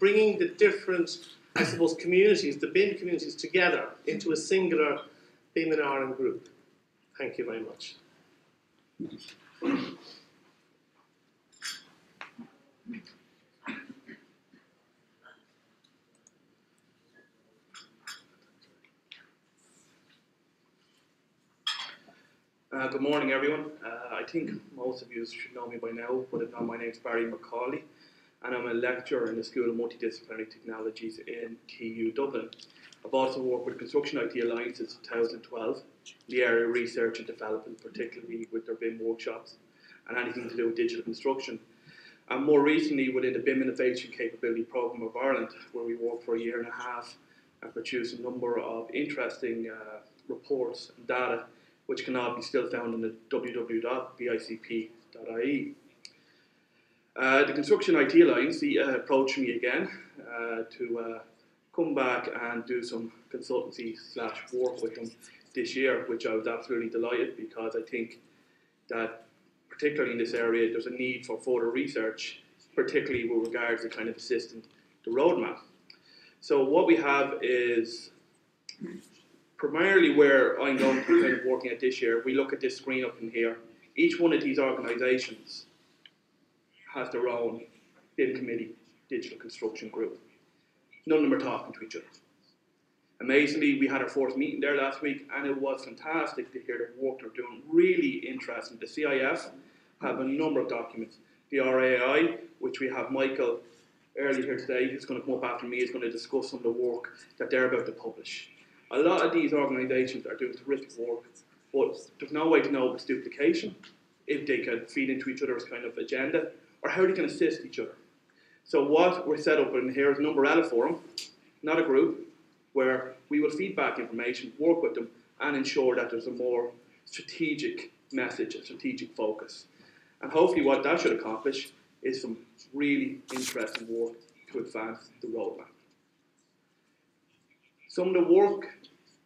bringing the different, I suppose, communities, the BIM communities together into a singular BIM in Ireland group. Thank you very much. Good morning, everyone. I think most of you should know me by now, but if not, my name is Barry McCauley, and I'm a lecturer in the School of Multidisciplinary Technologies in TU Dublin. I've also worked with Construction IT Alliance since 2012, the area of research and development, particularly with their BIM workshops and anything to do with digital construction. And more recently within the BIM Innovation Capability Programme of Ireland, where we worked for a year and a half and produced a number of interesting reports and data which can all be still found on the www.bicp.ie. The Construction IT Alliance approached me again to come back and do some consultancy / work with them this year, which I was absolutely delighted, because I think that particularly in this area there's a need for further research, particularly with regards to kind of assisting the roadmap. So what we have is primarily where I'm going to be kind of working at this year. We look at this screen up in here. Each one of these organisations has their own BIM committee, digital construction group. None of them are talking to each other. Amazingly, we had our fourth meeting there last week, and it was fantastic to hear the work they're doing. Really interesting. The CIF have a number of documents. The RAI, which we have Michael early here today, who's going to come up after me, is going to discuss some of the work that they're about to publish. A lot of these organisations are doing terrific work, but there's no way to know if it's duplication, if they can feed into each other's kind of agenda, or how they can assist each other. So what we're set up in here is an umbrella forum, not a group, where we will feed back information, work with them, and ensure that there's a more strategic message, a strategic focus. And hopefully what that should accomplish is some really interesting work to advance the roadmap. Some of the work,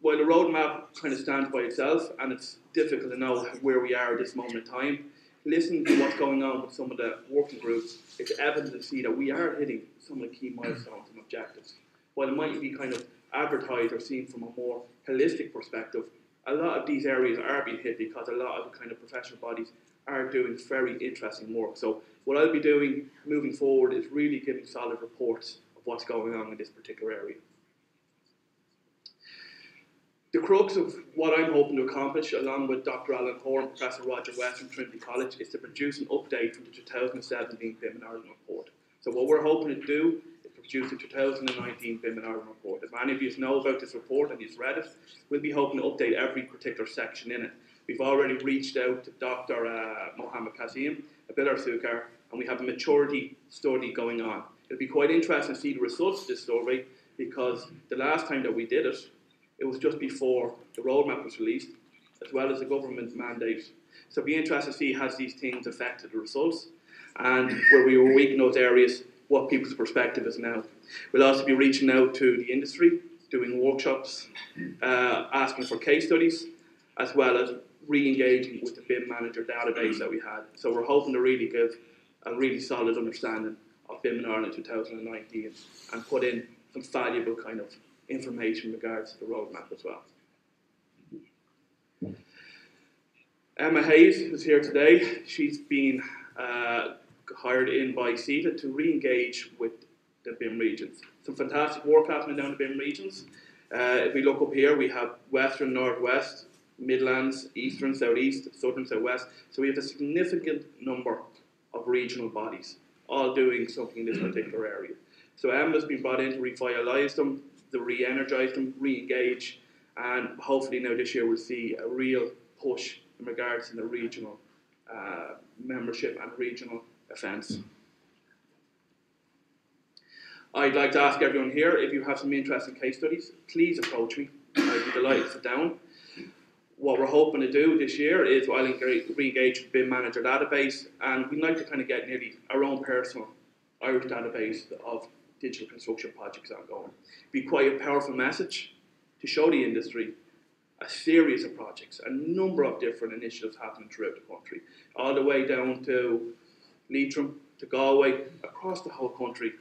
while the roadmap kind of stands by itself, and it's difficult to know where we are at this moment in time, listening to what's going on with some of the working groups, it's evident to see that we are hitting some of the key milestones and objectives. While it might be kind of advertised or seen from a more holistic perspective, a lot of these areas are being hit because a lot of the kind of professional bodies are doing very interesting work. So what I'll be doing moving forward is really giving solid reports of what's going on in this particular area. The crux of what I'm hoping to accomplish, along with Dr. Alan Hoare and Professor Roger West from Trinity College, is to produce an update from the 2017 BIM in Ireland report. So what we're hoping to do is produce the 2019 BIM in Ireland report. If any of you know about this report and you've read it, we'll be hoping to update every particular section in it. We've already reached out to Dr. Mohammed Kazim, Abilar Sukar, and we have a maturity study going on. It'll be quite interesting to see the results of this survey, because the last time that we did it, it was just before the roadmap was released, as well as the government mandate. So it'll be interesting to see has these things affected the results, and where we were weak in those areas, what people's perspective is now. We'll also be reaching out to the industry, doing workshops, asking for case studies, as well as re-engaging with the BIM manager database that we had. So we're hoping to really give a really solid understanding of BIM in Ireland 2019 and put in some valuable kind of information in regards to the roadmap as well. Emma Hayes is here today. She's been hired in by CitA to re-engage with the BIM regions. Some fantastic work happening down the BIM regions. If we look up here, we have Western, Northwest, Midlands, Eastern, Southeast, Southern, Southwest. So we have a significant number of regional bodies, all doing something in this particular area. So Emma's been brought in to revitalise them, to re-energise them, re-engage, and hopefully now this year we'll see a real push in regards to the regional membership and regional events. I'd like to ask everyone here, if you have some interesting case studies, please approach me. I'd be delighted to sit down. What we're hoping to do this year is I'll re-engage with BIM Manager database, and we'd like to kind of get nearly our own personal Irish database of digital construction projects ongoing. It'd be quite a powerful message to show the industry a series of projects, a number of different initiatives happening throughout the country, all the way down to Leitrim, to Galway, across the whole country,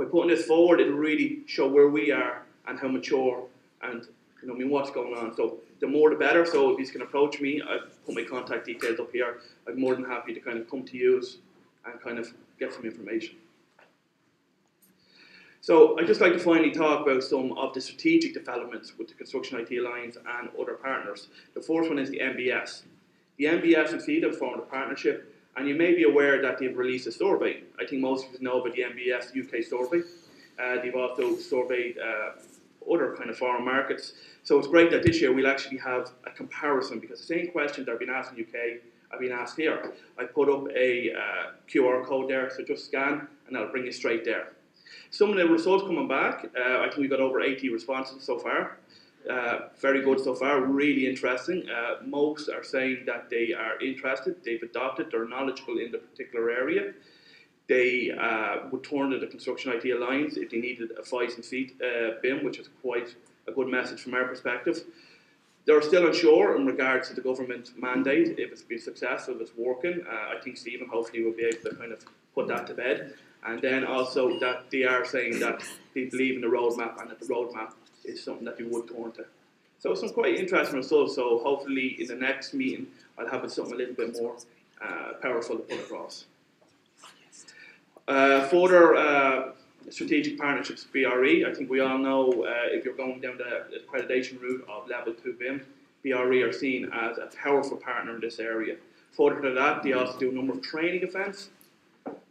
by putting this forward, it'll really show where we are and how mature and what's going on. So the more the better. So if you can approach me, I've put my contact details up here. I'm more than happy to kind of come to you and kind of get some information. So I'd just like to finally talk about some of the strategic developments with the Construction IT Alliance and other partners. The first one is the MBS. The MBS and CitA have formed a partnership, and you may be aware that they've released a survey. I think most of you know about the MBS UK survey. They've also surveyed other kind of foreign markets. So it's great that this year we'll actually have a comparison, because the same questions that have been asked in the UK have been asked here. I put up a QR code there, so just scan and that'll bring you straight there. Some of the results coming back, I think we've got over 80 responses so far. Very good so far, really interesting. Most are saying that they are interested, they've adopted, they're knowledgeable in the particular area. They would turn to the Construction IT Alliance if they needed advice and feed BIM, which is quite a good message from our perspective. They're still unsure in regards to the government mandate, if it's been successful, if it's working. I think Stephen hopefully will be able to kind of put that to bed. And then also that they are saying that they believe in the roadmap and that the roadmap is something that they would turn to. So some quite interesting results. So hopefully in the next meeting I'll have something a little bit more powerful to put across. Further strategic partnerships, BRE. I think we all know if you're going down the accreditation route of level 2 BIM, BRE are seen as a powerful partner in this area. Further to that, they also do a number of training events,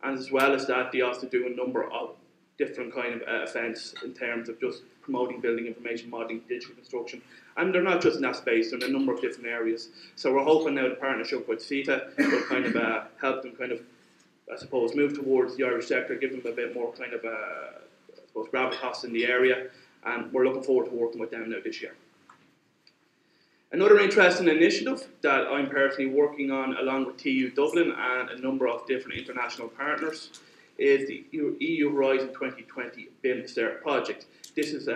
and as well as that, they also do a number of different kind of events in terms of just promoting building information modelling, digital construction, and they're not just in that space, they're in a number of different areas. So we're hoping now the partnership with CitA will kind of help them kind of, I suppose, move towards the Irish sector, give them a bit more kind of, I suppose, gravitas in the area, and we're looking forward to working with them now this year. Another interesting initiative that I'm personally working on along with TU Dublin and a number of different international partners is the EU Horizon 2020 BIM Cert project. This is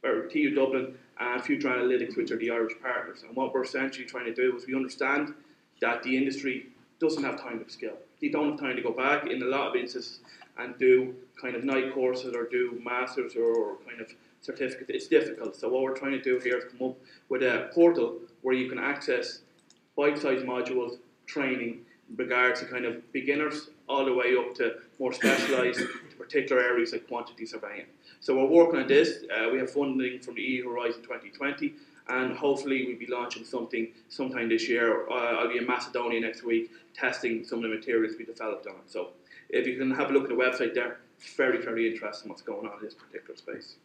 TU Dublin and Future Analytics, which are the Irish partners. And what we're essentially trying to do is we understand that the industry doesn't have time to upskill. They don't have time to go back in a lot of instances and do kind of night courses or do masters or kind of certificates. It's difficult. So what we're trying to do here is come up with a portal where you can access bite-sized modules, training in regards to kind of beginners all the way up to more specialised to particular areas like quantity surveying. So we're working on this. We have funding from the EU Horizon 2020, and hopefully we'll be launching something sometime this year. I'll be in Macedonia next week testing some of the materials we developed on it. So if you can have a look at the website there, it's very, very interesting what's going on in this particular space.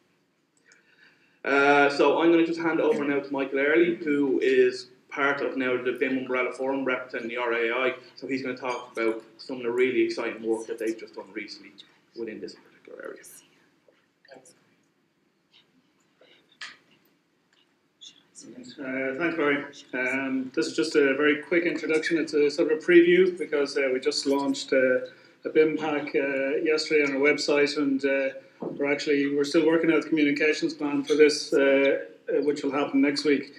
So I'm going to just hand over now to Michael Early, who is part of now the BIM Umbrella Forum representing the RAI. So he's going to talk about some of the really exciting work that they've just done recently within this particular area. Thanks, Barry. This is just a very quick introduction. It's a sort of a preview because we just launched a BIM pack yesterday on our website, and we're still working out the communications plan for this, which will happen next week.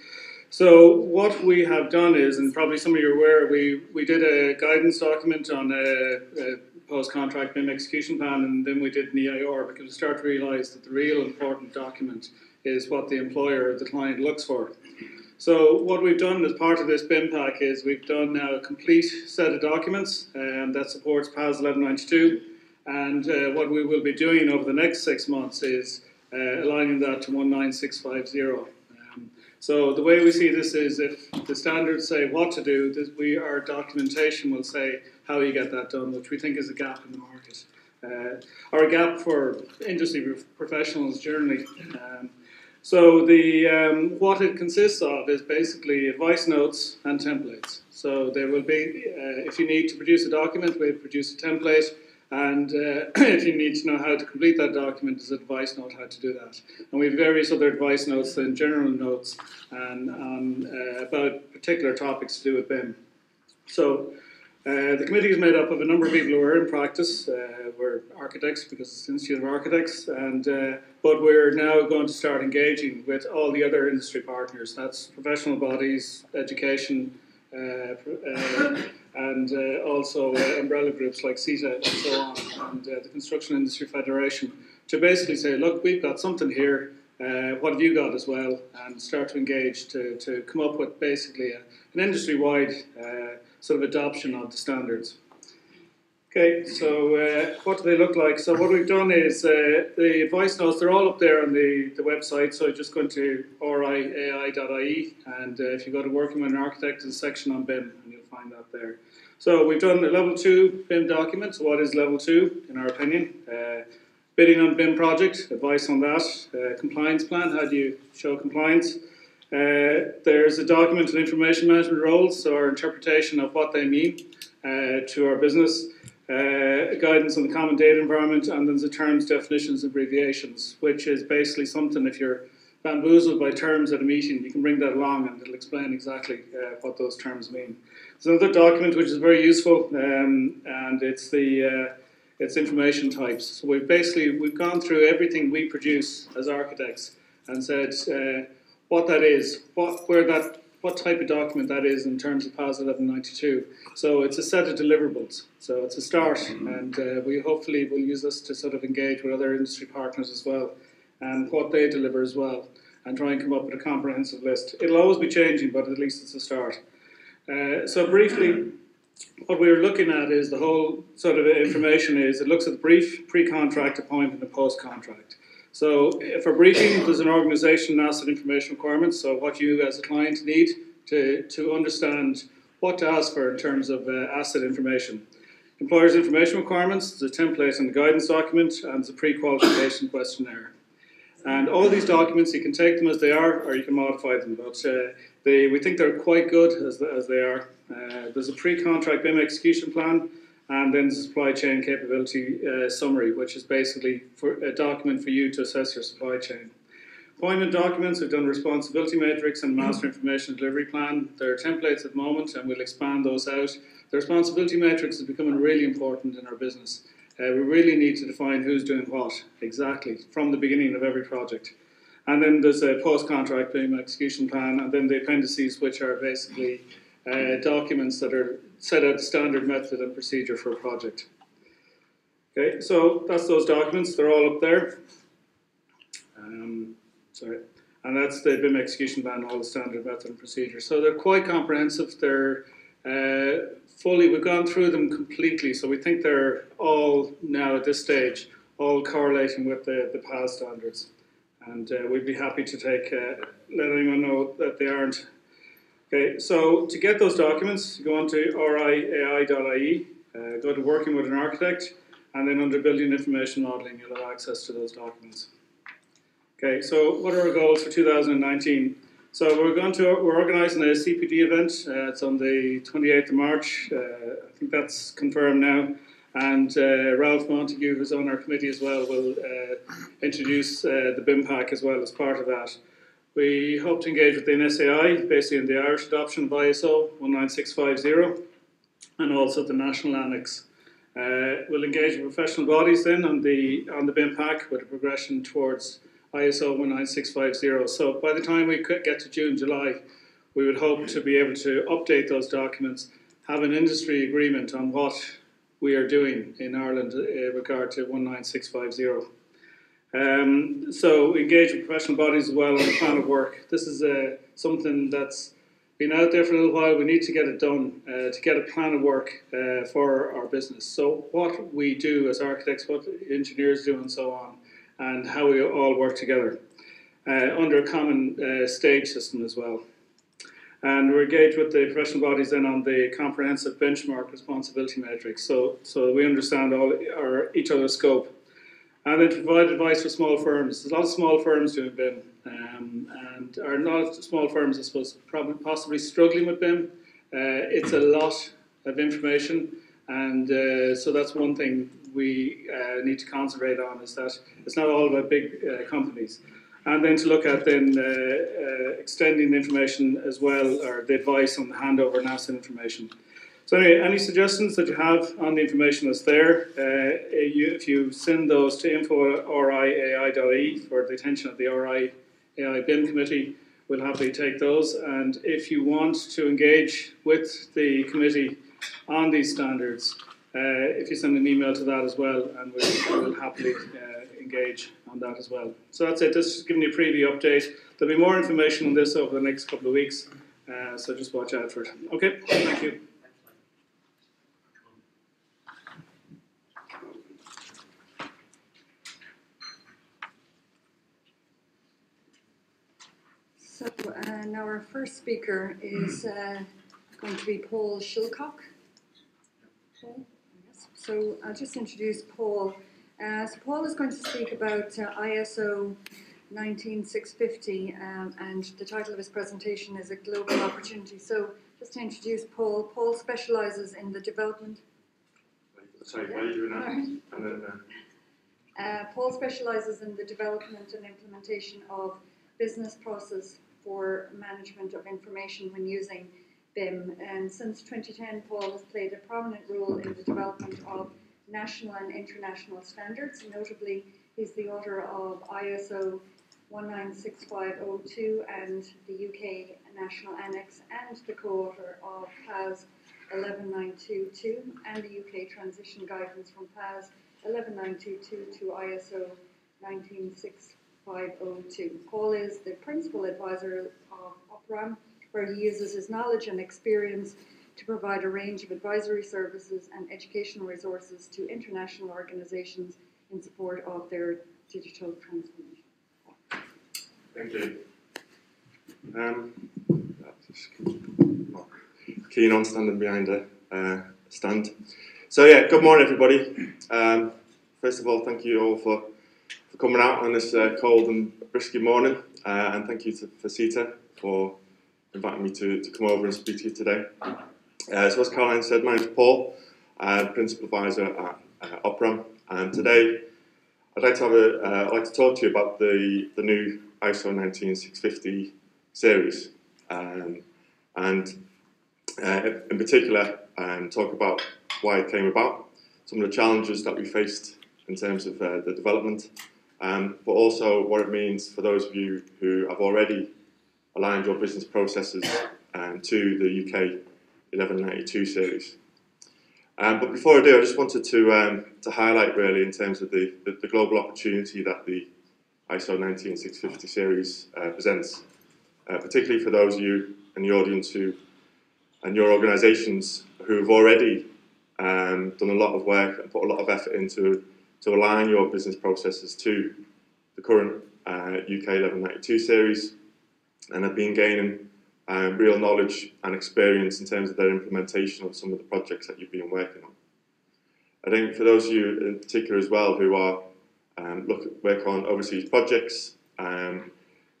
So what we have done is, and probably some of you are aware, we did a guidance document on a post-contract BIM execution plan, and then we did an EIR, because we start to realise that the real important document is what the employer or the client looks for. So what we've done as part of this BIM pack is we've done now a complete set of documents that supports PAS 1192, and what we will be doing over the next 6 months is aligning that to 19650. So the way we see this is if the standards say what to do, our documentation will say how you get that done, which we think is a gap in the market, or a gap for industry professionals generally. So what it consists of is basically advice notes and templates. So there will be, if you need to produce a document, we'll produce a template, and if you need to know how to complete that document, there's an advice note how to do that. And we have various other advice notes and general notes and about particular topics to do with BIM. So the committee is made up of a number of people who are in practice. We're architects because it's the Institute of Architects, but we're now going to start engaging with all the other industry partners. That's professional bodies, education, and also umbrella groups like CitA and so on, and the Construction Industry Federation, to basically say, look, we've got something here, what have you got as well, and start to engage to come up with basically an industry-wide sort of adoption of the standards. Okay, so what do they look like? So what we've done is the advice notes, they're all up there on the website, so just go to riai.ie, and if you go to Working with an Architect, there's a section on BIM, and you'll find that there. So we've done a level 2 BIM document. So what is level 2, in our opinion? Bidding on BIM project, advice on that. Compliance plan, how do you show compliance? There's a document on information management roles, so our interpretation of what they mean to our business. Guidance on the common data environment, and then the terms, definitions, abbreviations, which is basically something, if you're bamboozled by terms at a meeting, you can bring that along and it'll explain exactly what those terms mean. There's another document which is very useful, and it's it's information types. So we've gone through everything we produce as architects and said what that is, what type of document that is in terms of PAS 1192. So it's a set of deliverables. So it's a start, and we hopefully will use this to sort of engage with other industry partners as well, and what they deliver as well, and try and come up with a comprehensive list. It'll always be changing, but at least it's a start. So briefly, what we're looking at is the whole sort of information is, it looks at the brief, pre-contract, appointment, and post-contract. So for briefing, there's an organisation and asset information requirements, so what you as a client need to understand what to ask for in terms of asset information. Employer's information requirements, there's a template and the guidance document, and there's a pre-qualification questionnaire. And all these documents, you can take them as they are, or you can modify them, but we think they're quite good as they are. There's a pre-contract BIM execution plan, and then the supply chain capability summary, which is basically a document for you to assess your supply chain. Appointment documents, we've done responsibility matrix and master information delivery plan. There are templates at the moment, and we'll expand those out. The responsibility matrix is becoming really important in our business. We really need to define who's doing what exactly from the beginning of every project. And then there's a post-contract BIM execution plan, and then the appendices, which are basically documents that are set out the standard method and procedure for a project. Okay, so that's those documents. They're all up there. And that's the BIM execution plan, all the standard method and procedure. So they're quite comprehensive. They're we've gone through them completely. So we think they're all now at this stage, all correlating with the PAS standards. And we'd be happy to let anyone know that they aren't. Okay, so to get those documents, you go on to riai.ie, go to Working with an Architect, and then under Building Information Modelling, you'll have access to those documents. Okay, so what are our goals for 2019? So we're organising a CPD event. It's on the 28th of March. I think that's confirmed now. And Ralph Montague, who's on our committee as well, will introduce the BIM pack as well as part of that. We hope to engage with the NSAI, basically in the Irish adoption of ISO 19650, and also the national annex. We'll engage with professional bodies then on the BIM pack with a progression towards ISO 19650. So by the time we get to June, July, we would hope to be able to update those documents, have an industry agreement on what we are doing in Ireland in regard to 19650. So we engage with professional bodies as well on the plan of work. This is something that's been out there for a little while. We need to get it done to get a plan of work for our business. So what we do as architects, what engineers do and so on, and how we all work together under a common stage system as well. And we're engaged with the professional bodies then on the comprehensive benchmark responsibility matrix, so we understand each other's scope. And then to provide advice for small firms. There's a lot of small firms doing BIM, and are not small firms, I suppose, possibly struggling with BIM. It's a lot of information, and so that's one thing we need to concentrate on, is that it's not all about big companies. And then to look at then extending the information as well, or the advice on the handover and asset information. So anyway, any suggestions that you have on the information that's there, if you send those to info@riai.ie for the attention of the RIAI BIM committee, we'll happily take those. And if you want to engage with the committee on these standards, if you send an email to that as well, and we'll happily engage on that as well. So that's it, just giving you a preview update. There'll be more information on this over the next couple of weeks, so just watch out for it. Okay, thank you. So now our first speaker is going to be Paul Shilcock. Paul? Yes. So I'll just introduce Paul. So Paul is going to speak about ISO 19650, and the title of his presentation is A Global Opportunity. So just to introduce Paul, Paul specialises in the development. Sorry, why are you doing that? And then, Paul specialises in the development and implementation of business process for management of information when using BIM. And since 2010, Paul has played a prominent role in the development of national and international standards. Notably, he's the author of ISO 196502 and the UK National Annex, and the co-author of PAS 11922 and the UK Transition Guidance from PAS 11922 to ISO 19650. Paul is the principal advisor of OPRAM, where he uses his knowledge and experience to provide a range of advisory services and educational resources to international organizations in support of their digital transformation. thank you. Not keen on standing behind a stand. So yeah, good morning everybody. First of all, thank you all for coming out on this cold and brisky morning, and thank you for CitA for inviting me to come over and speak to you today. So as Caroline said, my name is Paul, Principal Advisor at OPRAM, and today I'd like to talk to you about the new ISO 19650 series, and in particular talk about why it came about, some of the challenges that we faced in terms of the development, but also what it means for those of you who have already aligned your business processes to the UK 1192 series. But before I do, I just wanted to highlight really in terms of the global opportunity that the ISO 19650 series presents, particularly for those of you in the audience and your organisations who have already done a lot of work and put a lot of effort into to align your business processes to the current UK 1192 series, and have been gaining real knowledge and experience in terms of their implementation of some of the projects that you've been working on. I think for those of you in particular as well who are work on overseas projects,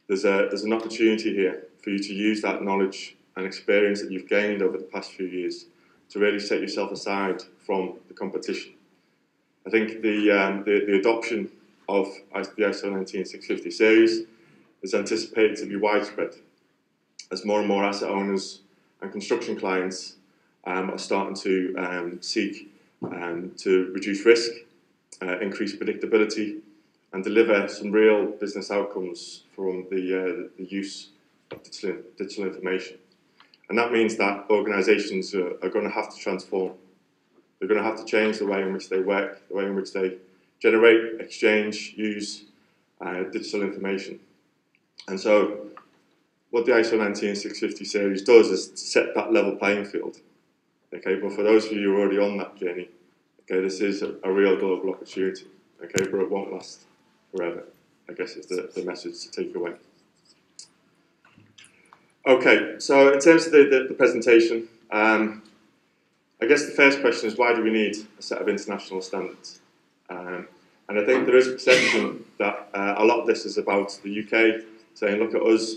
there's an opportunity here for you to use that knowledge and experience that you've gained over the past few years to really set yourself aside from the competition. I think the adoption of the ISO 19650 series is anticipated to be widespread as more and more asset owners and construction clients are starting to seek to reduce risk, increase predictability, and deliver some real business outcomes from the use of digital information. And that means that organisations are going to have to transform. They're going to have to change the way in which they work, the way in which they generate, exchange, use digital information. And so what the ISO 19650 series does is set that level playing field. Okay, but for those of you who are already on that journey, okay, this is a real global opportunity. Okay, but it won't last forever, I guess is the message to take away. Okay, so in terms of the presentation, I guess the first question is, why do we need a set of international standards? And I think there is a perception that a lot of this is about the UK saying, look at us,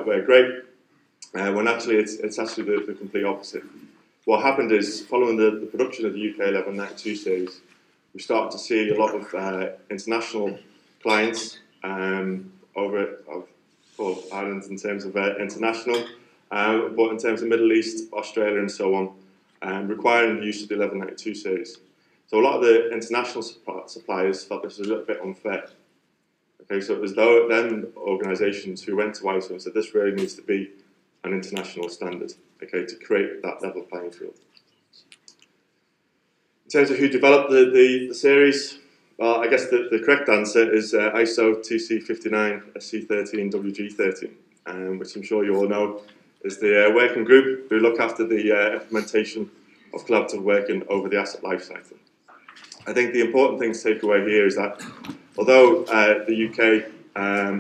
we're great, when actually it's actually the complete opposite. What happened is, following the production of the UK 1192 series, we started to see a lot of international clients over Ireland in terms of international, but in terms of Middle East, Australia and so on, requiring the use of the 1192 series. So a lot of the international suppliers felt this was a little bit unfair. Okay, so it was them organisations who went to ISO and said this really needs to be an international standard, okay, to create that level playing field. In terms of who developed the series, well, I guess the correct answer is ISO TC59 SC13 WG13, which I'm sure you all know is the working group who look after the implementation of collaborative working over the asset lifecycle. I think the important thing to take away here is that although the UK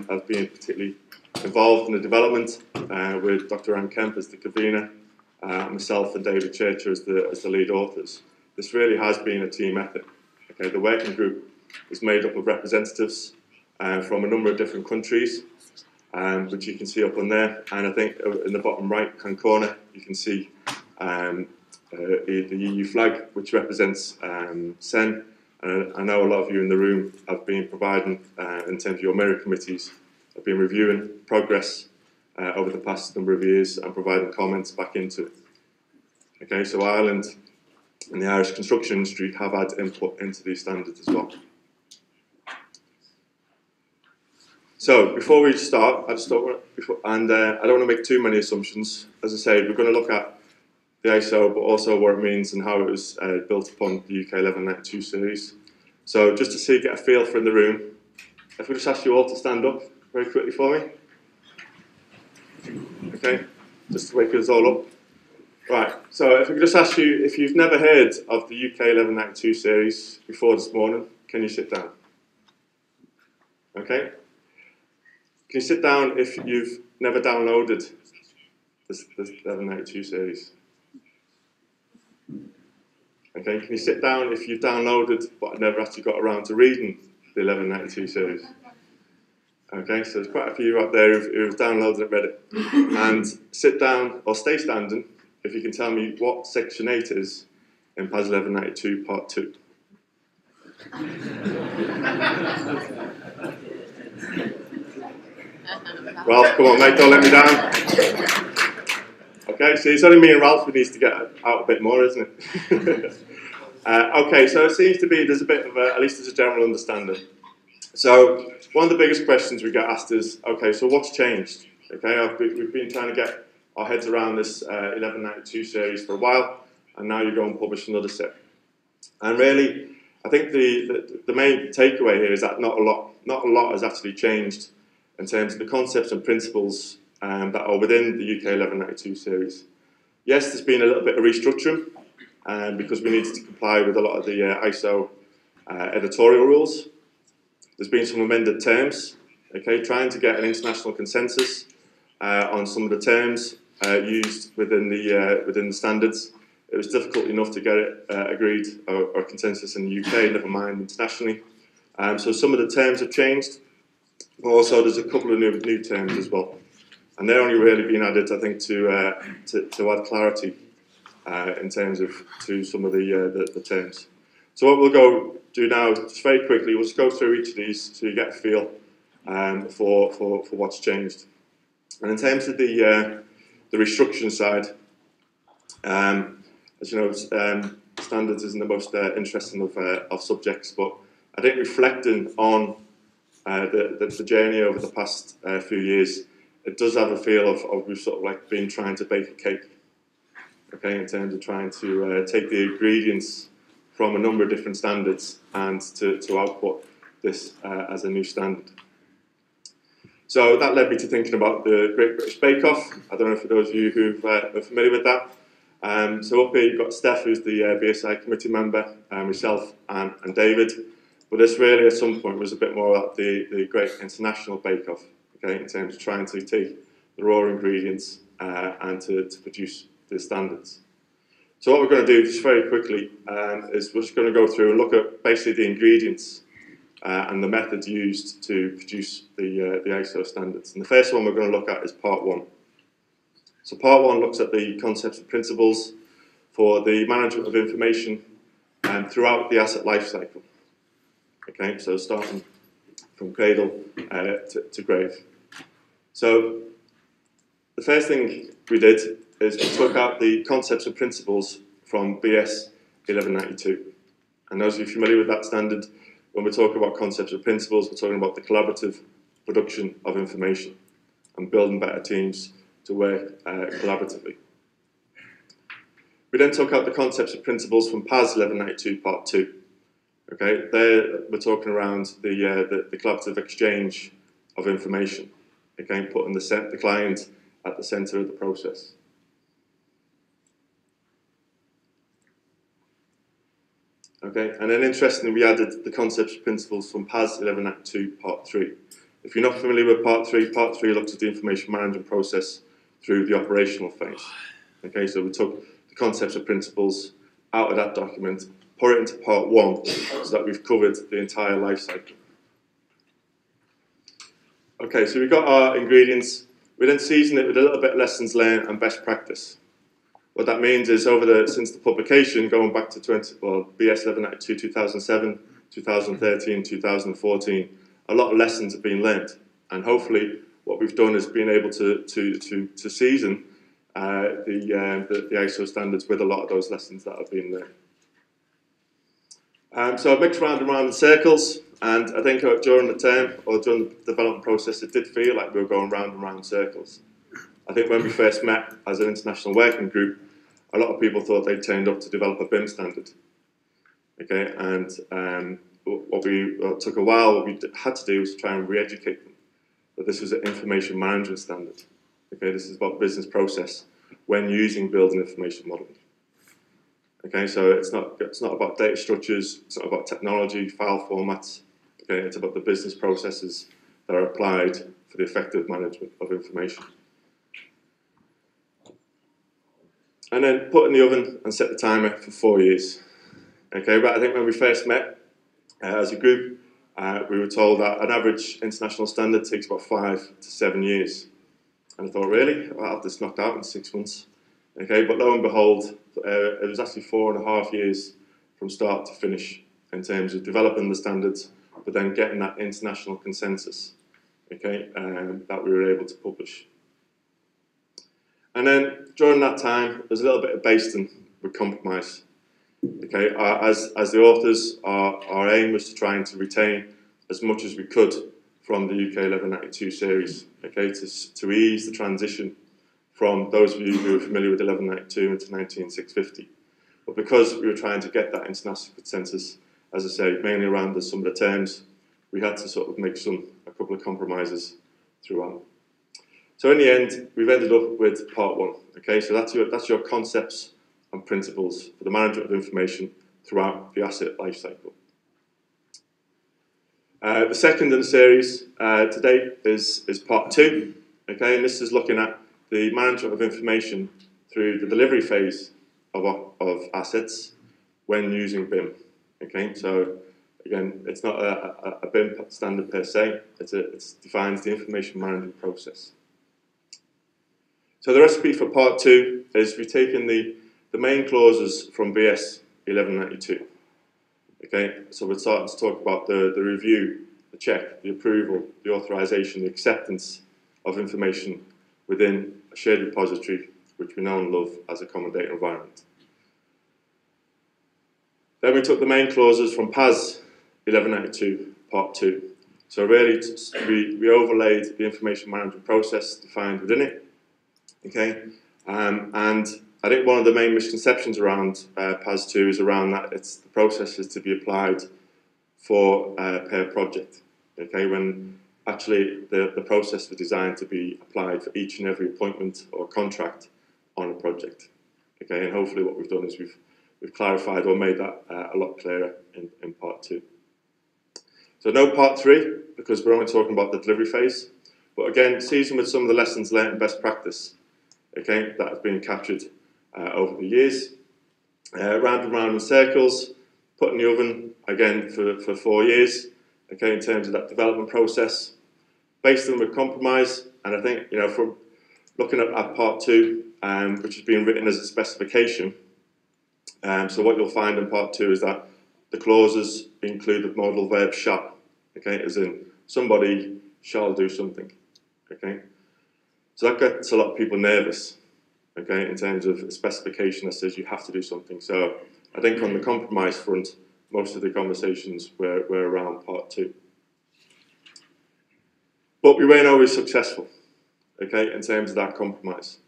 has been particularly involved in the development with Dr. Anne Kemp as the convener, myself and David Churcher as the lead authors, this really has been a team effort. Okay, the working group is made up of representatives from a number of different countries, which you can see up on there. And I think in the bottom right-hand corner, you can see the EU flag, which represents CEN. And I know a lot of you in the room have been providing, in terms of your mirror committees, have been reviewing progress over the past number of years and providing comments back into it. Okay, so Ireland and the Irish construction industry have had input into these standards as well. So before we start, I don't want to make too many assumptions. As I say, we're going to look at the ISO, but also what it means and how it was built upon the UK 1192 series. So just to get a feel for in the room, if we just ask you all to stand up very quickly for me. Okay, just to wake us all up. Right, so if we could just ask you, if you've never heard of the UK 1192 series before this morning, can you sit down? Okay. Can you sit down if you've never downloaded this 1192 series? Okay, can you sit down if you've downloaded but never actually got around to reading the 1192 series? Okay, so there's quite a few out there who've downloaded and read it. And sit down or stay standing if you can tell me what section 8 is in PAS 1192 part 2. Ralph, come on mate, don't let me down. Okay, so it's only me and Ralph who needs to get out a bit more, isn't it? Okay, so it seems to be there's a bit of at least there's a general understanding. So one of the biggest questions we get asked is, okay, so what's changed? Okay, we've been trying to get our heads around this 1192 series for a while, and now you go and publish another set. And really, I think the main takeaway here is that not a lot has actually changed in terms of the concepts and principles that are within the UK 1192 series. Yes, there's been a little bit of restructuring because we needed to comply with a lot of the ISO editorial rules. There's been some amended terms, okay, trying to get an international consensus on some of the terms used within the standards. It was difficult enough to get it agreed or consensus in the UK, never mind internationally. So some of the terms have changed, but also there's a couple of new terms as well. And they're only really being added, I think, to add clarity in terms of to some of the terms. So what we'll do now, just very quickly, we'll just go through each of these so you get a feel for what's changed. And in terms of the restructuring side, as you know, standards isn't the most interesting of subjects, but I think reflecting on the journey over the past few years, it does have a feel of we've sort of like been trying to bake a cake, okay, in terms of trying to take the ingredients from a number of different standards and to output this as a new standard. So that led me to thinking about the Great British Bake Off. I don't know for those of you who are familiar with that. So up here you've got Steph, who's the BSI committee member, myself and David. But this really at some point was a bit more about the Great International Bake Off, okay, in terms of trying to take the raw ingredients and to produce the standards. So what we're going to do just very quickly is we're just going to go through and look at basically the ingredients and the methods used to produce the ISO standards. And the first one we're going to look at is part 1. So part 1 looks at the concepts and principles for the management of information throughout the asset life cycle. Okay, so starting from cradle to grave. So the first thing we did is we took out the concepts and principles from BS 1192. And those of you familiar with that standard, when we're talking about concepts and principles, we're talking about the collaborative production of information and building better teams to work collaboratively. We then took out the concepts and principles from PAS 1192 Part 2. Okay, there we're talking around the collaborative exchange of information. Okay, putting the client at the centre of the process. Okay, and then interestingly, we added the concepts and principles from PAS 1192 Part 3. If you're not familiar with Part 3 looks at the information management process through the operational phase. Okay, so we took the concepts and principles out of that document, put it into Part 1, so that we've covered the entire life cycle. Okay, so we've got our ingredients. We then season it with a little bit of lessons learned and best practice. What that means is since the publication, going back to BS 1192, 2007, 2013, 2014, a lot of lessons have been learned. And hopefully what we've done is been able to season the ISO standards with a lot of those lessons that have been learned. So I've mixed round and round in circles, and I think during the term, or during the development process, it did feel like we were going round and round in circles. I think when we first met as an international working group, a lot of people thought they turned up to develop a BIM standard. Okay, and what took a while, what we had to do was try and re-educate them that this was an information management standard. Okay, this is about business process when using building information modeling. Okay, so it's not about data structures, it's not about technology, file formats. Okay, it's about the business processes that are applied for the effective management of information. And then put in the oven and set the timer for 4 years. Okay, but I think when we first met as a group, we were told that an average international standard takes about 5 to 7 years. And I thought, really? I'll have this knocked out in 6 months. Okay, but lo and behold, it was actually 4.5 years from start to finish in terms of developing the standards, but then getting that international consensus, okay, that we were able to publish. And then during that time, there's a little bit of basting with compromise. Okay, as the authors, our aim was to try and to retain as much as we could from the UK 1192 series. Okay, to ease the transition from those of you who are familiar with 1192 into 19650. But because we were trying to get that international consensus, as I say, mainly around some of the terms, we had to sort of make a couple of compromises throughout. So in the end, we've ended up with Part 1. Okay, so that's your concepts and principles for the management of information throughout the asset lifecycle. The second in the series to date is Part 2. Okay, and this is looking at the management of information through the delivery phase of assets when using BIM. Okay, so again, it's not a BIM standard per se, it defines the information management process. So the recipe for Part 2 is we've taken the main clauses from BS 1192. Okay, so we're starting to talk about the review, the check, the approval, the authorization, the acceptance of information within a shared repository, which we know and love as a common data environment. Then we took the main clauses from PAS 1192 Part 2. So really, we overlaid the information management process defined within it. Okay, and I think one of the main misconceptions around PAS 2 is around that the process is to be applied for per project. Okay, when actually the process was designed to be applied for each and every appointment or contract on a project. Okay, and hopefully what we've done is we've clarified or made that a lot clearer in Part 2. So no Part 3, because we're only talking about the delivery phase. But again, seasoned with some of the lessons learned and best practice, okay, that has been captured over the years. Round and round in circles, put in the oven again for 4 years, okay, in terms of that development process. Based on with compromise, and I think, you know, from looking at Part 2, which has been written as a specification, so what you'll find in Part 2 is that the clauses include the modal verb shall, okay, as in somebody shall do something, okay. So that gets a lot of people nervous, okay, in terms of a specification that says you have to do something. So I think on the compromise front, most of the conversations were around part 2. But we weren't always successful, okay, in terms of that compromise.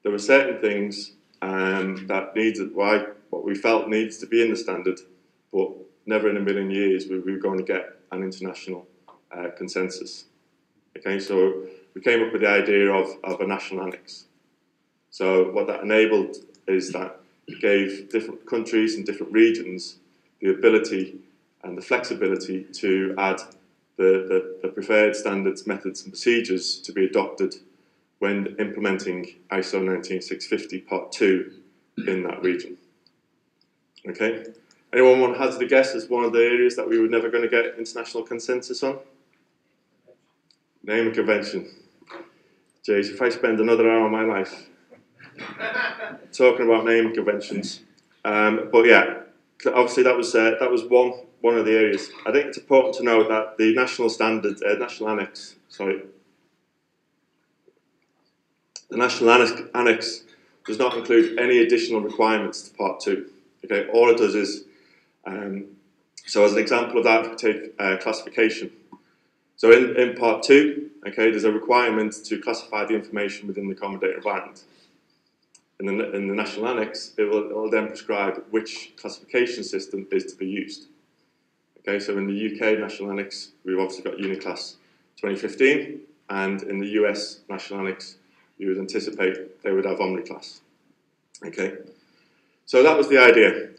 There were certain things that needed, what we felt needs to be in the standard, but never in a million years we were going to get an international consensus. Okay, so we came up with the idea of a national annex. So what that enabled is that it gave different countries and different regions the ability and the flexibility to add the preferred standards, methods and procedures to be adopted when implementing ISO 19650 Part 2 in that region. Okay? Anyone want to hazard a guess as one of the areas that we were never going to get international consensus on? Naming convention. Jeez, if I spend another hour of my life talking about naming conventions. But yeah, obviously that was one of the areas. I think it's important to note that the national standard, national annex, the national annex does not include any additional requirements to Part 2. Okay, all it does is, so as an example of that, if we take classification. So in Part 2, okay, there's a requirement to classify the information within the common data environment. In the national annex, it will then prescribe which classification system is to be used. Okay, so in the UK national annex, we've obviously got Uniclass 2015, and in the US national annex, you would anticipate they would have Omniclass. Okay, so that was the idea.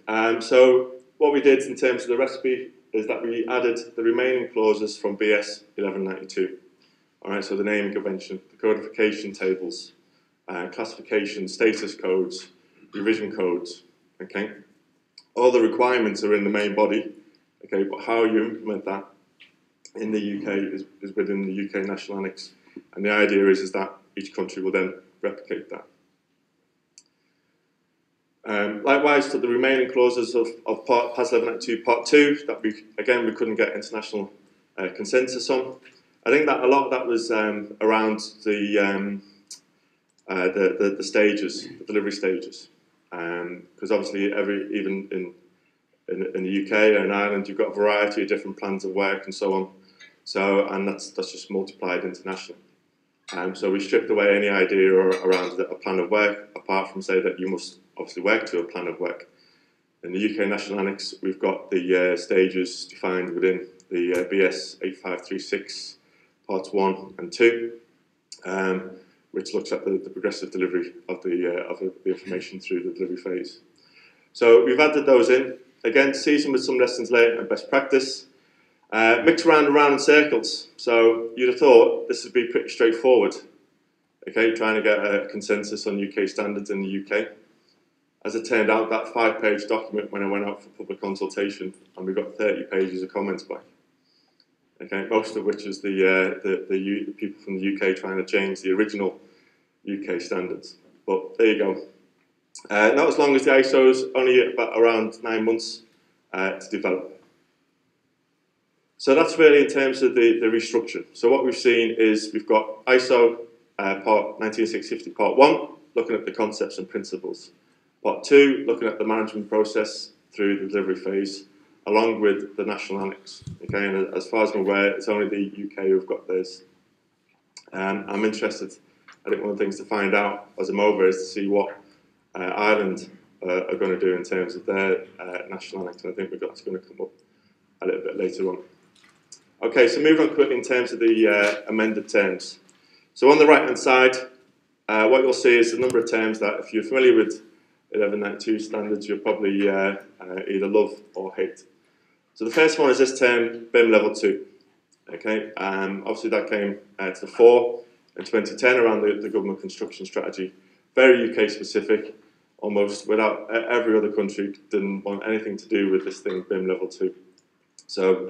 So what we did in terms of the recipe is that we added the remaining clauses from BS 1192. All right, so the naming convention, the codification tables, classification, status codes, revision codes. Okay, all the requirements are in the main body. Okay, but how you implement that in the UK is within the UK national annex, and the idea is that each country will then replicate that. Likewise, for the remaining clauses of PAS 1192 Part 2, that we couldn't get international consensus on. I think that a lot of that was around the stages, the delivery stages, because obviously even in the UK and Ireland, you've got a variety of different plans of work and so on. So, and that's just multiplied internationally. So we stripped away any idea around a plan of work, apart from say that you must obviously work to a plan of work. In the UK National Annex, we've got the stages defined within the BS 8536 Parts 1 and 2, which looks at the progressive delivery of the information through the delivery phase. So we've added those in. Again, seasoned with some lessons learned and best practice. Mix around and round in circles. So you'd have thought this would be pretty straightforward. Okay, trying to get a consensus on UK standards in the UK. As it turned out, that 5-page document when I went out for public consultation, and we got 30 pages of comments back. Okay, most of which is the people from the UK trying to change the original UK standards. But there you go. Not as long as the ISO's, only about around 9 months to develop. So that's really in terms of the restructure. So what we've seen is we've got ISO Part 19650 Part 1, looking at the concepts and principles. Part 2, looking at the management process through the delivery phase, along with the national annex. Okay, and as far as I'm aware, it's only the UK who've got theirs. I'm interested. I think one of the things to find out as I'm over is to see what Ireland are going to do in terms of their national annex, and I think that's going to come up a little bit later on. Okay, so moving on quickly in terms of the amended terms. So on the right-hand side, what you'll see is a number of terms that, if you're familiar with 1192 standards, you'll probably either love or hate. So the first one is this term, BIM Level 2. Okay, obviously that came to the fore in 2010 around the government construction strategy. Very UK specific, almost without every other country didn't want anything to do with this thing, BIM Level 2. So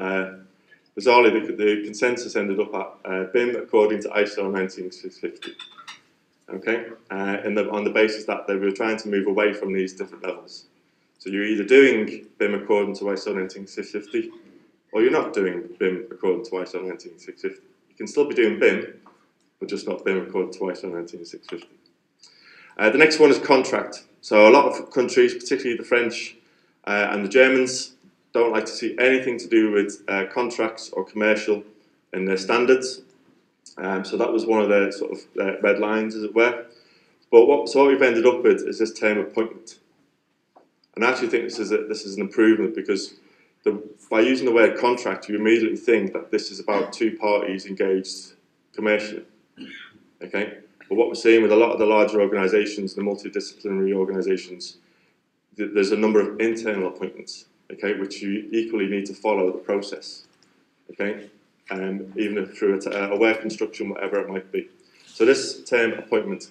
bizarrely, the consensus ended up at BIM according to ISO 19650. Okay, on the basis that they were trying to move away from these different levels. So you're either doing BIM according to ISO 19650, or you're not doing BIM according to ISO 19650. You can still be doing BIM, but just not BIM according to ISO 19650. The next one is contract. So a lot of countries, particularly the French and the Germans, don't like to see anything to do with contracts or commercial in their standards. So that was one of the sort of red lines, as it were. But what we've ended up with is this term appointment. And I actually think this is an improvement, because by using the word contract, you immediately think that this is about two parties engaged commercially. Okay? But what we're seeing with a lot of the larger organisations, the multidisciplinary organisations, there's a number of internal appointments, okay, which you equally need to follow the process, okay, even if through a work instruction, whatever it might be. So this term appointment,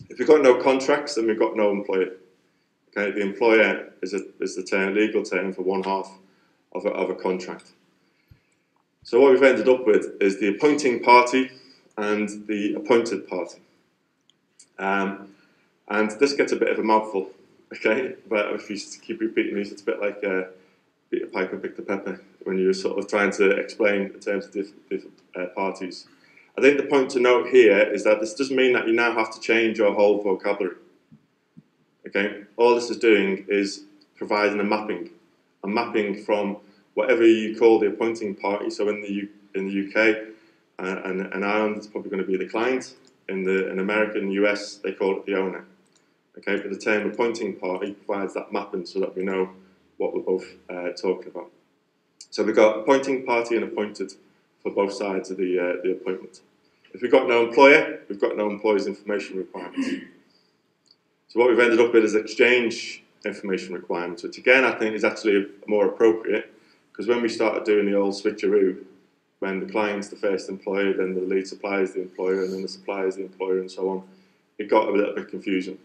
if you've got no contracts, then we've got no employer. Okay, the employer is the legal term for one half of a contract. So what we've ended up with is the appointing party and the appointed party. And this gets a bit of a mouthful, okay? But if you keep repeating these, it's a bit like beat a piper, pick the pepper, when you're sort of trying to explain in terms of different parties. I think the point to note here is that this doesn't mean that you now have to change your whole vocabulary. Okay? All this is doing is providing a mapping from whatever you call the appointing party. So in the UK and Ireland, it's probably going to be the client. In America and the US, they call it the owner. Okay, but the term appointing party provides that mapping so that we know what we're both talking about. So we've got appointing party and appointed for both sides of the appointment. If we've got no employer, we've got no employer's information requirements. So what we've ended up with is exchange information requirements, which again I think is actually more appropriate, because when we started doing the old switcheroo, when the client's the first employer, then the lead supplier is the employer, and then the supplier is the employer, and so on, it got a little bit confusing.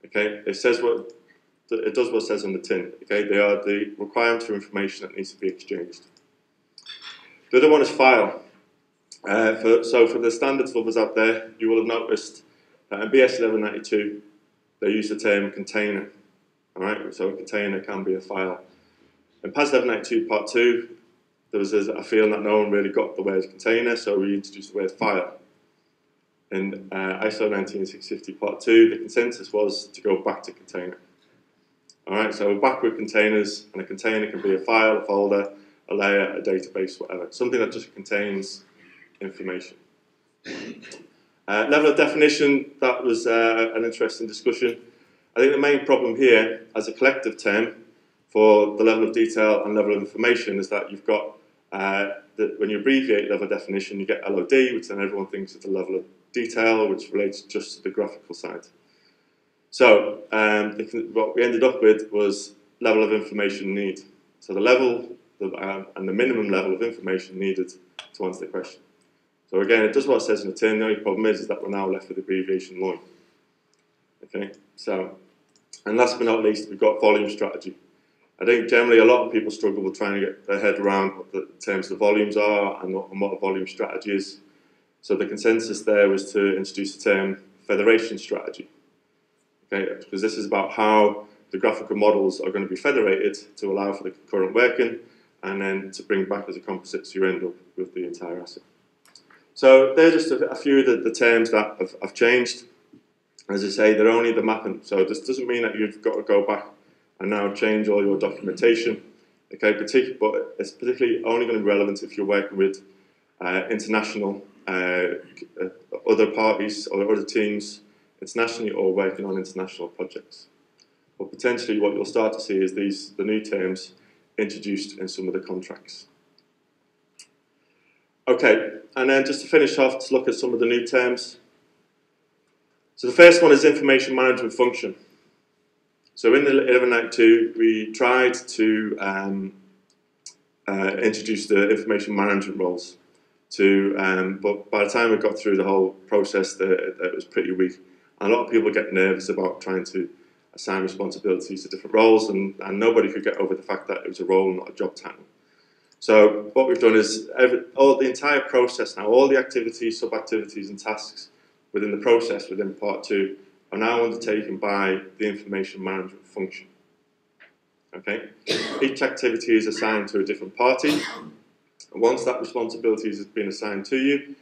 Okay, it does what it says on the tin. Okay, they are the requirements for information that needs to be exchanged. The other one is file. So for the standards lovers out there, you will have noticed that in BS 1192 they use the term container. All right, so a container can be a file. In PAS 1192 Part 2, there was a feeling that no one really got the word container, so we introduced the word file. In ISO 19650 Part 2, the consensus was to go back to container. All right, so we're back with containers, and a container can be a file, a folder, a layer, a database, whatever. Something that just contains information. Level of definition, that was an interesting discussion. I think the main problem here, as a collective term, for the level of detail and level of information, is that you've got, when you abbreviate level of definition, you get LOD, which then everyone thinks is the level of detail, which relates just to the graphical side. So what we ended up with was level of information need. So the level and the minimum level of information needed to answer the question. So again, it does what it says in the tin. The only problem is that we're now left with abbreviation LOIN. Okay, so, and last but not least, we've got volume strategy. I think generally a lot of people struggle with trying to get their head around what the terms of the volumes are and what a volume strategy is. So the consensus there was to introduce the term federation strategy. Okay, because this is about how the graphical models are going to be federated to allow for the concurrent working, and then to bring back as a composite so you end up with the entire asset. So they're just a few of the terms that have changed. As I say, they're only the mapping. So this doesn't mean that you've got to go back and now change all your documentation. Okay, but it's particularly only going to be relevant if you're working with international other parties or other teams internationally, or working on international projects. Or potentially what you'll start to see is the new terms introduced in some of the contracts. Okay, and then just to finish off, let's look at some of the new terms. So the first one is information management function. So in the 1192, we tried to introduce the information management roles. But by the time we got through the whole process, it was pretty weak. And a lot of people get nervous about trying to assign responsibilities to different roles, and nobody could get over the fact that it was a role, not a job title. So what we've done is the entire process now, all the activities, sub-activities and tasks within the process within Part 2 are now undertaken by the information management function. Okay? Each activity is assigned to a different party. And once that responsibility has been assigned to you,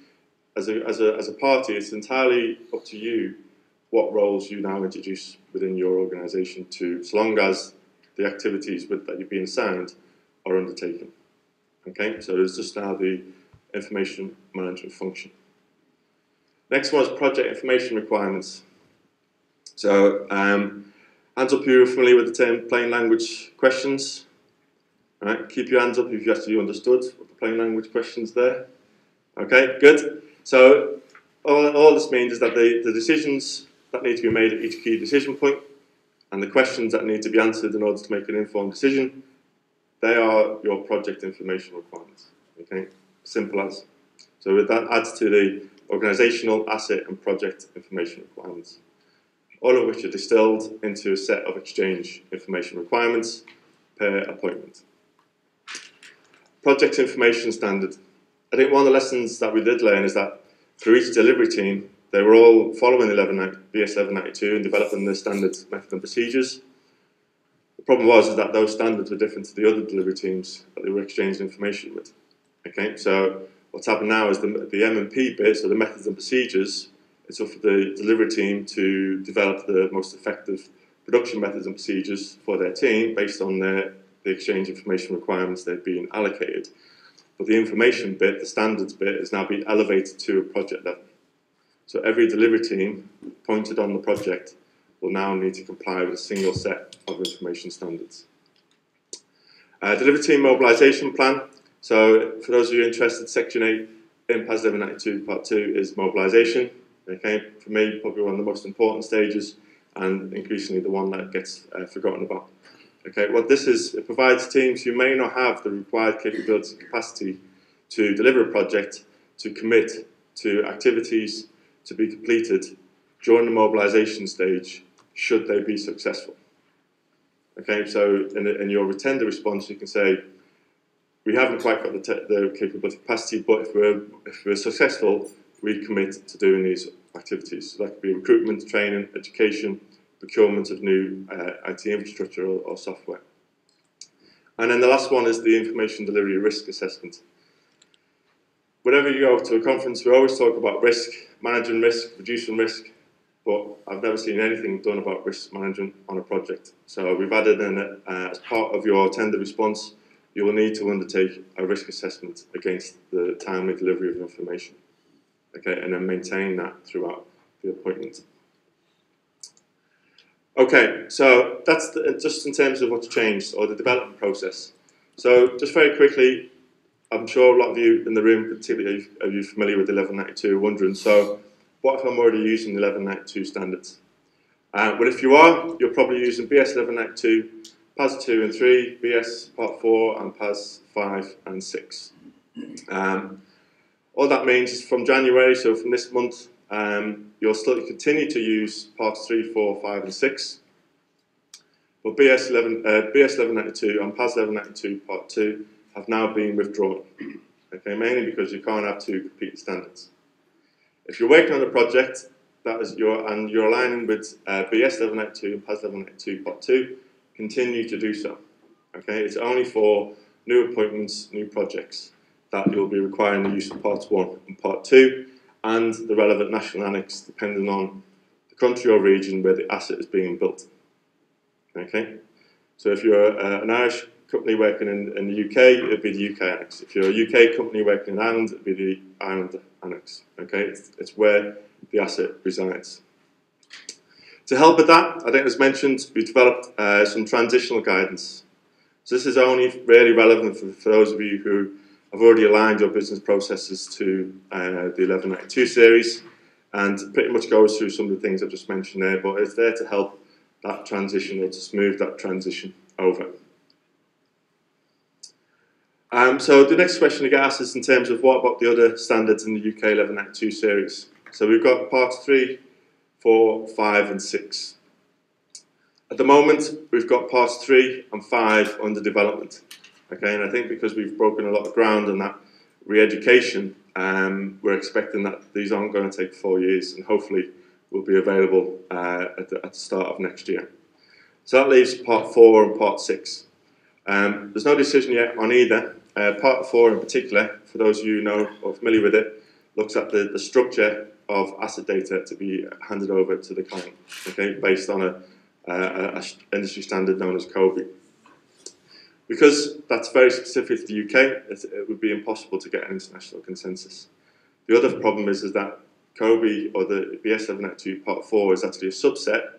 as a party, it's entirely up to you what roles you now introduce within your organisation, so long as the activities that you've been assigned are undertaken. Okay, so there's just now the information management function. Next one is project information requirements. So, hands up if you're familiar with the term plain language questions. All right, keep your hands up if you actually understood what the plain language questions there. Okay, good. So, all this means is that the decisions that need to be made at each key decision point and the questions that need to be answered in order to make an informed decision, they are your project information requirements. Okay, simple as. So that adds to the organisational, asset and project information requirements, all of which are distilled into a set of exchange information requirements per appointment. Project information standard. I think one of the lessons that we did learn is that for each delivery team, they were all following BS 1192 and developing the standard method and procedures. The problem was that those standards were different to the other delivery teams that they were exchanging information with. Okay, so what's happened now is the M&P bit, so the methods and procedures, it's up for the delivery team to develop the most effective production methods and procedures for their team based on the exchange information requirements they've been allocated. But the information bit, the standards bit, is now being elevated to a project level. So every delivery team appointed on the project will now need to comply with a single set of information standards. Delivery team mobilisation plan. So for those of you interested, Section 8 in PAS 1192 Part 2 is mobilisation. Okay, for me, probably one of the most important stages and increasingly the one that gets forgotten about. Okay, what this is, it provides teams who may not have the required capability and capacity to deliver a project to commit to activities to be completed during the mobilisation stage should they be successful. Okay, so in your tender response you can say, we haven't quite got the capability capacity, but if we're successful, we commit to doing these activities. So that could be recruitment, training, education, procurement of new IT infrastructure or software. And then the last one is the information delivery risk assessment. Whenever you go to a conference, we always talk about risk, managing risk, reducing risk, but I've never seen anything done about risk management on a project. So we've added in, as part of your tender response, you will need to undertake a risk assessment against the timely delivery of information. Okay, and then maintain that throughout the appointment. Okay, so that's just in terms of what's changed, or the development process. So just very quickly, I'm sure a lot of you in the room, particularly are you familiar with 1192, are wondering, so what if I'm already using the 1192 standards? Well, if you are, you're probably using BS 1192, PAS 2 and 3, BS Part 4 and PAS 5 and 6. All that means is from January, so from this month, you'll still continue to use Parts 3, 4, 5 and 6. But BS 1192 and PAS 1192 Part 2 have now been withdrawn. Okay, mainly because you can't have two competing standards. If you're working on a project and you're aligning with BS 1192 and PAS 1192 Part 2, continue to do so. Okay, it's only for new appointments, new projects, that you'll be requiring the use of Part 1 and Part 2 and the relevant national annex depending on the country or region where the asset is being built. Okay, so if you're an Irish company working in the UK, it would be the UK annex. If you're a UK company working in Ireland, it would be the Ireland annex. Okay, it's where the asset resides. To help with that, I think as mentioned, we developed some transitional guidance. So this is only really relevant for those of you who have already aligned your business processes to the 1192 series, and pretty much goes through some of the things I've just mentioned there, but it's there to help that transition or to smooth that transition over. So the next question to get asked is in terms of what about the other standards in the UK 1192 series. So we've got Parts 3, 4, 5 and 6. At the moment we've got Parts 3 and 5 under development. Okay, and I think because we've broken a lot of ground on that re-education, we're expecting that these aren't going to take 4 years and hopefully will be available at the start of next year. So that leaves Part 4 and Part 6. There's no decision yet on either. Part 4 in particular, for those of you who know or familiar with it, looks at the structure of asset data to be handed over to the client, okay, based on an industry standard known as COBE. Because that's very specific to the UK, it would be impossible to get an international consensus. The other problem is that COBE, or the BS 792 Part 4, is actually a subset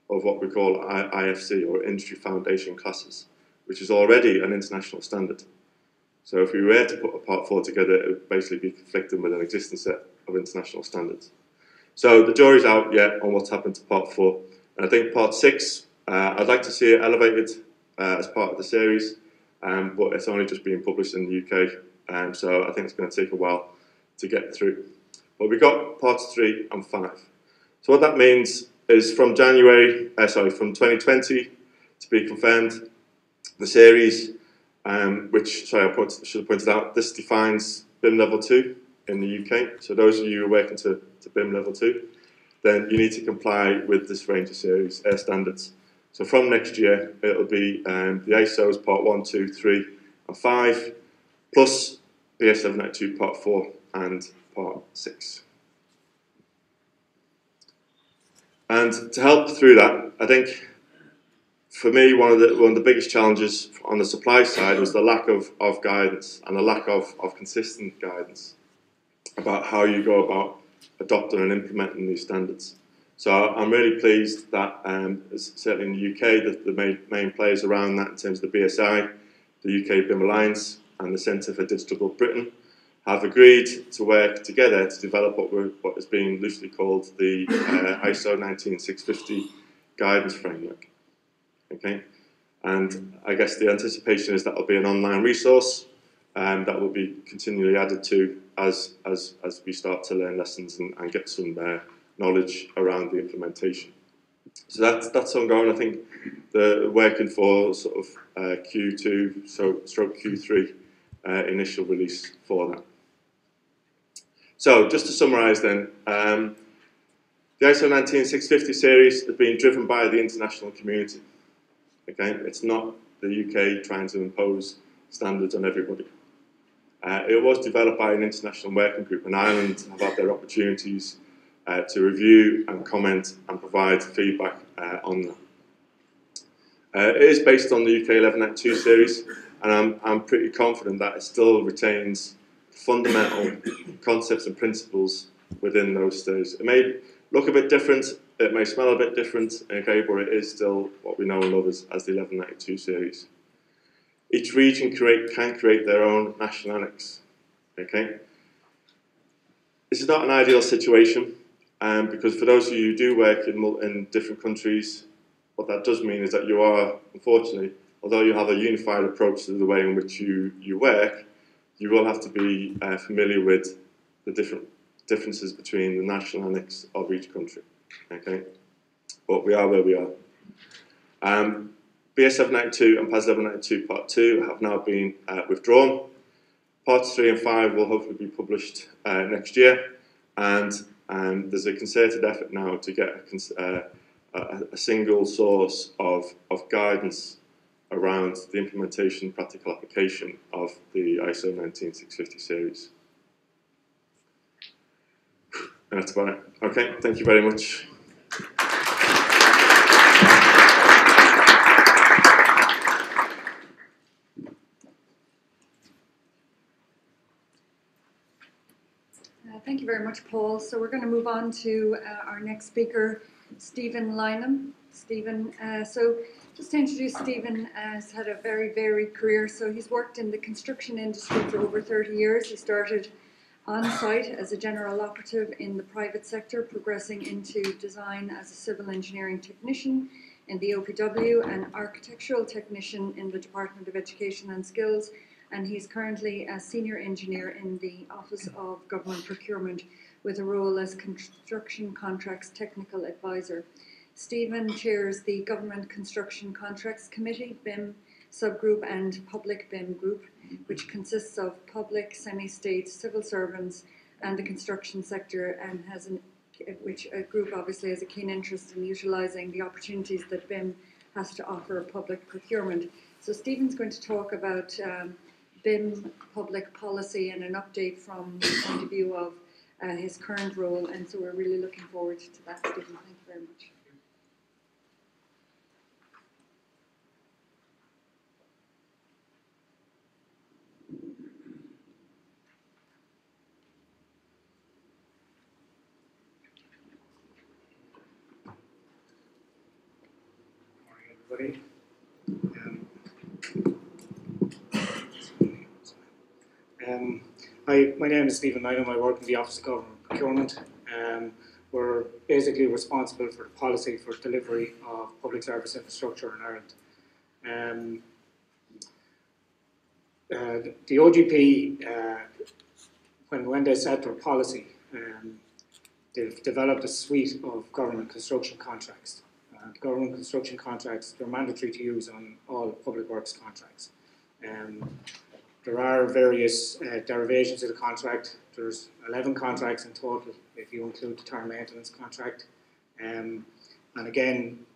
of what we call IFC, or Industry Foundation Classes, which is already an international standard. So if we were to put a Part 4 together, it would basically be conflicting with an existing set of international standards. So the jury's out yet on what's happened to Part 4. And I think Part 6, I'd like to see it elevated as part of the series, but it's only just being published in the UK, so I think it's going to take a while to get through. But we've got Parts 3 and 5. So what that means is from from 2020 to be confirmed, the series, which, sorry, I should have pointed out, this defines BIM Level 2 in the UK. So those of you who are working to BIM Level 2, then you need to comply with this range of series standards. So from next year, it'll be the ISOs Part 1, 2, 3 and 5, plus BS 792 Part 4 and Part 6. And to help through that, I think for me, one of the biggest challenges on the supply side was the lack of guidance and the lack of consistent guidance about how you go about adopting and implementing these standards. So I'm really pleased that certainly in the UK, the main players around that in terms of the BSI, the UK BIM Alliance and the Centre for Digital Britain have agreed to work together to develop what is being loosely called the ISO 19650 guidance framework. Okay, and I guess the anticipation is that will be an online resource that will be continually added to as we start to learn lessons and get some knowledge around the implementation. So that's ongoing. I think the working for sort of Q2, stroke Q3 initial release for that. So just to summarise then, the ISO 19650 series has been driven by the international community. Okay, it's not the UK trying to impose standards on everybody. It was developed by an international working group, and Ireland have had their opportunities to review and comment and provide feedback on that. It is based on the UK 1192 series, and I'm pretty confident that it still retains fundamental concepts and principles within those series. It may look a bit different, it may smell a bit different, okay, but it is still what we know and love as the 1192 series. Each region can create their own national annex, okay. This is not an ideal situation, because for those of you who do work in different countries, what that does mean is that you are, unfortunately, although you have a unified approach to the way in which you work, you will have to be familiar with the differences between the national annex of each country. Okay, but we are where we are. BS 792 and PAS 1192 Part 2 have now been withdrawn. Parts 3 and 5 will hopefully be published next year, and there's a concerted effort now to get a single source of guidance around the implementation, practical application of the ISO 19650 series. And that's about it. Okay, thank you very much. Thank you very much, Paul. So we're going to move on to our next speaker, Stephen Lynham. Stephen, so just to introduce Stephen, has had a very varied career. So he's worked in the construction industry for over 30 years. He started on site as a general operative in the private sector, progressing into design as a civil engineering technician in the OPW and architectural technician in the Department of Education and Skills. And he's currently a senior engineer in the Office of Government Procurement with a role as Construction Contracts Technical Advisor. Stephen chairs the Government Construction Contracts Committee, BIM subgroup and Public BIM group, which consists of public, semi-state, civil servants and the construction sector, and has which a group obviously has a keen interest in utilising the opportunities that BIM has to offer public procurement. So Stephen's going to talk about BIM public policy and an update from the point of view of his current role, and so we're really looking forward to that, Stephen. Thank you very much. everybody. Hi, my name is Stephen Nynham. I work in the Office of Government Procurement. We're basically responsible for the policy for delivery of public service infrastructure in Ireland. The OGP, when they set their policy, they've developed a suite of government construction contracts. Government construction contracts, they're mandatory to use on all public works contracts. There are various derivations of the contract. There's 11 contracts in total, if you include the term maintenance contract. And again,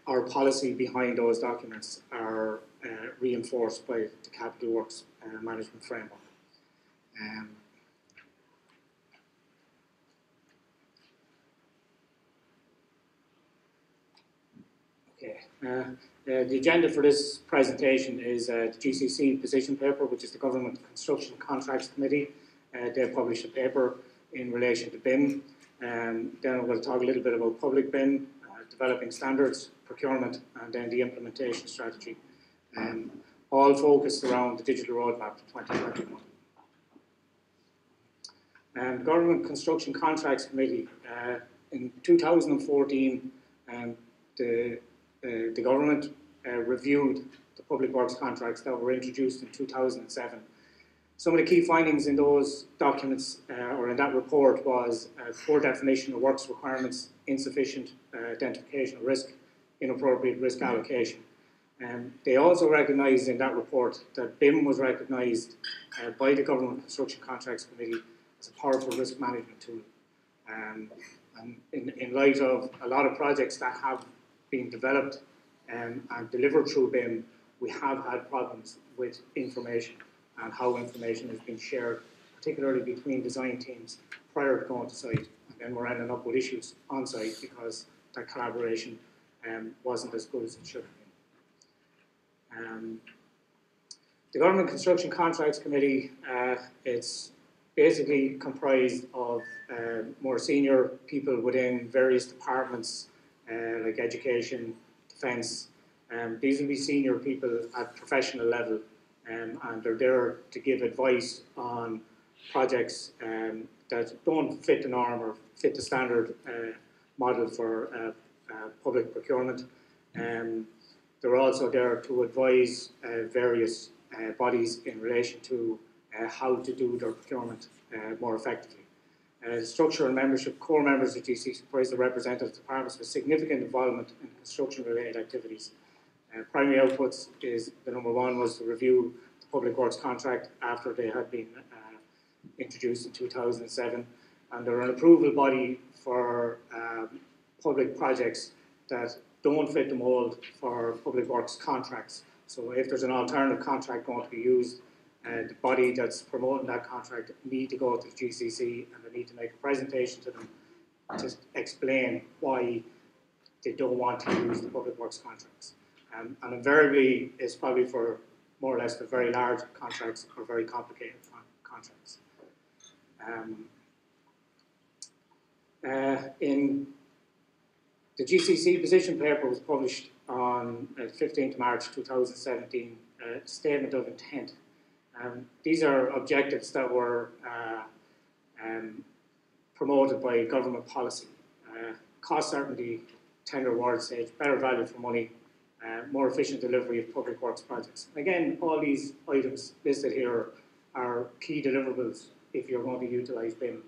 our policy behind those documents are reinforced by the Capital Works Management Framework. The agenda for this presentation is the GCC position paper, which is the Government Construction Contracts Committee. They published a paper in relation to BIM. Then I'm going to talk a little bit about public BIM, developing standards, procurement, and then the implementation strategy. All focused around the digital roadmap to 2021. And Government Construction Contracts Committee, in 2014, the government reviewed the public works contracts that were introduced in 2007. Some of the key findings in those documents, or in that report, was poor definition of works requirements, insufficient identification of risk, inappropriate risk allocation. They also recognised in that report that BIM was recognised by the Government Construction Contracts Committee as a powerful risk management tool. And in light of a lot of projects that have been developed and delivered through BIM, we have had problems with information and how information is being shared, particularly between design teams prior to going to site. And then we're ending up with issues on site because that collaboration wasn't as good as it should have been. The Government Construction Contracts Committee, it's basically comprised of more senior people within various departments like education, defence. These will be senior people at professional level, and they're there to give advice on projects that don't fit the norm or fit the standard model for public procurement. They're also there to advise various bodies in relation to how to do their procurement more effectively. The structure and membership, core members of GCC comprise the representative departments with significant involvement in construction-related activities. Primary outputs is, the number one was to review the public works contract after they had been introduced in 2007. And they're an approval body for public projects that don't fit the mould for public works contracts. So if there's an alternative contract going to be used, the body that's promoting that contract need to go to the GCC and they need to make a presentation to them to explain why they don't want to use the public works contracts. And invariably, it's probably for more or less the very large contracts or very complicated contracts. In the GCC position paper was published on 15th March 2017, a statement of intent. These are objectives that were promoted by government policy. Cost certainty, tender award stage, better value for money, more efficient delivery of public works projects. Again, all these items listed here are key deliverables if you're going to utilise BIM.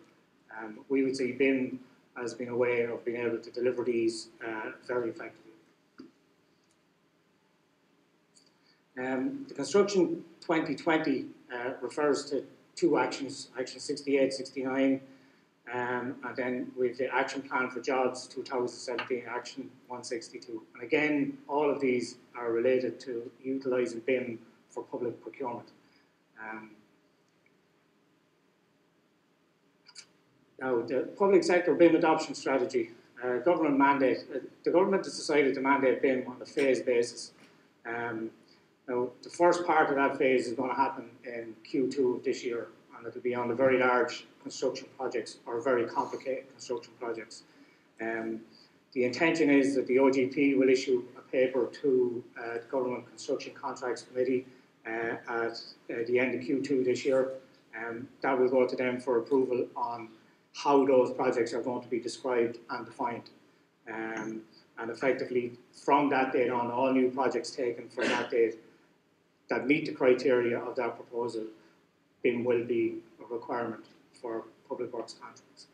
We would see BIM as being a way of being able to deliver these very effectively. The Construction 2020 refers to two actions, Action 68, 69, and then we have the Action Plan for Jobs 2017, Action 162. And again, all of these are related to utilising BIM for public procurement. Now, the public sector BIM adoption strategy, government mandate. The government has decided to mandate BIM on a phased basis. Now, the first part of that phase is going to happen in Q2 of this year, and it will be on the very large construction projects or very complicated construction projects. The intention is that the OGP will issue a paper to the Government Construction Contracts Committee at the end of Q2 this year. That will go to them for approval on how those projects are going to be described and defined. And effectively, from that date on, all new projects taken from that date that meet the criteria of that proposal will be a requirement for public works contracts.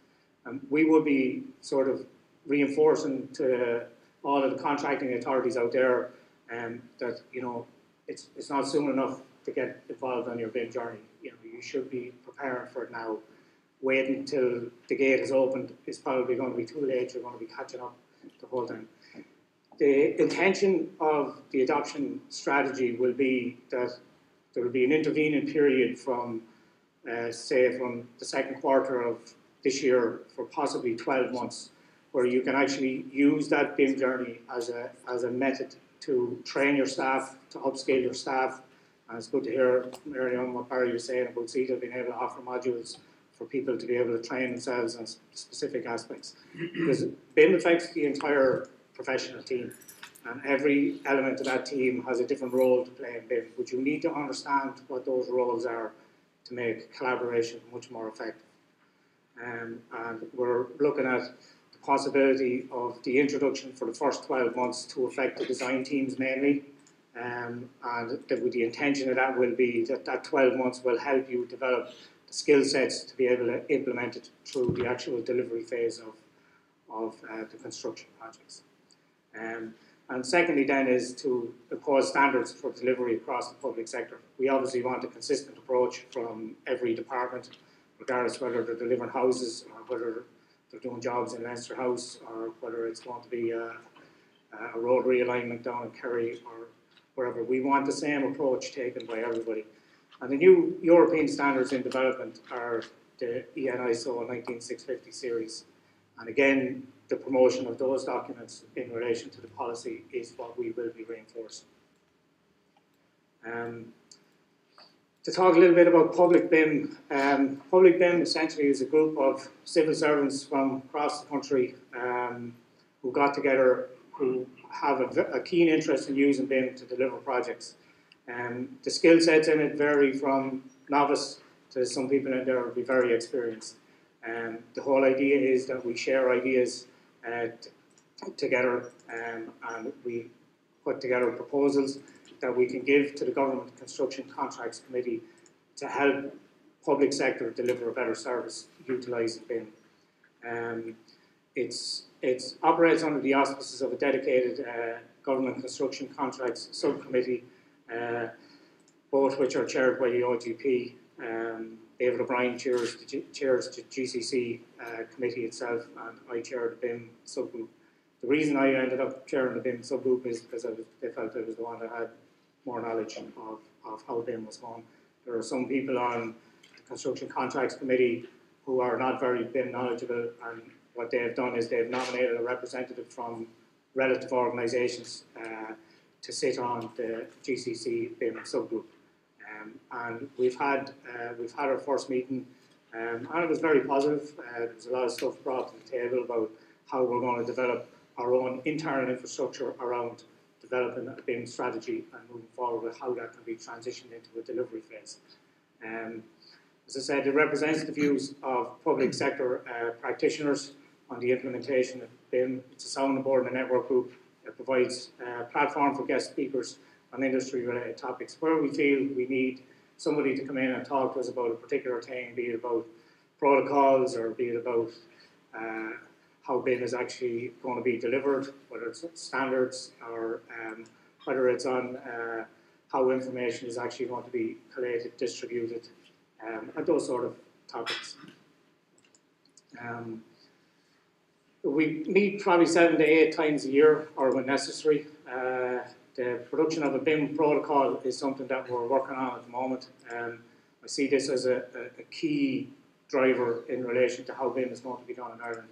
We will be sort of reinforcing to all of the contracting authorities out there that, you know, it's not soon enough to get involved on your BIM journey. You know, you should be preparing for it now. Waiting until the gate is opened is probably going to be too late. You're going to be catching up the whole time. The intention of the adoption strategy will be that there will be an intervening period from, say, from the second quarter of this year for possibly 12 months, where you can actually use that BIM journey as a method to train your staff, to upscale your staff. And it's good to hear, Miriam, what Barry was saying about CitA being able to offer modules for people to be able to train themselves on specific aspects. Because BIM affects the entire professional team, and every element of that team has a different role to play in BIM, but you need to understand what those roles are to make collaboration much more effective. And we're looking at the possibility of the introduction for the first 12 months to affect the design teams mainly, and the intention of that will be that that 12 months will help you develop the skill sets to be able to implement it through the actual delivery phase of the construction projects. And secondly then is to impose standards for delivery across the public sector. We obviously want a consistent approach from every department, regardless whether they're delivering houses or whether they're doing jobs in Leinster House or whether it's going to be a road realignment down in Kerry or wherever. We want the same approach taken by everybody. And the new European standards in development are the ISO 19650 series. And again, the promotion of those documents in relation to the policy is what we will be reinforcing. To talk a little bit about public BIM. Public BIM essentially is a group of civil servants from across the country who got together, who have a keen interest in using BIM to deliver projects. The skill sets in it vary from novice to some people in there will be very experienced. The whole idea is that we share ideas together and we put together proposals that we can give to the Government Construction Contracts Committee to help public sector deliver a better service utilising BIM. It operates under the auspices of a dedicated Government Construction Contracts Subcommittee, both which are chaired by the OGP. David O'Brien chairs the GCC committee itself, and I chair the BIM subgroup. The reason I ended up chairing the BIM subgroup is because they felt I was the one that had more knowledge of how BIM was going. There are some people on the Construction Contracts Committee who are not very BIM knowledgeable, and what they have done is they've nominated a representative from relative organisations to sit on the GCC BIM subgroup. And we've had our first meeting, and it was very positive. There was a lot of stuff brought to the table about how we're going to develop our own internal infrastructure around developing a BIM strategy and moving forward with how that can be transitioned into a delivery phase. As I said, it represents the views of public sector practitioners on the implementation of BIM. It's a sounding board and a network group. It provides a platform for guest speakers on industry-related topics. Where we feel we need somebody to come in and talk to us about a particular thing, be it about protocols or be it about how BIM is actually going to be delivered, whether it's standards or whether it's on how information is actually going to be collated, distributed, and those sort of topics. We meet probably 7 to 8 times a year, or when necessary. The production of a BIM protocol is something that we're working on at the moment. I see this as a key driver in relation to how BIM is going to be done in Ireland.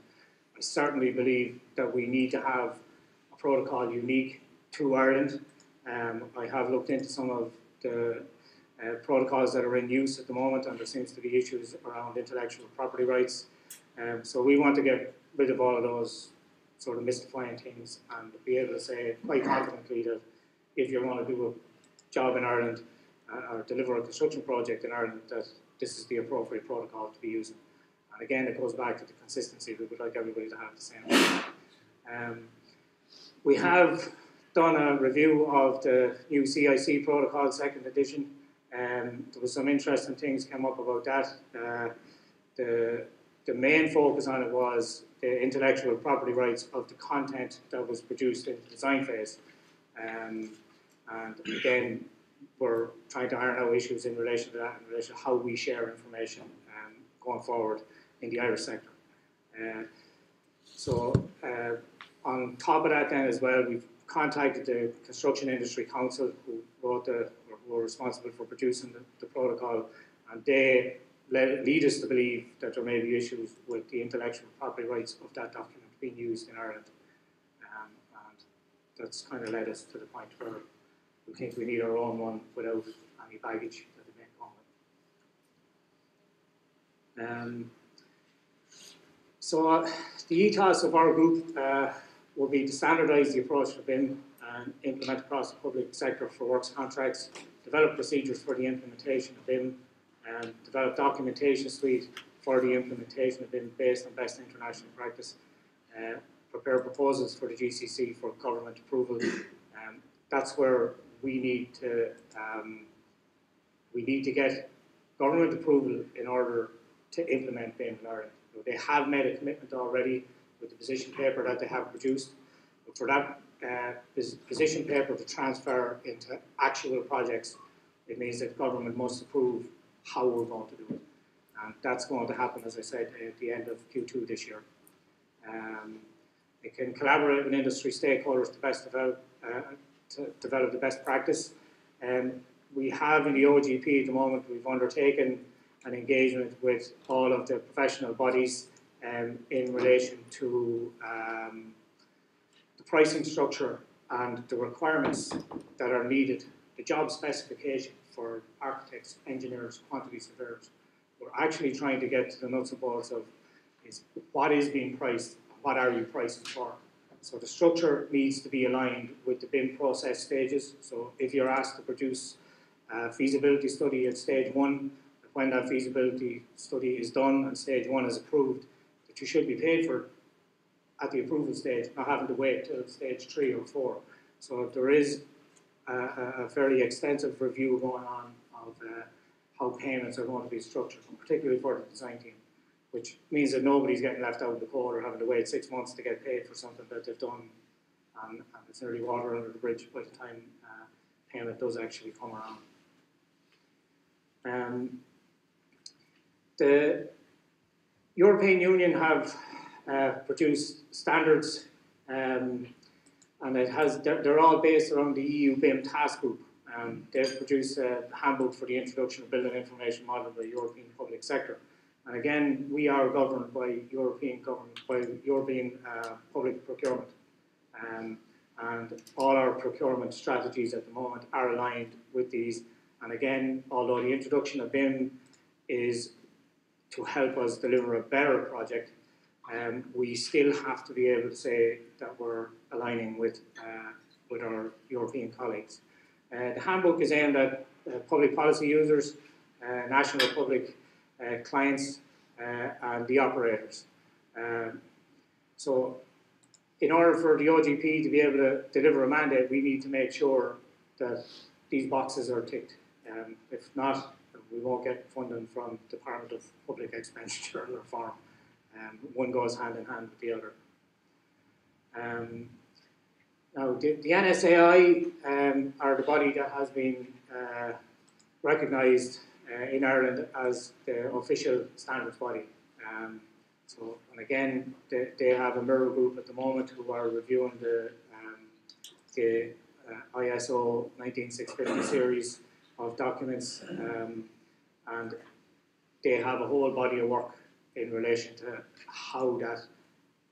I certainly believe that we need to have a protocol unique to Ireland. I have looked into some of the protocols that are in use at the moment, and there seems to be issues around intellectual property rights. So we want to get rid of all of those sort of mystifying things and be able to say quite confidently that if you're going to do a job in Ireland or deliver a construction project in Ireland, that this is the appropriate protocol to be using. And again, it goes back to the consistency. We would like everybody to have the same. We have done a review of the new CIC protocol, second edition. There was some interesting things came up about that. The main focus on it was the intellectual property rights of the content that was produced in the design phase. And again, we're trying to iron out issues in relation to that, in relation to how we share information going forward in the Irish sector. On top of that then as well, we've contacted the Construction Industry Council who were responsible for producing the protocol, and they lead us to believe that there may be issues with the intellectual property rights of that document being used in Ireland. And that's kind of led us to the point where we think we need our own one without any baggage that it may come with. So the ethos of our group will be to standardise the approach to BIM and implement across the public sector for works contracts, develop procedures for the implementation of BIM, and develop documentation suite for the implementation of BIM based on best international practice, prepare proposals for the GCC for government approval. That's where we need to get government approval in order to implement BIM in Ireland. They have made a commitment already with the position paper that they have produced, but for that position paper to transfer into actual projects, it means that government must approve how we're going to do it. And that's going to happen, as I said, at the end of Q2 this year. It can collaborate with industry stakeholders to develop the best practice. We have in the OGP at the moment, we've undertaken an engagement with all of the professional bodies in relation to the pricing structure and the requirements that are needed, the job specification for architects, engineers, quantity surveyors. We're actually trying to get to the nuts and bolts of what is being priced, what are you pricing for. So the structure needs to be aligned with the BIM process stages. So if you're asked to produce a feasibility study at stage 1, when that feasibility study is done and stage 1 is approved, that you should be paid for at the approval stage, not having to wait till stage 3 or 4. So there is a fairly extensive review going on of how payments are going to be structured, particularly for the design team, which means that nobody's getting left out of the cold or having to wait 6 months to get paid for something that they've done, and it's nearly water under the bridge by the time payment does actually come around. The European Union have produced standards, and they're all based around the EU BIM task group. They've produced a handbook for the introduction of building information model by the European public sector. And again, we are governed by European public procurement. And all our procurement strategies at the moment are aligned with these. And again, although the introduction of BIM is to help us deliver a better project, we still have to be able to say that we're aligning with our European colleagues. The handbook is aimed at public policy users, national public clients, and the operators. So in order for the OGP to be able to deliver a mandate, we need to make sure that these boxes are ticked. If not, we won't get funding from Department of Public Expenditure and Reform. One goes hand in hand with the other. Now, the NSAI are the body that has been recognised in Ireland as the official standards body. And again, they have a mirror group at the moment who are reviewing the ISO 19650 series of documents, and they have a whole body of work in relation to how that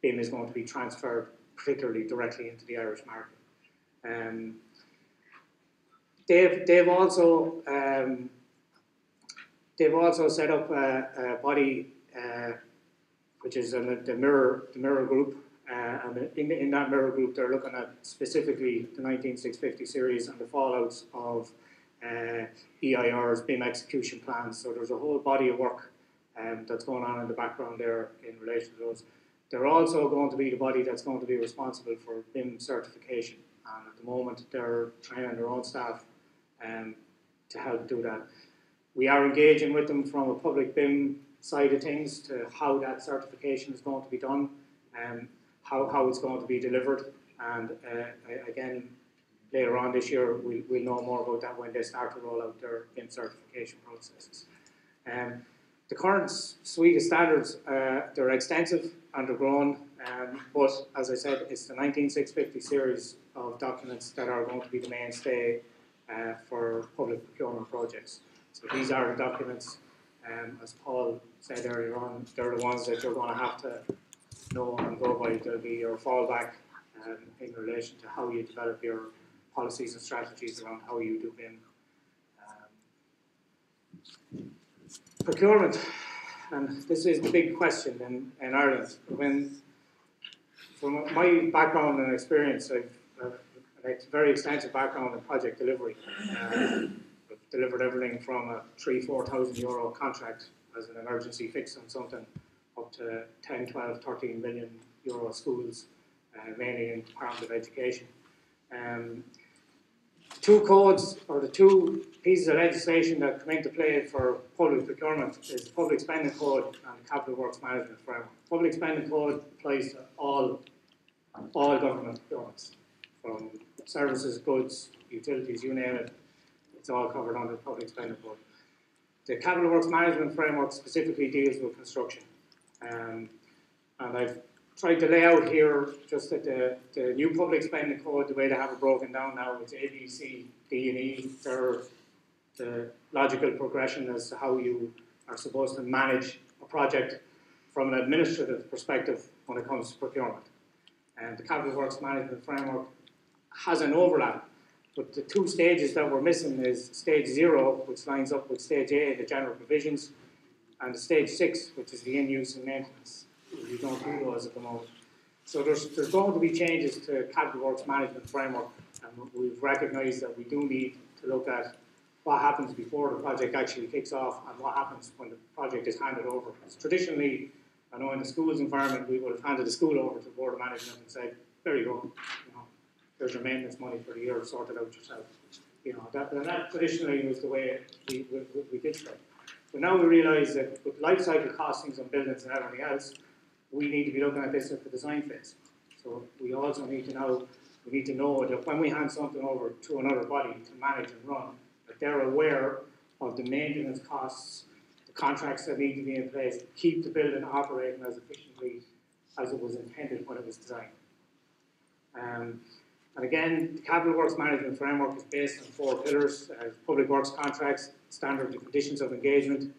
BIM is going to be transferred, particularly directly into the Irish market. They've also set up a body which is the mirror group, and in that mirror group, they're looking at specifically the 19650 series and the fallouts of EIR's BIM execution plans. So there's a whole body of work that's going on in the background there in relation to those. They're also going to be the body that's going to be responsible for BIM certification. And at the moment, they're training their own staff to help do that. We are engaging with them from a public BIM side of things to how that certification is going to be done and how it's going to be delivered. And again, later on this year, we'll know more about that when they start to roll out their BIM certification processes. The current suite of standards, they're extensive and they're growing, but as I said, it's the 19650 series of documents that are going to be the mainstay for public procurement projects. So these are the documents, as Paul said earlier on, they're the ones that you're going to have to know and go by. They'll be your fallback in relation to how you develop your policies and strategies around how you do BIM. Procurement, and this is the big question in Ireland. From my background and experience, I've a very extensive background in project delivery. I've delivered everything from a €3,000–4,000 contract as an emergency fix on something up to 10, 12, 13 million euro schools, mainly in the Department of Education. The two codes, or the two pieces of legislation that come into play for public procurement is the Public Spending Code and the Capital Works Management Framework. Public Spending Code applies to all government procurements, from services, goods, utilities, you name it, it's all covered under the Public Spending Code. The Capital Works Management Framework specifically deals with construction. And I've tried to lay out here just that the new Public Spending Code, the way they have it broken down now, it's A, B, C, D, and E. They're the logical progression as to how you are supposed to manage a project from an administrative perspective when it comes to procurement. And the Capital Works Management Framework has an overlap, but the two stages that we're missing is stage 0, which lines up with stage A, the general provisions, and the stage 6, which is the in-use and maintenance. We don't do those at the moment. So there's going to be changes to Capital Works Management Framework, and we've recognised that we do need to look at what happens before the project actually kicks off and what happens when the project is handed over. Because traditionally, I know in the schools environment, we would have handed the school over to the Board of Management and said, there you go, there's your maintenance money for the year, sort it out yourself. That traditionally was the way we did stuff. But now we realise that with life cycle costings on buildings and everything else, we need to be looking at this at the design phase. So we also need to know that when we hand something over to another body to manage and run, that they're aware of the maintenance costs, the contracts that need to be in place to keep the building operating as efficiently as it was intended when it was designed. And again, the Capital Works Management Framework is based on 4 pillars: public works contracts, standard and conditions of engagement.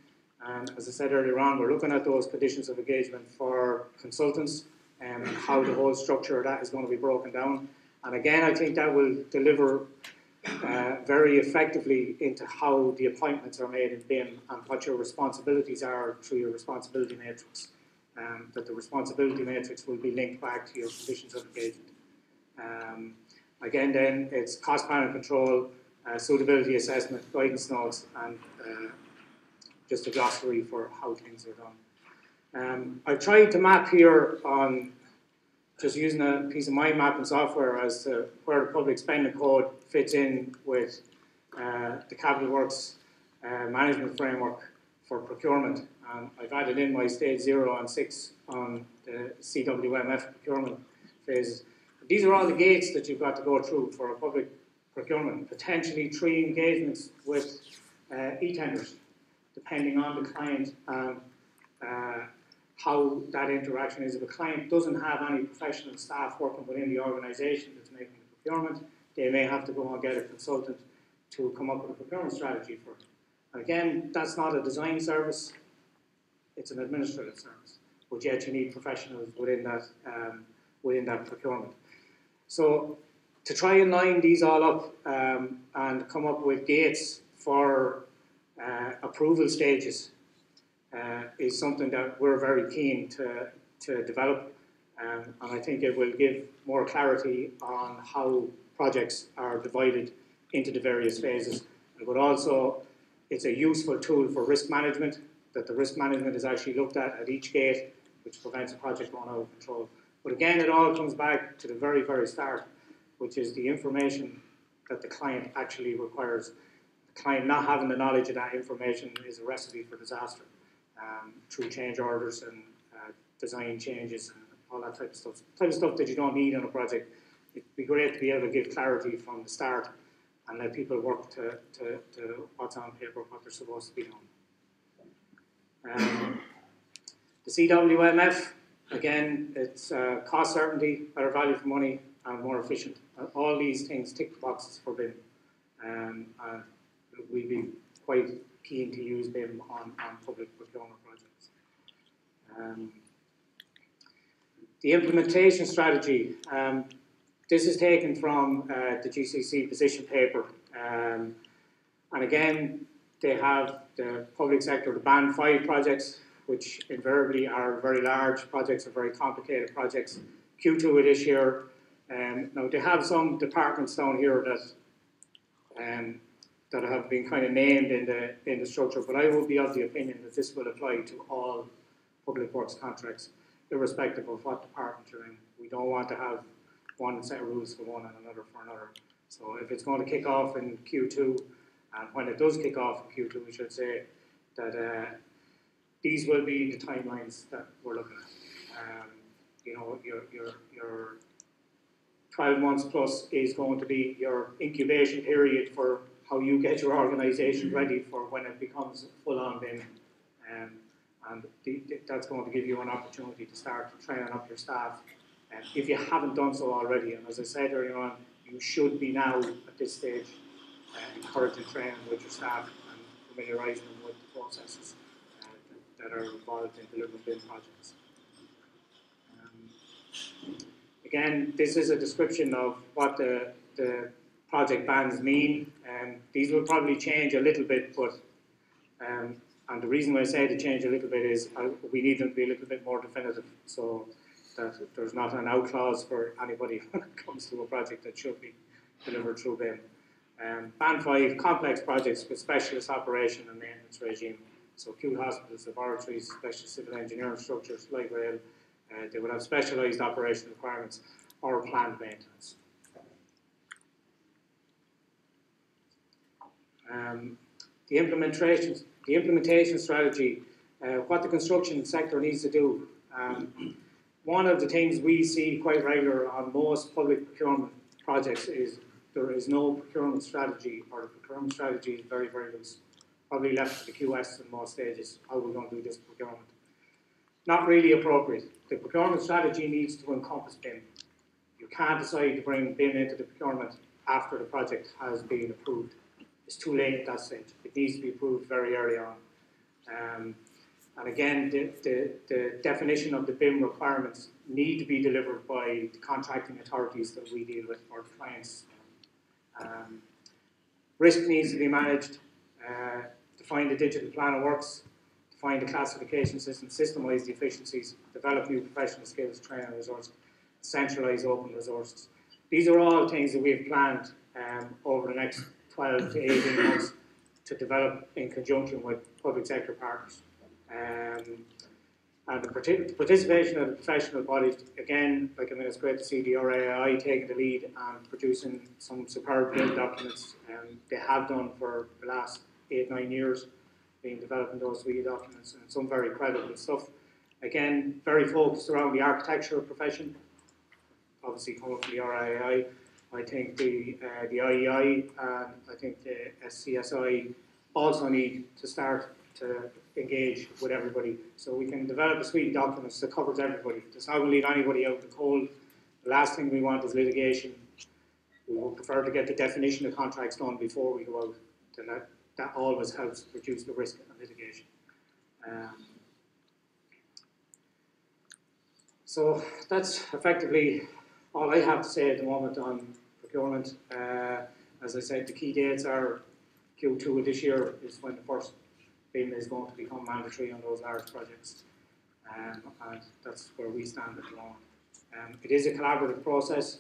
And as I said earlier on, we're looking at those conditions of engagement for consultants and how the whole structure of that is going to be broken down. And again, I think that will deliver very effectively into how the appointments are made in BIM and what your responsibilities are through your responsibility matrix. That the responsibility matrix will be linked back to your conditions of engagement. Again, then it's cost planning control, suitability assessment, guidance notes, and just a glossary for how things are done. I've tried to map here on just using a piece of mind mapping software as to where the public spending code fits in with the Capital Works Management Framework for procurement. I've added in my stage 0 and 6 on the CWMF procurement phases. These are all the gates that you've got to go through for a public procurement, potentially 3 engagements with e-tenders, depending on the client and how that interaction is. If a client doesn't have any professional staff working within the organisation that's making the procurement, they may have to go and get a consultant to come up with a procurement strategy for it. And again, that's not a design service, it's an administrative service, but yet you need professionals within that procurement. So to try and line these all up and come up with gates for approval stages is something that we're very keen to develop. And I think it will give more clarity on how projects are divided into the various phases. But also, it's a useful tool for risk management, that the risk management is actually looked at each gate, which prevents a project going out of control. But again, it all comes back to the very, very start, which is the information that the client actually requires. The client not having the knowledge of that information is a recipe for disaster, through change orders and design changes and all that type of stuff that you don't need on a project. It'd be great to be able to give clarity from the start and let people work to what's on paper, what they're supposed to be doing. The CWMF, again, it's cost certainty, better value for money, and more efficient. All these things tick the boxes for BIM. And we'd be quite keen to use BIM on public procurement projects. The implementation strategy. This is taken from the GCC position paper. And again, they have the public sector, the Band 5 projects, which invariably are very large projects or very complicated projects. Q2 of this year. Now, they have some departments down here that have been kind of named in the structure, but I would be of the opinion that this will apply to all public works contracts, irrespective of what department you're in. We don't want to have one set of rules for one and another for another. So if it's going to kick off in Q2, and when it does kick off in Q2, we should say that these will be the timelines that we're looking at. You know, your 12 months plus is going to be your incubation period for how you get your organisation ready for when it becomes full-on BIM. And that's going to give you an opportunity to start training up your staff. If you haven't done so already, and as I said earlier on, you should be now at this stage encouraging training with your staff and familiarising them with the processes that are involved in delivering BIM projects. Again, this is a description of what the project bands mean. These will probably change a little bit, but and the reason why I say to change a little bit is we need them to be a little bit more definitive, so that there's not an out clause for anybody when it comes to a project that should be delivered through BIM. Band 5, complex projects with specialist operation and maintenance regime. So acute hospitals, laboratories, specialist civil engineering structures, light rail, they will have specialised operation requirements or planned maintenance. The implementation strategy, what the construction sector needs to do. One of the things we see quite regular on most public procurement projects is there is no procurement strategy, or the procurement strategy is very, very loose. Probably left to the QS in most stages, how we're going to do this procurement. Not really appropriate. The procurement strategy needs to encompass BIM. You can't decide to bring BIM into the procurement after the project has been approved. It's too late at that stage. It needs to be approved very early on. And again, the definition of the BIM requirements need to be delivered by the contracting authorities that we deal with, or the clients. Risk needs to be managed, define the digital plan of works, define the classification system, systemize the efficiencies, develop new professional skills, training resources, centralize open resources. These are all things that we have planned over the next 12 to 18 months to develop in conjunction with public sector partners. And the participation of the professional bodies, again, like, I mean, it's great to see the RAI taking the lead and producing some superb BIM documents. They have done for the last 8-9 years, been developing those suite documents, and some very credible stuff. Again, very focused around the architectural profession, obviously coming from the RAI. I think the IEI and I think the SCSI also need to start to engage with everybody, so we can develop a suite of documents that covers everybody. It's not going to leave anybody out in the cold. The last thing we want is litigation. We would prefer to get the definition of contracts done before we go out. Then that always helps reduce the risk of litigation. So that's effectively all I have to say at the moment on procurement. As I said, the key dates are Q2 of this year is when the first BIM is going to become mandatory on those large projects, and that's where we stand at the moment. It is a collaborative process.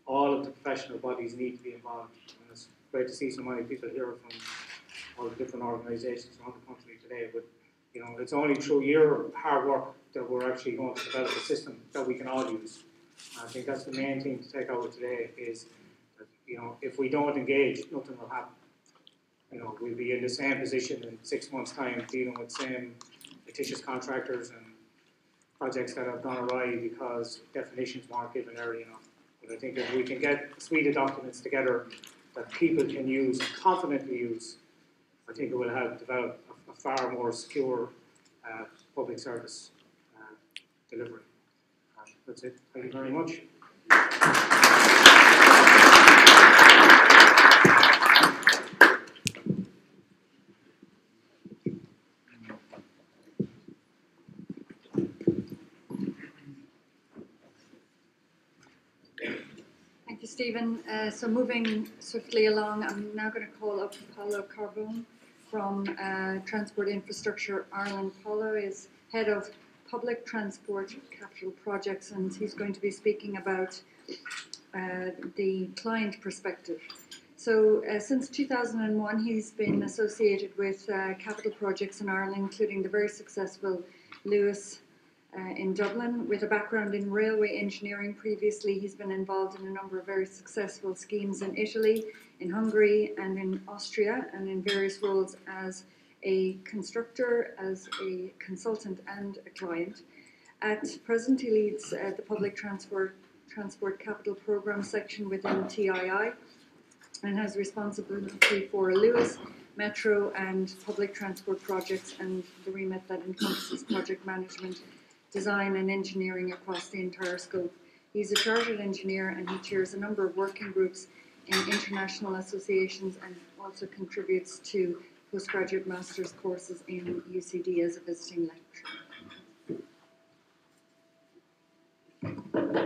All of the professional bodies need to be involved. And it's great to see so many people here from all the different organisations around the country today. But you know, it's only through your hard work that we're actually going to develop a system that we can all use. And I think that's the main thing to take out today is that, you know, if we don't engage, nothing will happen. You know, we'll be in the same position in 6 months' time dealing with same fictitious contractors and projects that have gone awry because definitions weren't given early enough. But I think if we can get a suite of documents together that people can use, confidently use, I think it will help develop a far more secure public service delivery. That's it. Thank you very much. Thank you, Stephen. So moving swiftly along, I'm now going to call up Paolo Carbone from Transport Infrastructure Ireland. Paolo is Head of Public Transport Capital Projects, and he's going to be speaking about the client perspective. So since 2001, he's been associated with capital projects in Ireland, including the very successful Lewis in Dublin. With a background in railway engineering previously, he's been involved in a number of very successful schemes in Italy, in Hungary and in Austria, and in various roles as a constructor, as a consultant and a client. At present, he leads the Public Transport Capital Programme section within TII and has responsibility for Lewis, Metro and public transport projects and the remit that encompasses project management, design and engineering across the entire scope. He's a chartered engineer and he chairs a number of working groups in international associations and also contributes to postgraduate master's courses in UCD as a visiting lecturer.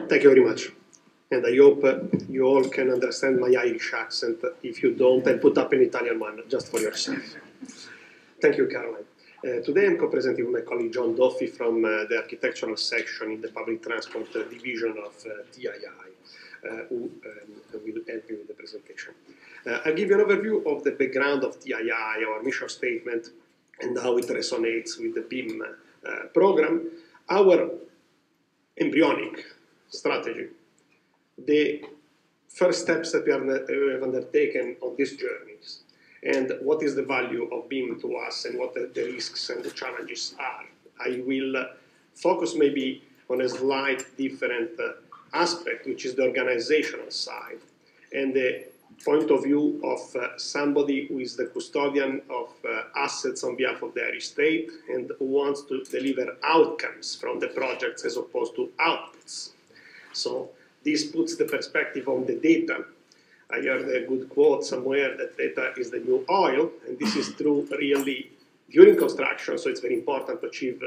Thank you very much. And I hope you all can understand my Irish accent. If you don't, I'll put up an Italian one just for yourself. Thank you, Caroline. Today I'm co-presenting with my colleague John Duffy from the architectural section in the public transport division of TII, who will help me with the presentation. I'll give you an overview of the background of TII, our mission statement, and how it resonates with the BIM program, our embryonic strategy, the first steps that we have undertaken on these journeys, and what is the value of BIM to us and what the risks and the challenges are. I will focus maybe on a slight different aspect, which is the organizational side, and the point of view of somebody who is the custodian of assets on behalf of their estate and who wants to deliver outcomes from the projects as opposed to outputs. So this puts the perspective on the data. I heard a good quote somewhere that data is the new oil, and this is true really during construction, so it's very important to achieve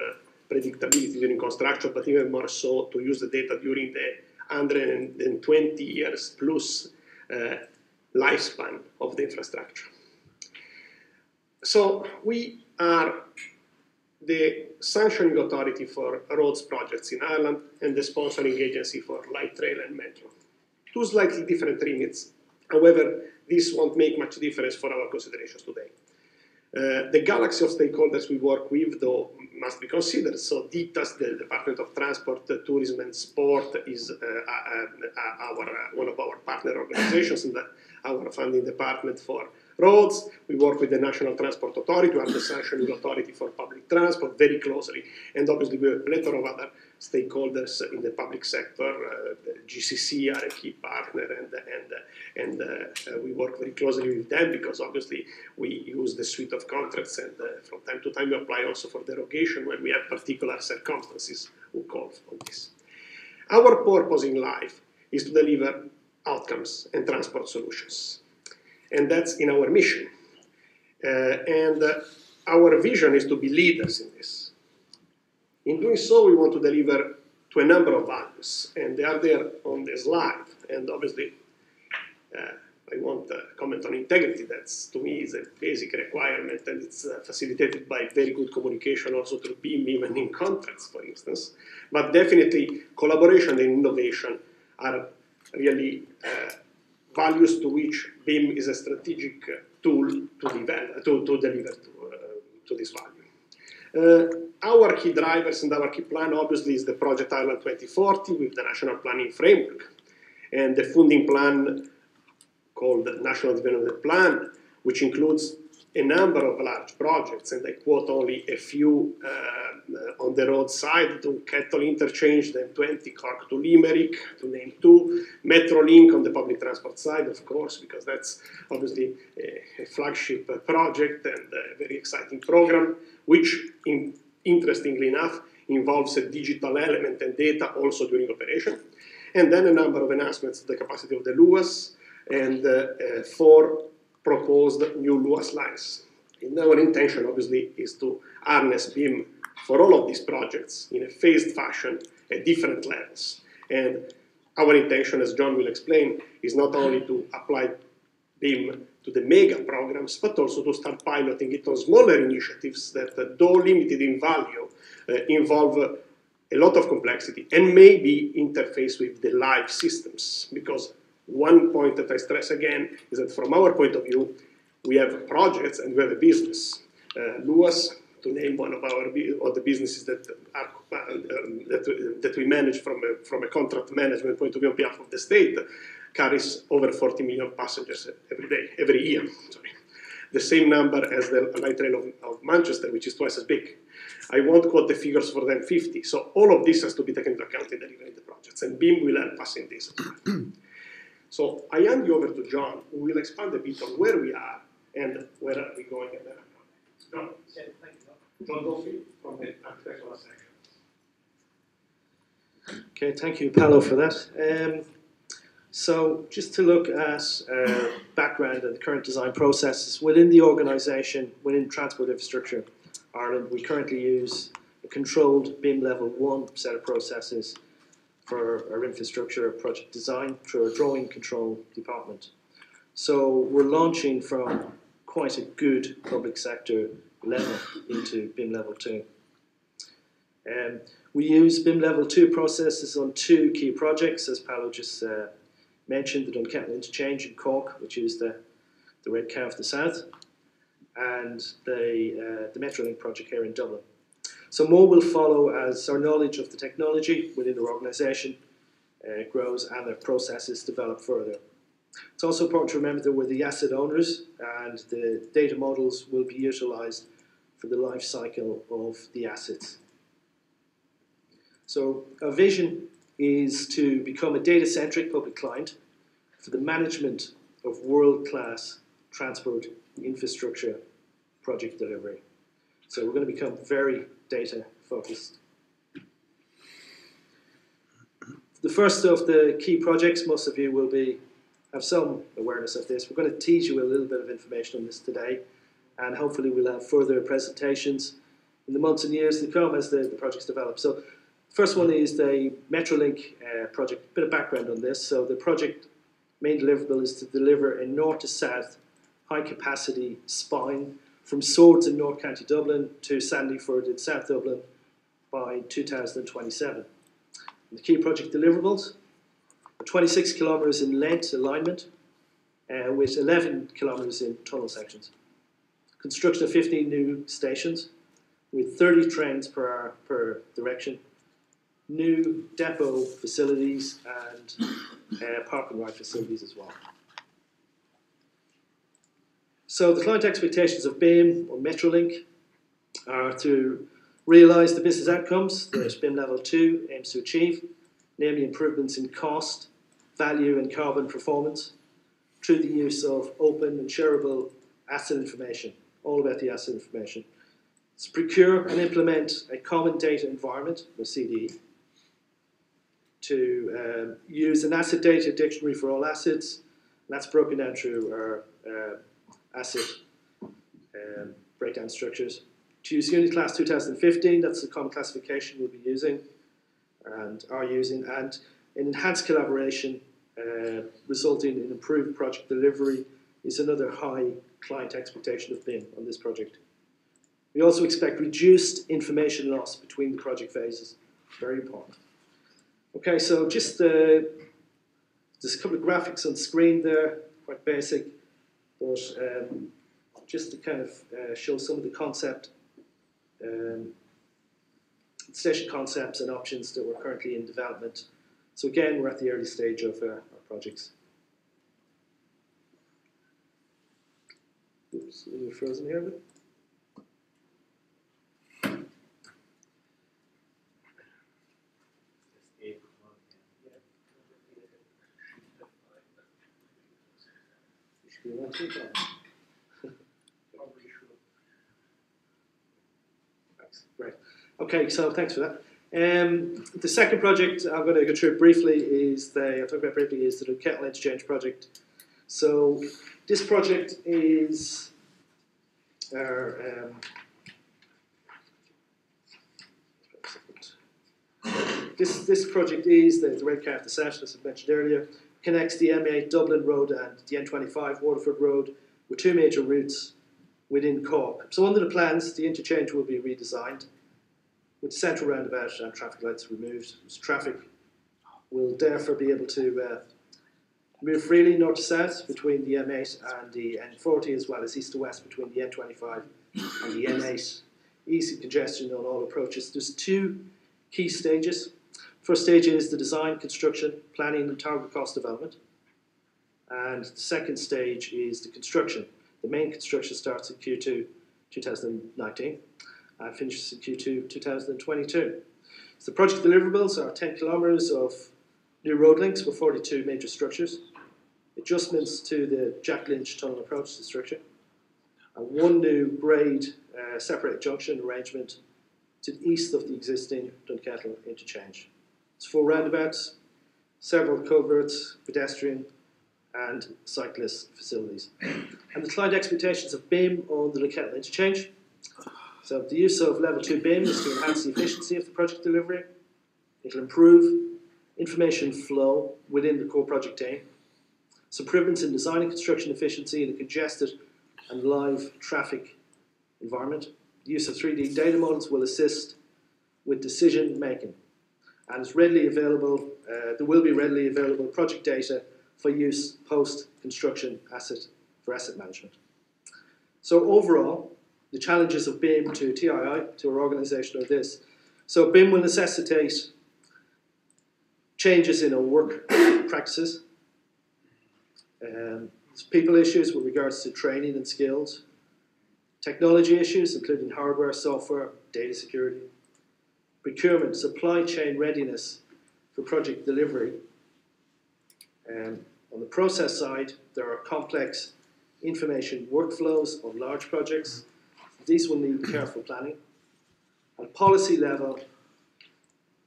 predictability during construction, but even more so to use the data during the 120 years plus lifespan of the infrastructure. So we are the sanctioning authority for roads projects in Ireland and the sponsoring agency for light rail and metro. Two slightly different remits. However, this won't make much difference for our considerations today. The galaxy of stakeholders we work with, though, must be considered. So DITAS, the Department of Transport, Tourism and Sport, is one of our partner organizations and our funding department for roads. We work with the National Transport Authority, who are the sanctioning authority for public transport, very closely. And obviously, we have a plethora of other stakeholders in the public sector. The GCC are a key partner, and we work very closely with them because obviously we use the suite of contracts, and from time to time we apply also for derogation when we have particular circumstances who call on this. Our purpose in life is to deliver outcomes and transport solutions, and that's in our mission. And our vision is to be leaders in this. In doing so, we want to deliver to a number of values, and they are there on the slide. And obviously, I won't comment on integrity. That's, to me, is a basic requirement, and it's facilitated by very good communication also through BIM, even in contracts, for instance. But definitely, collaboration and innovation are really values to which BIM is a strategic tool to develop, to deliver to this value. Our key drivers and our key plan, obviously, is the Project Ireland 2040 with the National Planning Framework and the funding plan called the National Development Plan, which includes a number of large projects, and I quote only a few on the road side, to Kettle Interchange, the M20, Cork to Limerick, to name two, Metrolink on the public transport side, of course, because that's obviously a flagship project and a very exciting program, which, interestingly enough, involves a digital element and data also during operation. And then a number of enhancements to the capacity of the LUAS, and 4 proposed new LUAS lines. And our intention, obviously, is to harness BIM for all of these projects in a phased fashion at different levels. And our intention, as John will explain, is not only to apply BIM to the mega programs, but also to start piloting it on smaller initiatives that, though limited in value, involve a lot of complexity and maybe interface with the live systems. Because one point that I stress again is that from our point of view, we have projects and we have a business. LUAS, to name one of the businesses that we manage from a contract management point of view on behalf of the state, carries over 40 million passengers every year. Sorry. The same number as the light rail of Manchester, which is twice as big. I won't quote the figures for them 50. So all of this has to be taken into account in delivering the projects, and BIM will help us in this as well. So I hand you over to John, who will expand a bit on where we are and where are we going at that. John, thank you. John Dolphy from the architectural section. Okay, thank you, Paolo, for that. So just to look at background and the current design processes within the organisation, within Transport Infrastructure Ireland, we currently use a controlled BIM level 1 set of processes for our infrastructure project design through our drawing control department. So we're launching from quite a good public sector level into BIM level 2. We use BIM level 2 processes on 2 key projects, as Paolo just mentioned, the Duncannon Interchange in Cork, which is the Red Cow of the South, and the Metrolink project here in Dublin. So more will follow as our knowledge of the technology within our organisation grows and our processes develop further. It's also important to remember that we're the asset owners and the data models will be utilised for the life cycle of the assets. So our vision is to become a data-centric public client for the management of world-class transport infrastructure project delivery. So we're going to become very data-focused. The first of the key projects, most of you will have some awareness of this. We're going to teach you a little bit of information on this today, and hopefully we'll have further presentations in the months and years to come as the projects develop. So first one is the Metrolink project. A bit of background on this. So the project main deliverable is to deliver a north to south high capacity spine from Swords in North County Dublin to Sandyford in South Dublin by 2027. The key project deliverables are 26 kilometres in length alignment with 11 kilometres in tunnel sections. Construction of 15 new stations with 30 trains per hour per direction. New depot facilities and park and ride facilities as well. So the client expectations of BIM or Metrolink are to realise the business outcomes that BIM Level 2 aims to achieve, namely improvements in cost, value and carbon performance through the use of open and shareable asset information, all about the asset information. It's procure and implement a common data environment, or CDE, to use an asset data dictionary for all assets, and that's broken down through our asset breakdown structures. To use Unit Class 2015, that's the common classification we'll be using and are using, and an enhanced collaboration resulting in improved project delivery is another high client expectation of BIM on this project. We also expect reduced information loss between the project phases. Very important. Okay, so just there's a couple of graphics on screen there, quite basic, but just to kind of show some of the concept, station concepts and options that we're currently in development. So again, we're at the early stage of our projects. Oops, we're frozen here a bit. Right. Okay, so thanks for that. The second project I'm going to go through briefly is the Kettle Interchange project. So this project is our this project is the red car the set, as I mentioned earlier, connects the M8 Dublin Road and the N25 Waterford Road with two major routes within Cork. So under the plans, the interchange will be redesigned with central roundabout and traffic lights removed. So traffic will therefore be able to move freely north to south between the M8 and the N40, as well as east to west between the N25 and the M8. Easy congestion on all approaches. There's two key stages. First stage is the design, construction, planning and target cost development. And the second stage is the construction. The main construction starts in Q2 2019 and finishes in Q2 2022. So the project deliverables are 10 kilometres of new road links with 42 major structures, adjustments to the Jack Lynch tunnel approach to the structure, and one new grade separated junction arrangement to the east of the existing Dunkettle interchange. It's 4 roundabouts, several culverts, pedestrian and cyclist facilities. And the client expectations of BIM on the Dunkettle interchange. So the use of level 2 BIM is to enhance the efficiency of the project delivery. It'll improve information flow within the core project team. So improvements in design and construction efficiency in a congested and live traffic environment. The use of 3D data models will assist with decision making. And it's readily available, there will be readily available project data for use post-construction asset management. So overall, the challenges of BIM to TII, to our organisation, are this. So BIM will necessitate changes in our work practices, people issues with regards to training and skills, technology issues including hardware, software, data security, procurement, supply chain readiness for project delivery. On the process side, there are complex information workflows on large projects. These will need careful planning. At policy level,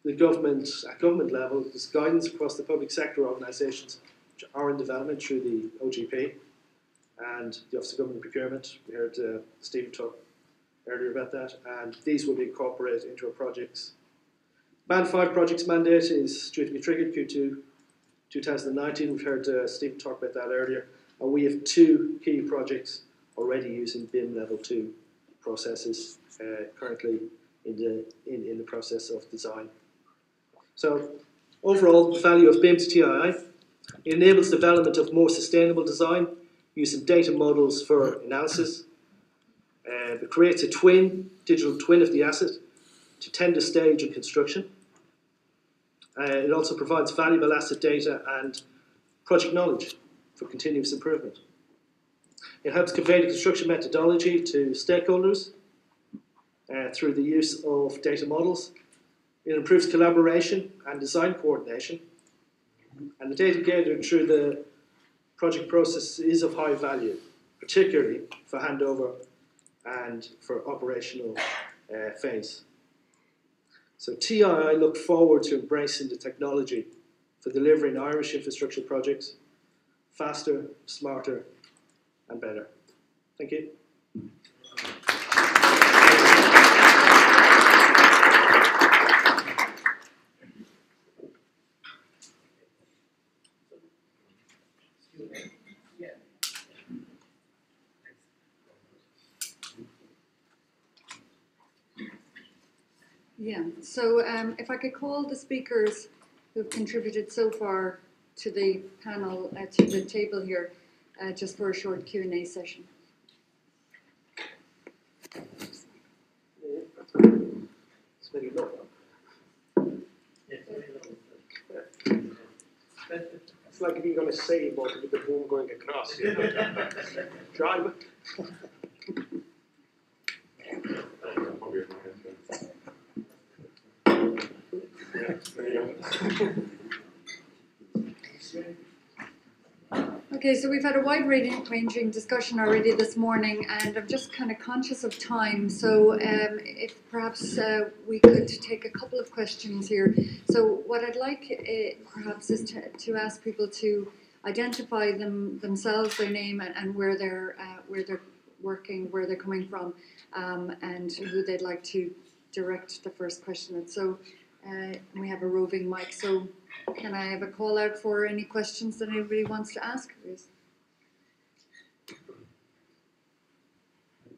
at government level, there's guidance across the public sector organisations which are in development through the OGP and the Office of Government Procurement. We heard Stephen talk earlier about that, and these will be incorporated into our projects. Band 5 projects mandate is due to be triggered Q2 2019. We've heard Stephen talk about that earlier, and we have 2 key projects already using BIM level 2 processes currently in the process of design. So overall, the value of BIM to TII: it enables development of more sustainable design using data models for analysis. It creates a digital twin of the asset to tender stage and construction. It also provides valuable asset data and project knowledge for continuous improvement. It helps convey the construction methodology to stakeholders through the use of data models. It improves collaboration and design coordination. And the data gathered through the project process is of high value, particularly for handover and for operational phase. So TII look forward to embracing the technology for delivering Irish infrastructure projects faster, smarter and better. Thank you. Yeah, so if I could call the speakers who've contributed so far to the panel, to the table here, just for a short Q&A session. It's very low. It's like if you're going to sailboat with the boom going across. You know? Drive. Okay, so we've had a wide-ranging discussion already this morning, and I'm just kind of conscious of time, so if perhaps we could take a couple of questions here. So what I'd like perhaps is to ask people to identify themselves, their name, and where they're working, where they're coming from, and who they'd like to direct the first question at. So we have a roving mic, so can I have a call out for any questions that anybody wants to ask, please?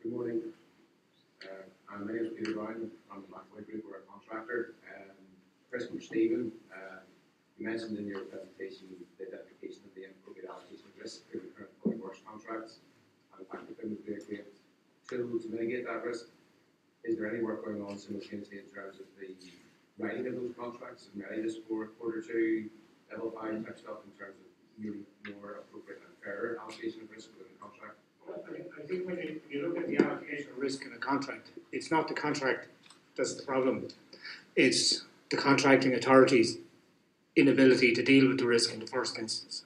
Good morning. My name is Peter Brown from the McAvoy Group. We're a contractor. Question for Stephen. You mentioned in your presentation the identification of the inappropriate allocation of risk through the current public works contracts. And in fact, it would be a great tool to mitigate that risk. Is there any work going on simultaneously in terms of the writing of those contracts and readiness for quarter two, level 5 type stuff in terms of maybe more appropriate and fairer allocation of risk within the contract? I think when you look at the allocation of risk in a contract, it's not the contract that's the problem. It's the contracting authority's inability to deal with the risk in the first instance.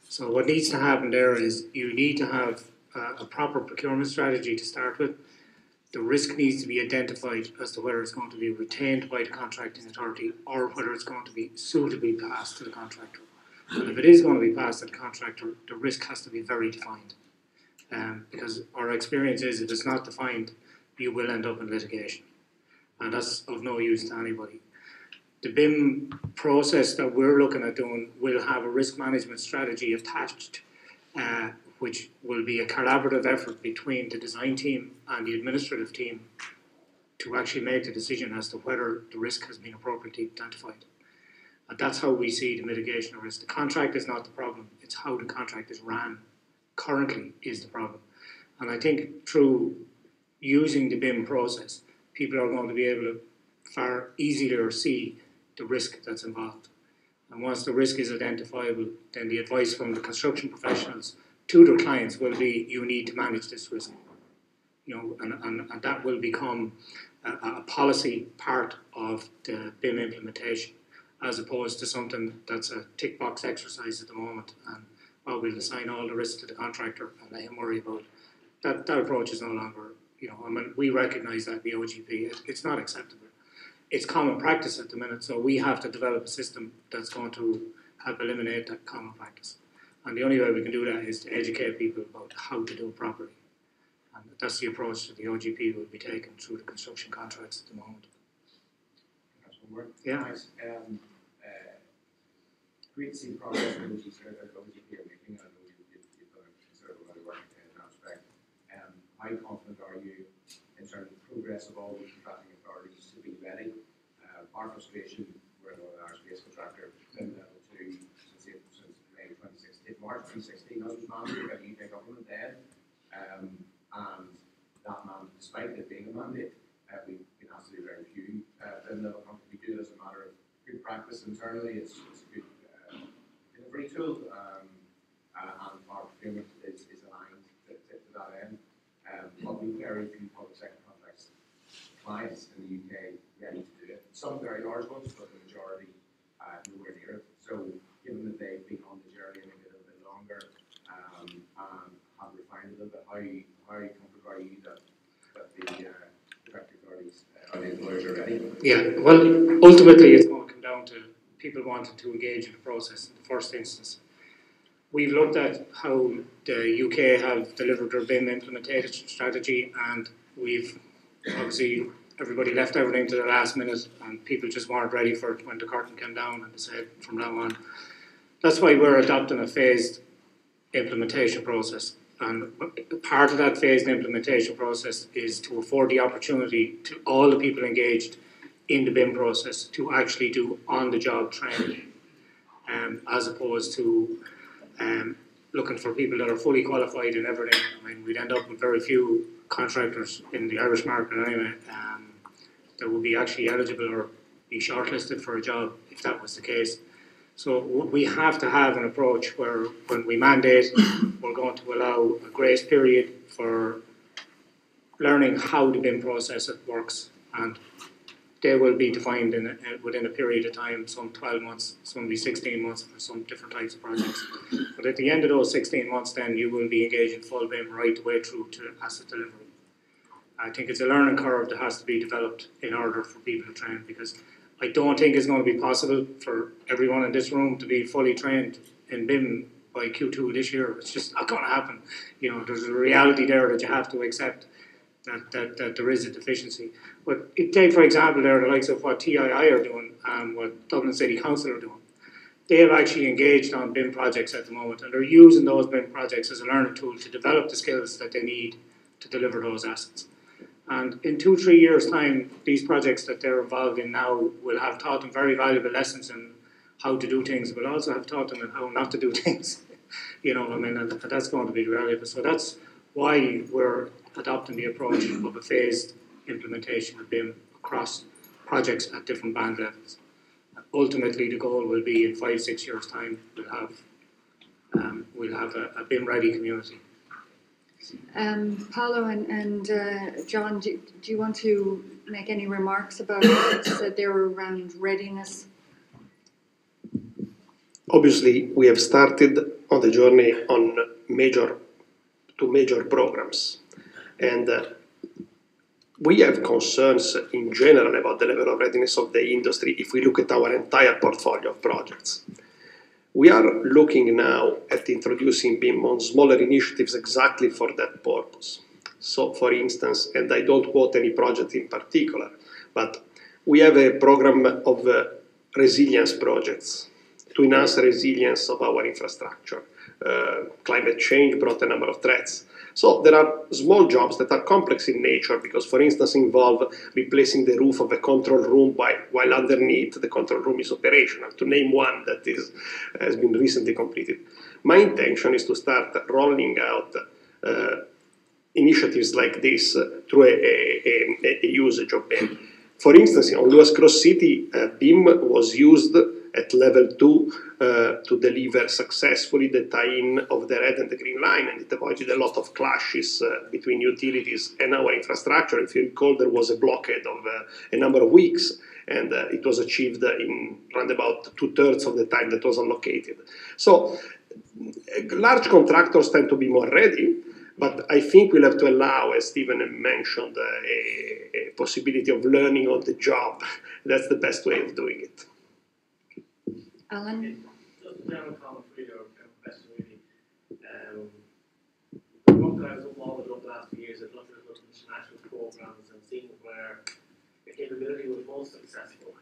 So what needs to happen there is you need to have a proper procurement strategy to start with. The risk needs to be identified as to whether it's going to be retained by the contracting authority or whether it's going to be suitably passed to the contractor. And if it is going to be passed to the contractor, the risk has to be very defined. Because our experience is if it's not defined, you will end up in litigation. And that's of no use to anybody. The BIM process that we're looking at doing will have a risk management strategy attached, which will be a collaborative effort between the design team and the administrative team to actually make the decision as to whether the risk has been appropriately identified. And that's how we see the mitigation of risk. The contract is not the problem, it's how the contract is ran currently is the problem. And I think through using the BIM process, people are going to be able to far easier see the risk that's involved. And once the risk is identifiable, then the advice from the construction professionals to their clients will be, you need to manage this risk. You know, and that will become a policy part of the BIM implementation, as opposed to something that's a tick box exercise at the moment. And we'll assign all the risk to the contractor and let him worry about it. That approach is no longer, you know, I mean, we recognise that the OGP, it's not acceptable. It's common practice at the minute, so we have to develop a system that's going to help eliminate that common practice. And the only way we can do that is to educate people about how to do it properly. And that's the approach that the OGP will be taking through the construction contracts at the moment. That's one word. Yeah. Nice. Great to see the progress that OGP are making. I know you've done a considerable amount of work in that respect. How confident are you in terms of progress of all the contracting authorities to be ready? Our frustration, we're an oil and space contractor, in level 2 since May 2016, March 2016, that was mandated by the UK government then. And that mandate, despite it being a mandate, we've been asked to do very few. Then we do it as a matter of good practice internally. It's a good delivery tool, and our procurement is aligned to that end. But we very few public sector contracts clients in the UK ready to do it. Some very large ones, but the majority nowhere near it. So given that they've been on the journey maybe a little bit longer and have refined a little bit, how comfortable are you that the contracting authorities or the employers are ready? Yeah, well, ultimately it's going to come down to people wanting to engage in the process in the first instance. We've looked at how the UK have delivered their BIM implementation strategy, and we've obviously everybody left everything to the last minute and people just weren't ready for it when the curtain came down and they said from now on. That's why we're adopting a phased implementation process. And part of that phased implementation process is to afford the opportunity to all the people engaged in the BIM process to actually do on-the-job training, as opposed to looking for people that are fully qualified in everything. I mean, we'd end up with very few contractors in the Irish market anyway that would be actually eligible or be shortlisted for a job if that was the case. So we have to have an approach where when we mandate, we're going to allow a grace period for learning how the BIM process works, and they will be defined within a period of time, some 12 months, some will be 16 months for some different types of projects. But at the end of those 16 months, then you will be engaged in full BIM right the way through to asset delivery. I think it's a learning curve that has to be developed in order for people to train, because I don't think it's going to be possible for everyone in this room to be fully trained in BIM by Q2 this year. It's just not going to happen. You know, there's a reality there that you have to accept. That there is a deficiency. But take, for example, there the likes of what TII are doing and what Dublin City Council are doing. They have actually engaged on BIM projects at the moment, and they're using those BIM projects as a learning tool to develop the skills that they need to deliver those assets. And in 2-3 years' time, these projects that they're involved in now will have taught them very valuable lessons in how to do things, but also have taught them in how not to do things. You know, I mean, and that's going to be valuable. So that's why we're adopting the approach of a phased implementation of BIM across projects at different band levels. Ultimately, the goal will be in 5-6 years' time, we'll have a BIM-ready community. Paolo and John, do you want to make any remarks about what you said there around readiness? Obviously, we have started on the journey on major programs, and we have concerns in general about the level of readiness of the industry if we look at our entire portfolio of projects. We are looking now at introducing BIM on smaller initiatives exactly for that purpose. So, for instance, and I don't quote any project in particular, but we have a program of resilience projects to enhance the resilience of our infrastructure. Climate change brought a number of threats. So there are small jobs that are complex in nature because, for instance, involve replacing the roof of a control room while underneath the control room is operational, to name one that has been recently completed. My intention is to start rolling out initiatives like this through a usage of BIM. For instance, on Lewis Cross City, BIM was used at level 2 to deliver successfully the tie-in of the red and the green line, and it avoided a lot of clashes between utilities and our infrastructure. If you recall, there was a blockade of a number of weeks, and it was achieved in around about 2/3 of the time that was allocated. So large contractors tend to be more ready, but I think we'll have to allow, as Stephen mentioned, a possibility of learning on the job. That's the best way of doing it. Alan? Just a general comment for your question, really. What I was involved with over the last few years, I've looked at international programs and seen where the capability was most successful.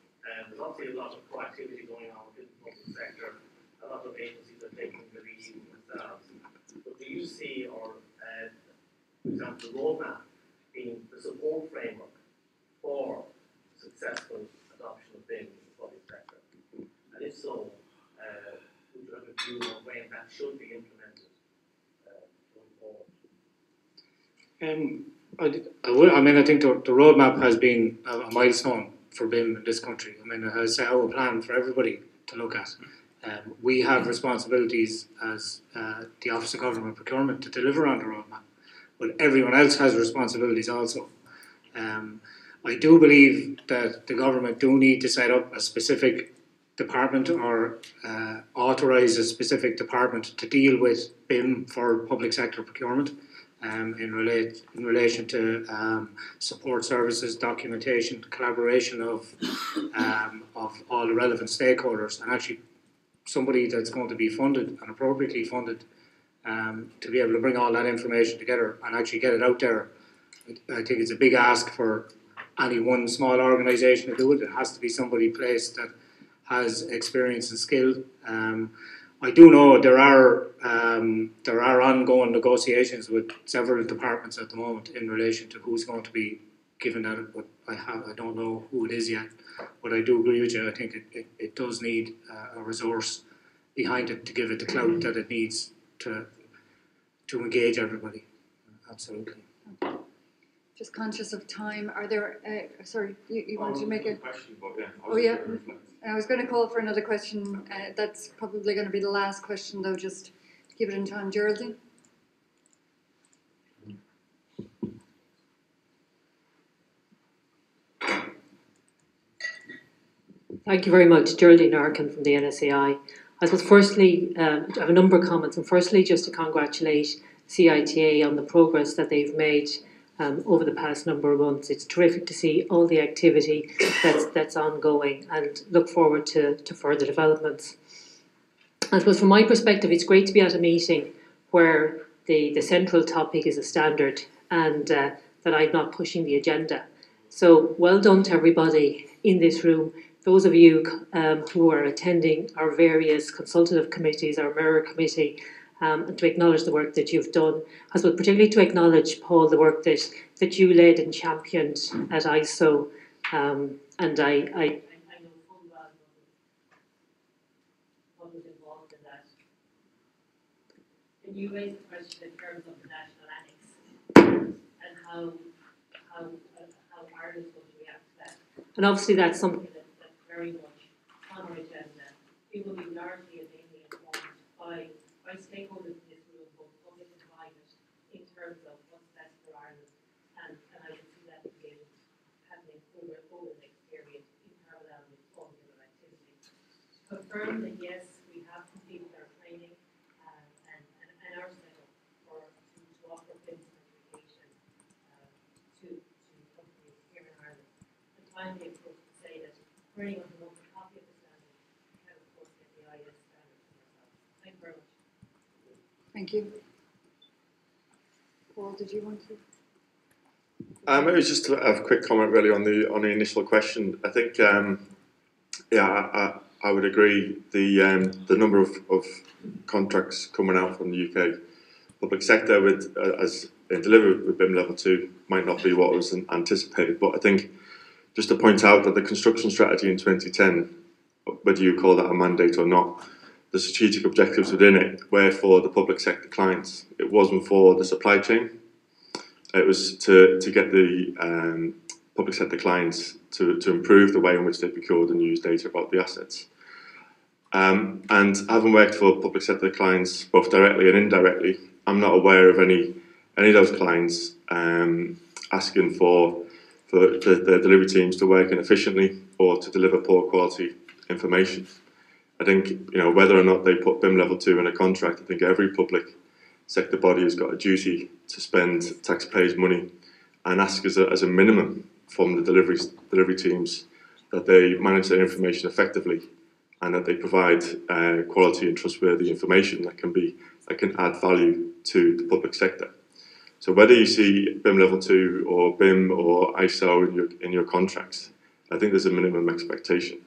There's obviously a lot of proactivity going on within the public sector. A lot of agencies are taking the lead themselves. But do you see, or for example, the roadmap being the support framework for successful adoption of BIM in the public sector? And if so, would you have a view on when that should be implemented going forward? I think the roadmap has been a milestone for BIM in this country. I mean, it has set out a plan for everybody to look at. We have responsibilities as the Office of Government Procurement to deliver on the roadmap, but everyone else has responsibilities also. I do believe that the government do need to set up a specific department or authorise a specific department to deal with BIM for public sector procurement in relation to support services, documentation, collaboration of all the relevant stakeholders, and actually somebody that's going to be funded and appropriately funded to be able to bring all that information together and actually get it out there. I think it's a big ask for any one small organisation to do it. It has to be somebody placed that has experience and skill. I do know there are ongoing negotiations with several departments at the moment in relation to who's going to be given that I don't know who it is yet. But I do agree with you. I think it does need a resource behind it to give it the clout that it needs to engage everybody. Absolutely. Just conscious of time, are there, sorry, you wanted to make a... question, but yeah. Oh yeah, I was going to call for another question. That's probably going to be the last question though, just keep it in time. Geraldine? Thank you very much, Geraldine Arkin from the NSAI. I suppose firstly, I have a number of comments, and firstly just to congratulate CITA on the progress that they've made over the past number of months. It's terrific to see all the activity that's ongoing, and look forward to further developments. I suppose from my perspective, it's great to be at a meeting where the central topic is a standard, and that I'm not pushing the agenda. So well done to everybody in this room. Those of you who are attending our various consultative committees, our mirror committee, and to acknowledge the work that you've done. I suppose particularly to acknowledge, Paul, the work that you led and championed at ISO. And I know full well what was involved in that. And you raised the question in terms of the national annex and how Ireland's going to react to that. And obviously that's something that's very much on our agenda. It will be largely and mainly informed by stakeholders in this room, both public and private, in terms of what's best for Ireland. And I can see that happening over the next period in parallel with all the other activities. Confirm that yes, we have completed our training and our setup to offer BIM certification to companies here in Ireland. And finally, of course, to say that for anyone who wants a copy of the standard, you can of course get the IS standard from ourselves. Thank you very much. Thank you. Paul, did you want to? It was just a quick comment really on the initial question. I think, I would agree. The number of contracts coming out from the UK public sector with as delivered with BIM level 2 might not be what was anticipated. But I think just to point out that the construction strategy in 2010, whether you call that a mandate or not, the strategic objectives within it were for the public sector clients. It wasn't for the supply chain. It was to get the public sector clients to improve the way in which they procured and used data about the assets. And having worked for public sector clients both directly and indirectly, I'm not aware of any of those clients asking for the delivery teams to work inefficiently or to deliver poor quality information. I think, whether or not they put BIM level 2 in a contract, I think every public sector body has got a duty to spend taxpayers' money and ask as a minimum from the delivery teams that they manage their information effectively and that they provide quality and trustworthy information that can add value to the public sector. So whether you see BIM level 2 or BIM or ISO in your contracts, I think there's a minimum expectation.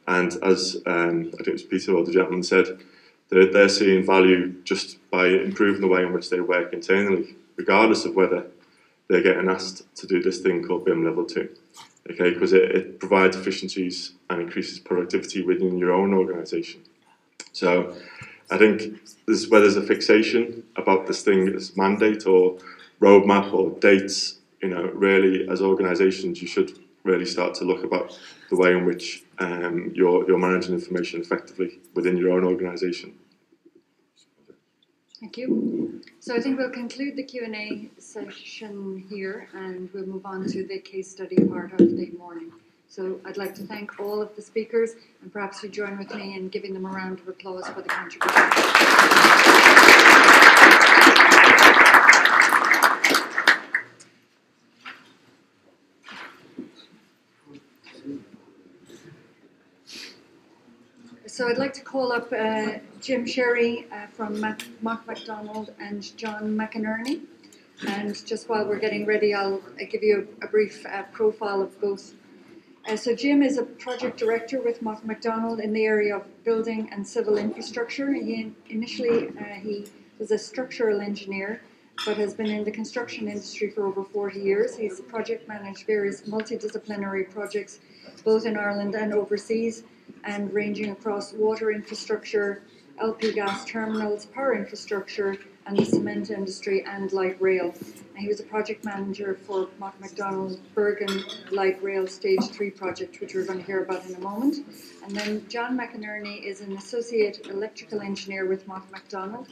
And as I think it was Peter or the gentleman said, they're seeing value just by improving the way in which they work internally, regardless of whether they're getting asked to do this thing called BIM level 2. Okay, because it provides efficiencies and increases productivity within your own organisation. So I think where there's a fixation about this thing as mandate or roadmap or dates, really as organisations you should really start to look about the way in which you're managing information effectively within your own organisation. Thank you. So I think we'll conclude the Q&A session here and we'll move on to the case study part of the morning. So I'd like to thank all of the speakers and perhaps you join with me in giving them a round of applause for the contribution. So I'd like to call up Jim Sherry from Mark MacDonald and John McInerney. And just while we're getting ready, I'll give you a brief profile of both. So Jim is a project director with Mark MacDonald in the area of building and civil infrastructure. He initially he was a structural engineer but has been in the construction industry for over 40 years. He's project managed various multidisciplinary projects, both in Ireland and overseas, and ranging across water infrastructure, LP gas terminals, power infrastructure, and the cement industry and light rail. And he was a project manager for Mott MacDonald Bergen Light Rail Stage 3 project, which we're going to hear about in a moment. And then John McInerney is an associate electrical engineer with Mott MacDonald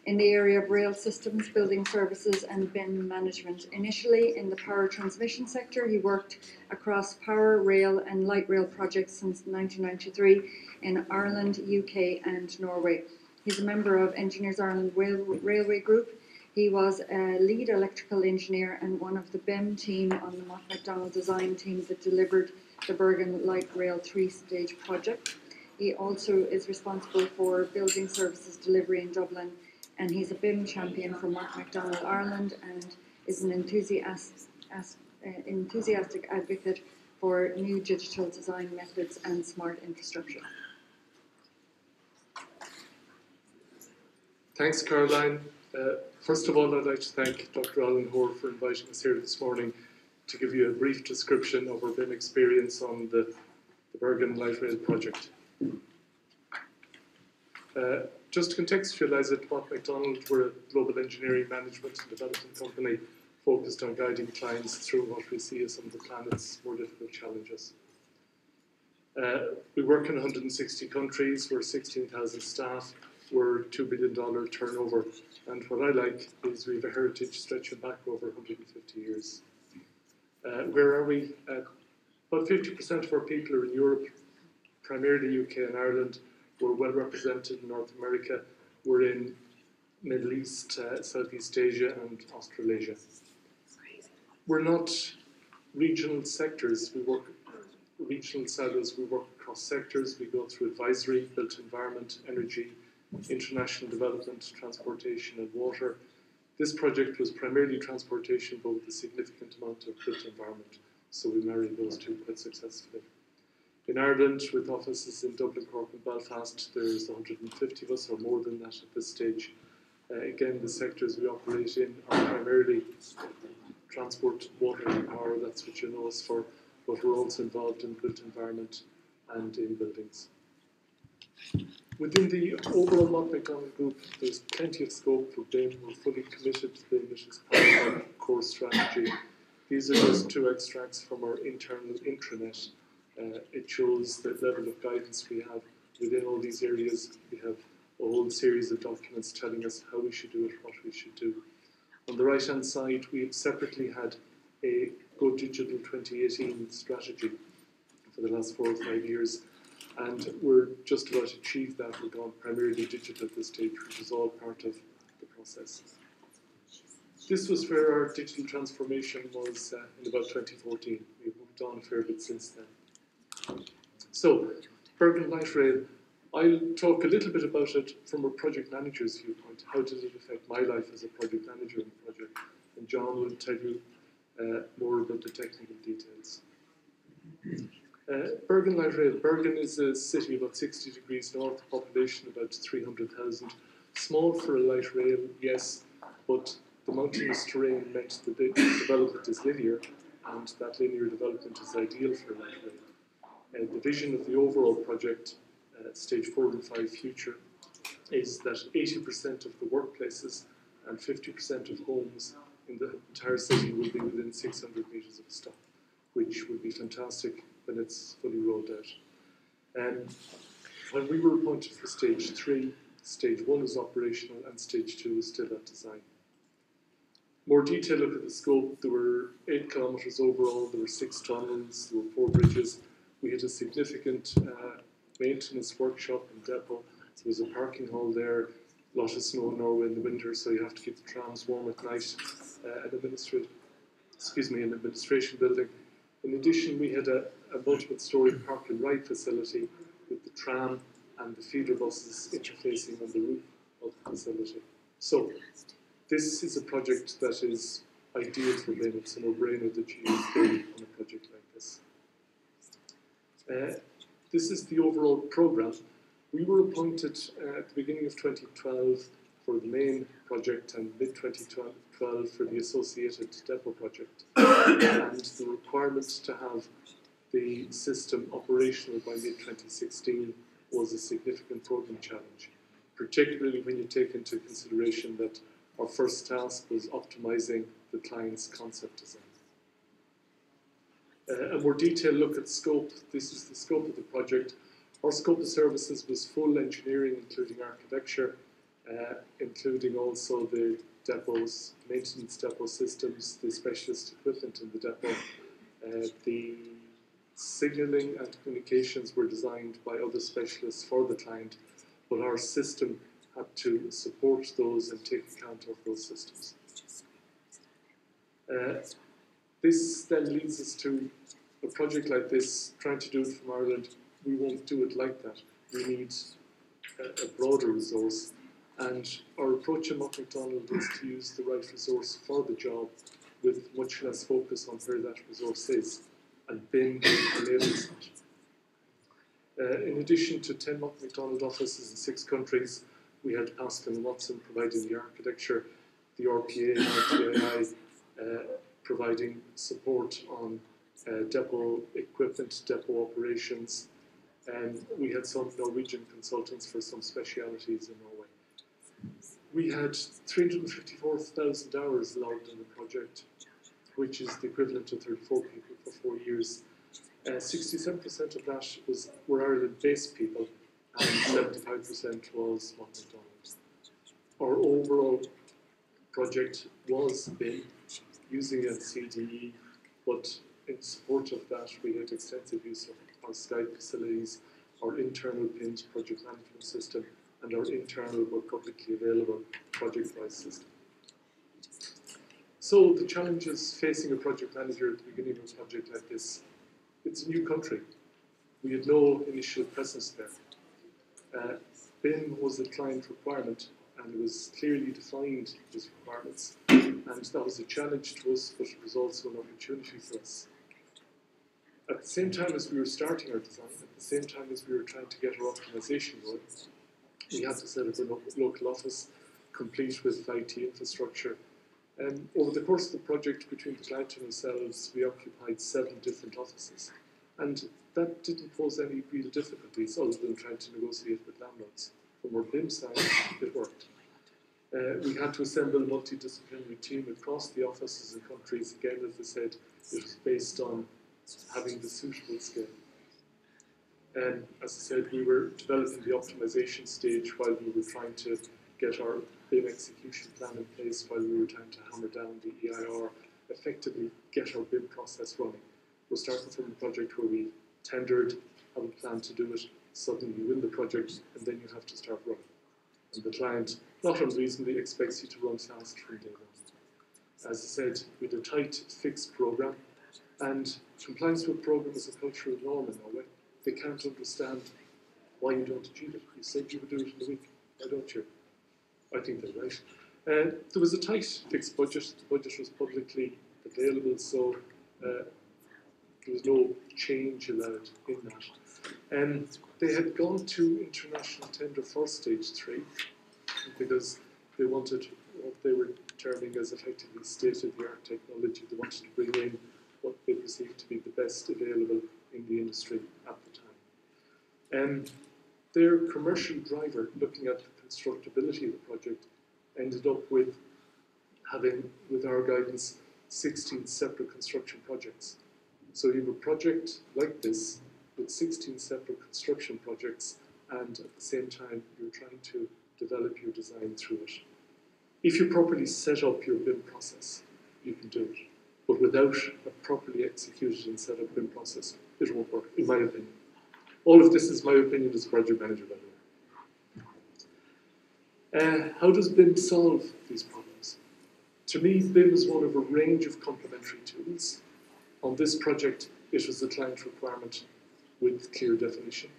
in the area of rail systems, building services and BIM management. Initially in the power transmission sector, he worked across power, rail and light rail projects since 1993 in Ireland, UK and Norway. He's a member of Engineers Ireland Railway Group. He was a lead electrical engineer and one of the BIM team on the Mott MacDonald design team that delivered the Bergen Light Rail 3-stage project. He also is responsible for building services delivery in Dublin, and he's a BIM champion for Mott MacDonald Ireland and is an enthusiastic advocate for new digital design methods and smart infrastructure. Thanks, Caroline. First of all, I'd like to thank Dr. Alan Hoare for inviting us here this morning to give you a brief description of our BIM experience on the Bergen Light Rail project. Just to contextualise it, Mott MacDonald were a global engineering management and development company focused on guiding clients through what we see as some of the planet's more difficult challenges. We work in 160 countries, we're 16,000 staff, we're $2 billion turnover, and what I like is we have a heritage stretching back over 150 years. Where are we? About 50% of our people are in Europe, primarily UK and Ireland. We're well represented in North America. We're in Middle East, Southeast Asia and Australasia. We're not regional sectors. We work regional silos. We work across sectors. We go through advisory, built environment, energy, international development, transportation and water. This project was primarily transportation, but with a significant amount of built environment. So we married those two quite successfully. In Ireland, with offices in Dublin, Cork and Belfast, there's 150 of us, or more than that at this stage. Again, the sectors we operate in are primarily transport, water and power, that's what you know us for, but we're also involved in built environment and in buildings. Within the overall Mott MacDonald Group, there's plenty of scope for BIM. We're fully committed to BIM. It is part of our core strategy. These are just two extracts from our internal intranet. It shows the level of guidance we have within all these areas. We have a whole series of documents telling us how we should do it, what we should do. On the right-hand side, we have separately had a Go Digital 2018 strategy for the last 4 or 5 years. And we're just about to achieve that. We're gone primarily digital at this stage, which is all part of the process. This was where our digital transformation was in about 2014. We've moved on a fair bit since then. So, Bergen Light Rail, I'll talk a little bit about it from a project manager's viewpoint. How did it affect my life as a project manager in the project? And John will tell you more about the technical details. Bergen Light Rail. Bergen is a city about 60 degrees north, population about 300,000. Small for a light rail, yes, but the mountainous terrain meant that the development is linear, and that linear development is ideal for a light rail. The vision of the overall project, stage 4 and 5 future, is that 80% of the workplaces and 50% of homes in the entire city will be within 600 metres of a stop, which would be fantastic when it's fully rolled out. When we were appointed for stage 3, stage 1 is operational and stage 2 is still at design. More detailed look at the scope. There were 8 kilometres overall, there were 6 tunnels, there were 4 bridges. We had a significant maintenance workshop and depot. There was a parking hall there, a lot of snow in Norway in the winter, so you have to keep the trams warm at night. An administration building. In addition, we had a multiple-storey park and ride facility with the tram and the feeder buses interfacing on the roof of the facility. So, this is a project that is ideal for BIM. It's a no-brainer that you use BIM on a project like this. This is the overall programme. We were appointed at the beginning of 2012 for the main project and mid-2012 for the associated depot project. And the requirement to have the system operational by mid-2016 was a significant program challenge, particularly when you take into consideration that our first task was optimizing the client's concept design. A more detailed look at scope. This is the scope of the project. Our scope of services was full engineering, including architecture, including also the depots, maintenance depot systems, the specialist equipment in the depot. The signalling and communications were designed by other specialists for the client, but our system had to support those and take account of those systems. This then leads us to a project like this, trying to do it from Ireland. We won't do it like that. We need a broader resource, and our approach at McDonald is to use the right resource for the job with much less focus on where that resource is, and BIM enables that. In addition to 10 McDonald offices in 6 countries, we had Pascal and Watson providing the architecture, the RPA and RTII providing support on depot equipment, depot operations, and we had some Norwegian consultants for some specialities in Norway. We had 354,000 hours logged in the project, which is the equivalent to 34 people for 4 years. 67% of that were Ireland-based people, and 75% was McDonald's. Our overall project was BIM, using a CDE, but in support of that, we had extensive use of our Skype facilities, our internal PIMS project management system, and our internal but publicly available project-wise system. So the challenges facing a project manager at the beginning of a project like this: it's a new country. We had no initial presence there. BIM was a client requirement, and it was clearly defined as requirements. And that was a challenge to us, but it was also an opportunity for us. At the same time as we were starting our design, at the same time as we were trying to get our optimization going, we had to set up a local office, complete with IT infrastructure. And over the course of the project, between the client and ourselves, we occupied 7 different offices. And that didn't pose any real difficulties other than trying to negotiate with landlords. From our BIM side, it worked. We had to assemble a multidisciplinary team across the offices and countries. Again, as I said, it was based on having the suitable skill. And as I said, we were developing the optimization stage while we were trying to get our BIM execution plan in place, while we were trying to hammer down the EIR, effectively get our BIM process running. We're starting from a project where we tendered, have a plan to do it, suddenly you win the project, and then you have to start running. And the client, not unreasonably, expects you to run fast from day one. As I said, with a tight, fixed program, and compliance with program is a cultural norm in Norway. They can't understand why you don't achieve it. You said you would do it in a week. Why don't you? I think they're right. There was a tight, fixed budget. The budget was publicly available, so there was no change allowed in that. They had gone to international tender for stage 3 because they wanted what they were terming as effectively state-of-the-art technology. They wanted to bring in what they perceived to be the best available in the industry at the time. Their commercial driver, looking at the constructability of the project, ended up with having, with our guidance, 16 separate construction projects. So you have a project like this with 16 separate construction projects, and at the same time you're trying to develop your design through it. If you properly set up your BIM process, you can do it. But without a properly executed and set up BIM process, it won't work, in my opinion. All of this is my opinion as a project manager, by the way. How does BIM solve these problems? To me, BIM is one of a range of complementary tools. On this project, it was a client requirement with clear definition.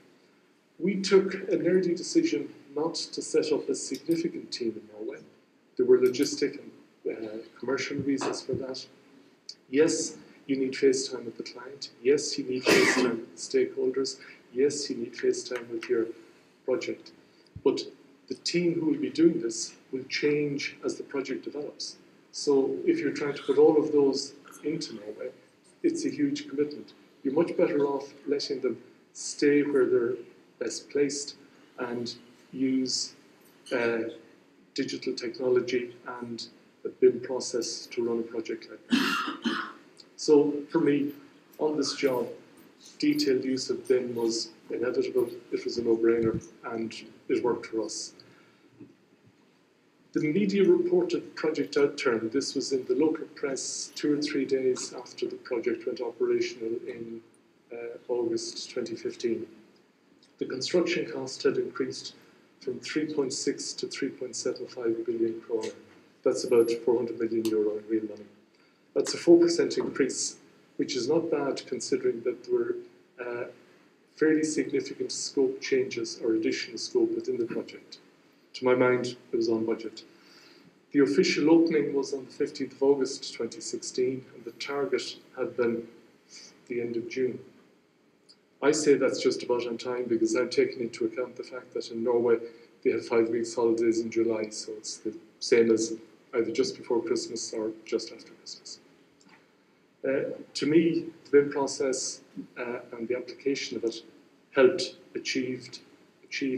We took an early decision not to set up a significant team in Norway. There were logistic and commercial reasons for that. Yes, you need face time with the client. Yes, you need face time with the stakeholders. Yes, you need face time with your project. But the team who will be doing this will change as the project develops. So if you're trying to put all of those into Norway, it's a huge commitment. You're much better off letting them stay where they're best placed and use digital technology and a BIM process to run a project like that. So for me, on this job, detailed use of BIM was inevitable, it was a no-brainer, and it worked for us. The media reported project outturn. This was in the local press 2 or 3 days after the project went operational in August 2015. The construction cost had increased from 3.6 to 3.75 billion kroner. That's about 400 million euro in real money. That's a 4% increase, which is not bad considering that there were fairly significant scope changes or additional scope within the project. To my mind, it was on budget. The official opening was on the 15th of August 2016, and the target had been the end of June. I say that's just about on time because I'm taking into account the fact that in Norway they have 5 weeks holidays in July, so it's the same as either just before Christmas or just after Christmas. To me, the BIM process and the application of it helped achieve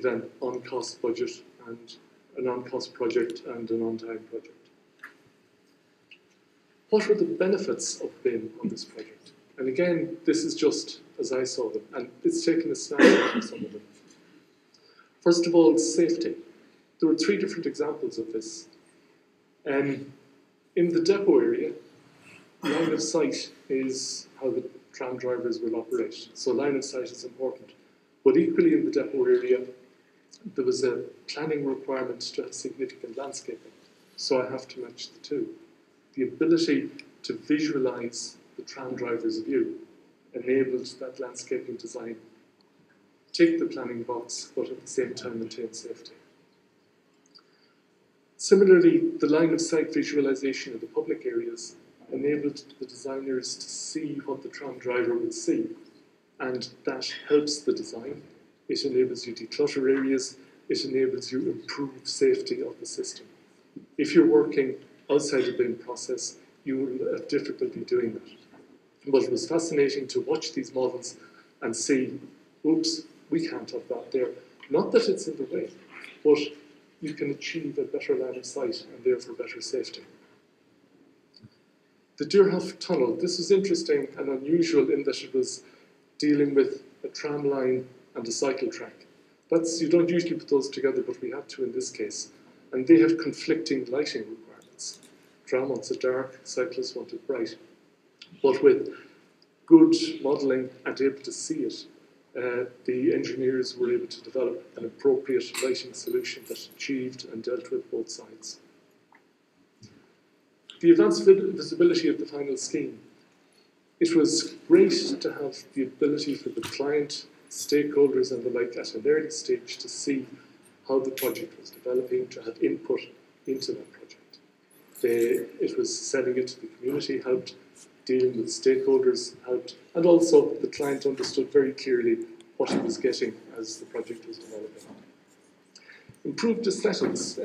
an on-cost budget and an on-cost project and an on-time project. What were the benefits of BIM on this project? And again, this is just as I saw them, and it's taken a snapshot of some of them. First of all, safety. There were 3 different examples of this. In the depot area, line of sight is how the tram drivers will operate. So line of sight is important. But equally in the depot area, there was a planning requirement to have significant landscaping. So I have to match the two. The ability to visualize the tram driver's view enabled that landscaping design. Tick the planning box, but at the same time maintain safety. Similarly, the line of sight visualization of the public areas enabled the designers to see what the tram driver would see, and that helps the design. It enables you to declutter areas, it enables you to improve safety of the system. If you're working outside the BIM process, you will have difficulty doing that. But it was fascinating to watch these models and see, oops, we can't have that there. Not that it's in the way, but you can achieve a better line of sight and therefore better safety. The Deerhoff Tunnel, this was interesting and unusual in that it was dealing with a tram line and a cycle track. You don't usually put those together, but we had to in this case. And they have conflicting lighting requirements. Tram wants it dark, cyclists want it bright. But with good modelling and able to see it, the engineers were able to develop an appropriate lighting solution that achieved and dealt with both sides. The advanced visibility of the final scheme. It was great to have the ability for the client, stakeholders and the like at an early stage to see how the project was developing, to have input into that project. It was selling it to the community, helped dealing with stakeholders, helped, and also the client understood very clearly what he was getting as the project was developing. Improved aesthetics.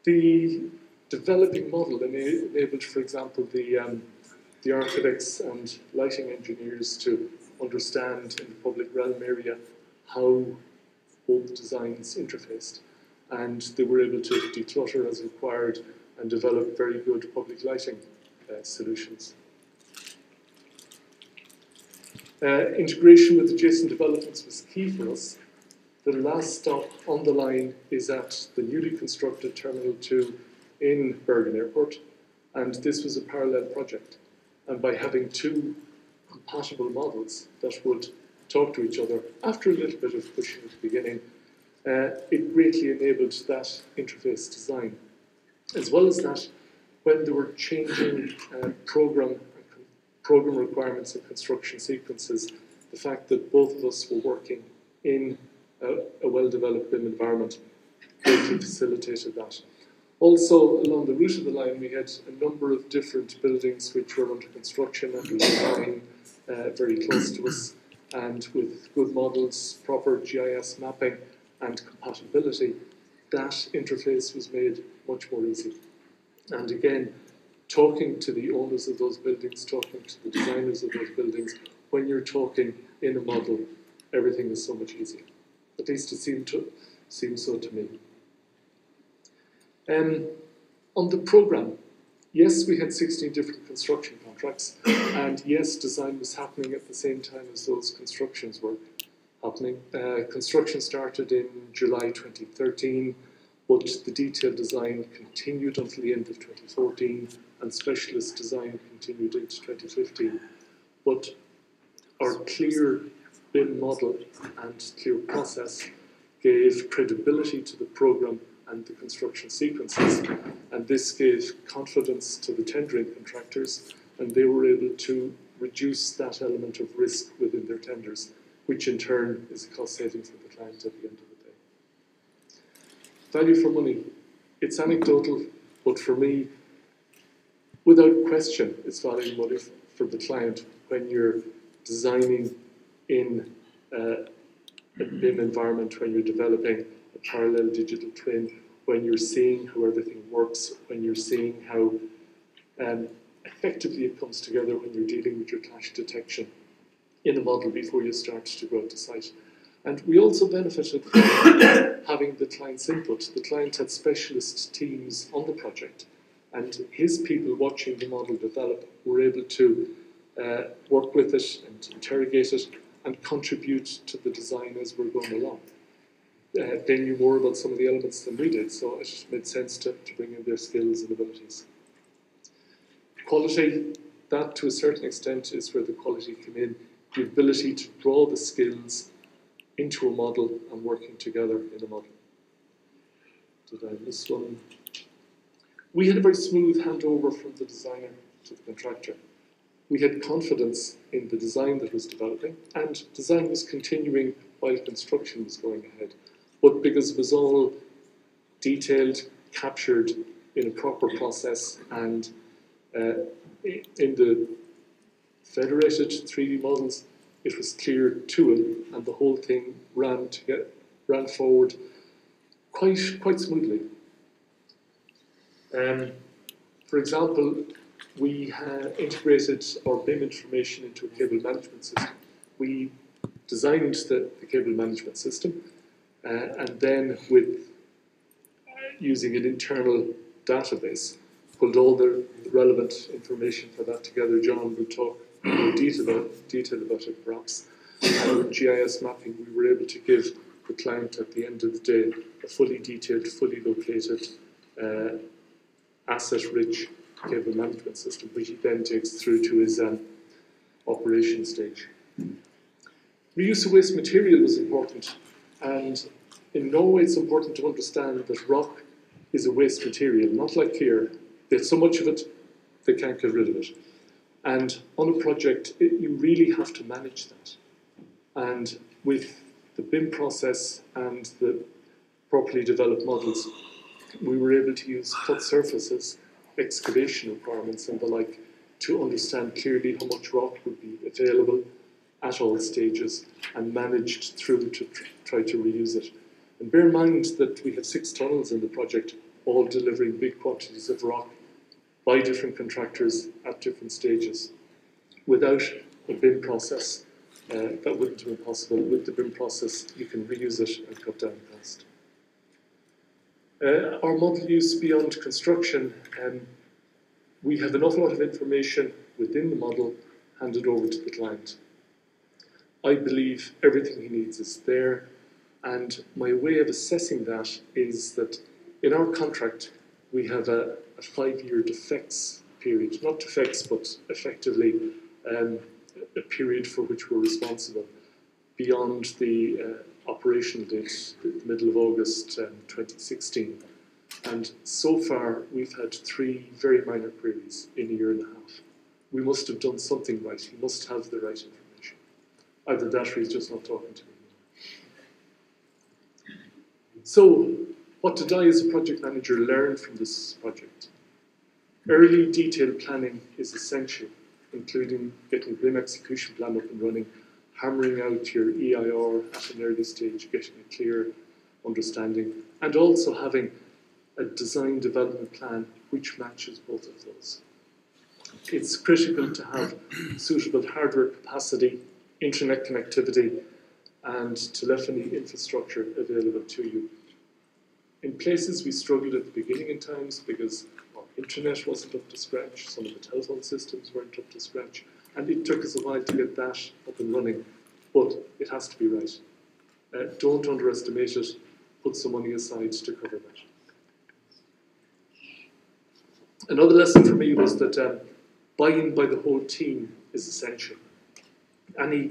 The developing model enabled, for example, the architects and lighting engineers to understand in the public realm area how both designs interfaced. And they were able to declutter as required and develop very good public lighting solutions. Integration with adjacent developments was key for us. The last stop on the line is at the newly constructed Terminal 2 in Bergen Airport, and this was a parallel project. And by having 2 compatible models that would talk to each other after a little bit of pushing at the beginning, it greatly enabled that interface design. As well as that, when they were changing program requirements and construction sequences, the fact that both of us were working in a well-developed BIM environment greatly facilitated that. Also, along the route of the line, we had a number of different buildings which were under construction and design very close to us, and with good models, proper GIS mapping, and compatibility, that interface was made much more easy. And again, talking to the owners of those buildings, talking to the designers of those buildings, when you're talking in a model, everything is so much easier. At least it seems so to me. On the programme, yes, we had 16 different construction contracts, and yes, design was happening at the same time as those constructions were happening. Construction started in July 2013, but the detailed design continued until the end of 2014, and specialist design continued into 2015. But our clear BIM model and clear process gave credibility to the programme and the construction sequences, and this gave confidence to the tendering contractors, and they were able to reduce that element of risk within their tenders, which in turn is a cost saving for the client at the end of the day. Value for money. It's anecdotal, but for me, without question, it's value money for the client when you're designing in a BIM environment, when you're developing a parallel digital twin, when you're seeing how everything works, when you're seeing how effectively it comes together when you're dealing with your clash detection in a model before you start to go out to site. And we also benefited from having the client's input. The client had specialist teams on the project, and his people watching the model develop were able to work with it and interrogate it and contribute to the design as we're going along. They knew more about some of the elements than we did, so it made sense to bring in their skills and abilities. Quality, that to a certain extent is where the quality came in, the ability to draw the skills into a model and working together in a model. Did I miss one? We had a very smooth handover from the designer to the contractor. We had confidence in the design that was developing, and design was continuing while construction was going ahead. But because it was all detailed, captured in a proper process, and in the federated 3D models, it was clear to him, and the whole thing ran forward quite smoothly. For example, we had integrated our BIM information into a cable management system. We designed the cable management system, and then with using an internal database, pulled all the relevant information for that together. John will talk in more detail about it perhaps. And with GIS mapping, we were able to give the client at the end of the day a fully detailed, fully located, asset-rich cable management system, which he then takes through to his operation stage. Reuse of waste material was important, and in Norway it's important to understand that rock is a waste material, not like here. There's so much of it, they can't get rid of it. And on a project, you really have to manage that. And with the BIM process and the properly developed models, we were able to use cut surfaces, excavation requirements and the like, to understand clearly how much rock would be available at all stages and managed through to try to reuse it. And bear in mind that we have 6 tunnels in the project, all delivering big quantities of rock by different contractors at different stages. Without a BIM process, that wouldn't have been possible. With the BIM process, you can reuse it and cut down cost. Our model use beyond construction, we have an awful lot of information within the model handed over to the client. I believe everything he needs is there, and my way of assessing that is that in our contract we have a 5-year defects period, not defects but effectively a period for which we're responsible beyond the operational date, the middle of August 2016. And so far, we've had 3 very minor queries in a year and a half. We must have done something right. He must have the right information. Either that or he's just not talking to me anymore. So, what did I as a project manager learn from this project? Early detailed planning is essential, including getting a BIM execution plan up and running, hammering out your EIR at an early stage, getting it clear, understanding, and also having a design development plan which matches both of those. It's critical to have suitable hardware capacity, internet connectivity, and telephony infrastructure available to you. In places we struggled at the beginning in times because our internet wasn't up to scratch, some of the telephone systems weren't up to scratch, and it took us a while to get that up and running, but it has to be right. Don't underestimate it, put some money aside to cover that. Another lesson for me was that buy-in by the whole team is essential. Any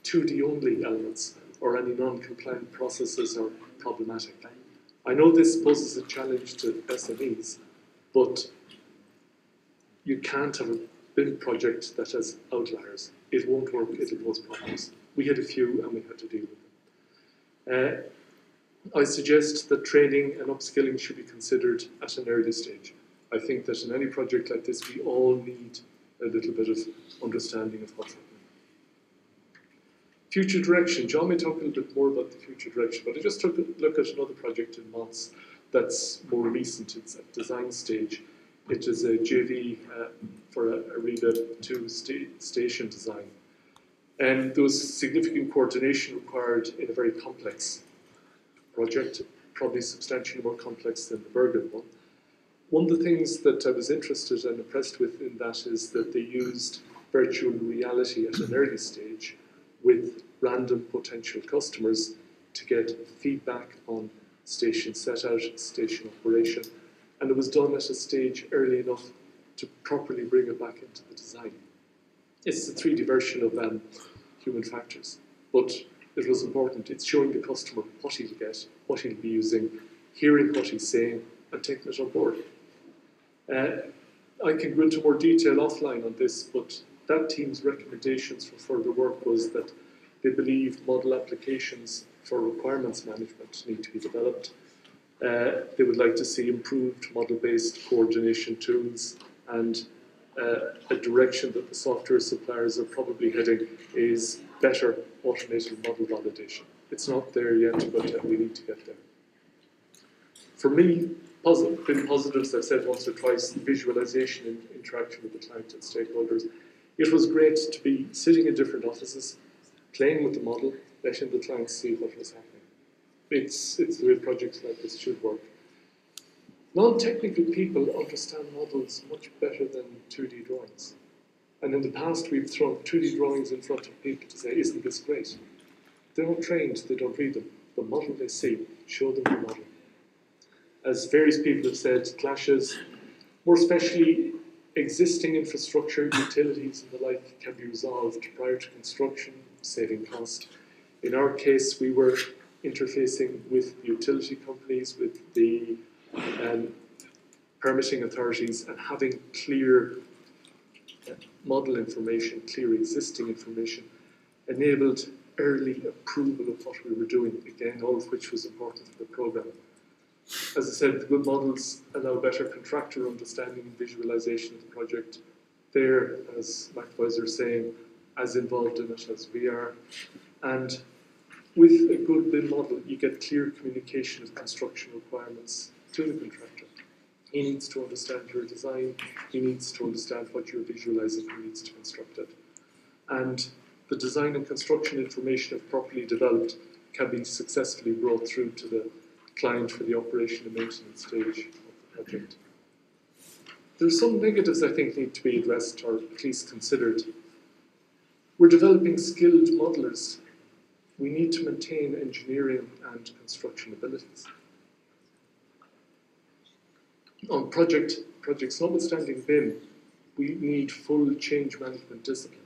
2D only elements or any non-compliant processes are problematic. I know this poses a challenge to SMEs, but you can't have a BIM project that has outliers. It won't work, it'll cause problems. We had a few and we had to deal with them. I suggest that training and upskilling should be considered at an early stage. I think that in any project like this, we all need a little bit of understanding of what's happening. Future direction. John may talk a little bit more about the future direction, but I just took a look at another project in Mott's that's more recent. It's at design stage. It is a JV for a Ariba 2 station design. And there was significant coordination required in a very complex project, probably substantially more complex than the Bergen one. One of the things that I was interested and impressed with in that is that they used virtual reality at an early stage with random potential customers to get feedback on station setup, station operation, and it was done at a stage early enough to properly bring it back into the design. It's a 3D version of human factors, but it was important. It's showing the customer what he'll get, what he'll be using, hearing what he's saying, and taking it on board. I can go into more detail offline on this, but that team's recommendations for further work was that they believe model applications for requirements management need to be developed. They would like to see improved model-based coordination tools, and a direction that the software suppliers are probably heading is better automated model validation. It's not there yet, but we need to get there. For me, been positives, I've said once or twice, visualization and interaction with the client and stakeholders. It was great to be sitting in different offices, playing with the model, letting the client see what was happening. It's the way projects like this should work. Non-technical people understand models much better than 2D drawings. And in the past, we've thrown 2D drawings in front of people to say, isn't this great? They're not trained, they don't read them. The model they see, show them the model. As various people have said, clashes, more especially existing infrastructure, utilities and the like, can be resolved prior to construction, saving cost. In our case, we were interfacing with the utility companies, with the permitting authorities, and having clear model information, clear existing information, enabled early approval of what we were doing, again, all of which was important for the programme. As I said, the good models allow better contractor understanding and visualisation of the project. They're, as Matt is saying, as involved in it as we are. And with a good BIM model, you get clear communication of construction requirements to the contractor. He needs to understand your design, he needs to understand what you're visualising, he needs to construct it. And the design and construction information, if properly developed, can be successfully brought through to the client for the operation and maintenance stage of the project. There are some negatives I think need to be addressed or at least considered. We're developing skilled modelers. We need to maintain engineering and construction abilities. On projects notwithstanding BIM, we need full change management discipline.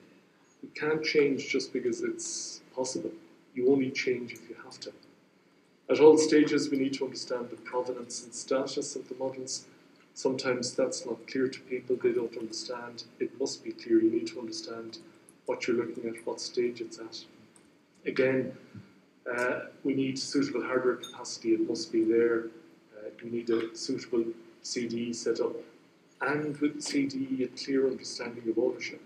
You can't change just because it's possible. You only change if you have to. At all stages, we need to understand the provenance and status of the models. Sometimes that's not clear to people, they don't understand. It must be clear, you need to understand what you're looking at, what stage it's at. Again, we need suitable hardware capacity, it must be there. We need a suitable CDE set up, and with the CDE, a clear understanding of ownership.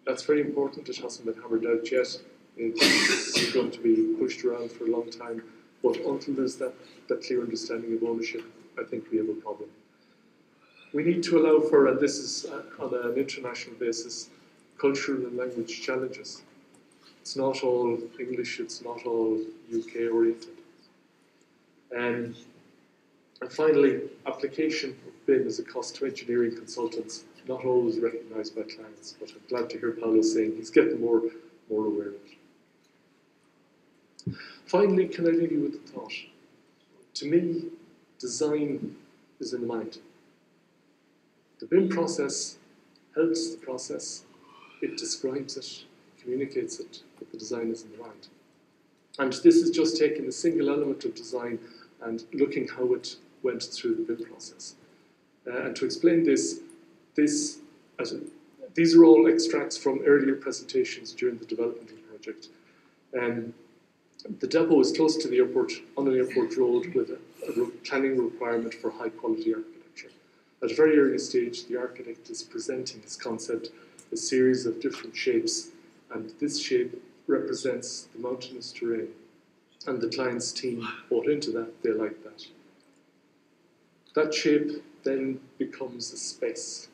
That's very important, it hasn't been hammered out yet. It's going to be pushed around for a long time. But until there's that clear understanding of ownership, I think we have a problem. We need to allow for, and this is on an international basis, cultural and language challenges. It's not all English, it's not all UK oriented. And finally, application of BIM as a cost to engineering consultants, not always recognised by clients, but I'm glad to hear Paolo saying he's getting more aware of it. Finally, can I leave you with a thought? To me, design is in the mind. The BIM process helps the process, it describes it, communicates it, but the design is in the mind. And this is just taking a single element of design and looking how it went through the BIM process. And to explain this, these are all extracts from earlier presentations during the development of the project. The depot is close to the airport, on an airport road, with a planning requirement for high quality architecture. At a very early stage, the architect is presenting his concept, a series of different shapes, and this shape represents the mountainous terrain. And the client's team bought into that, they like that. That shape then becomes a space.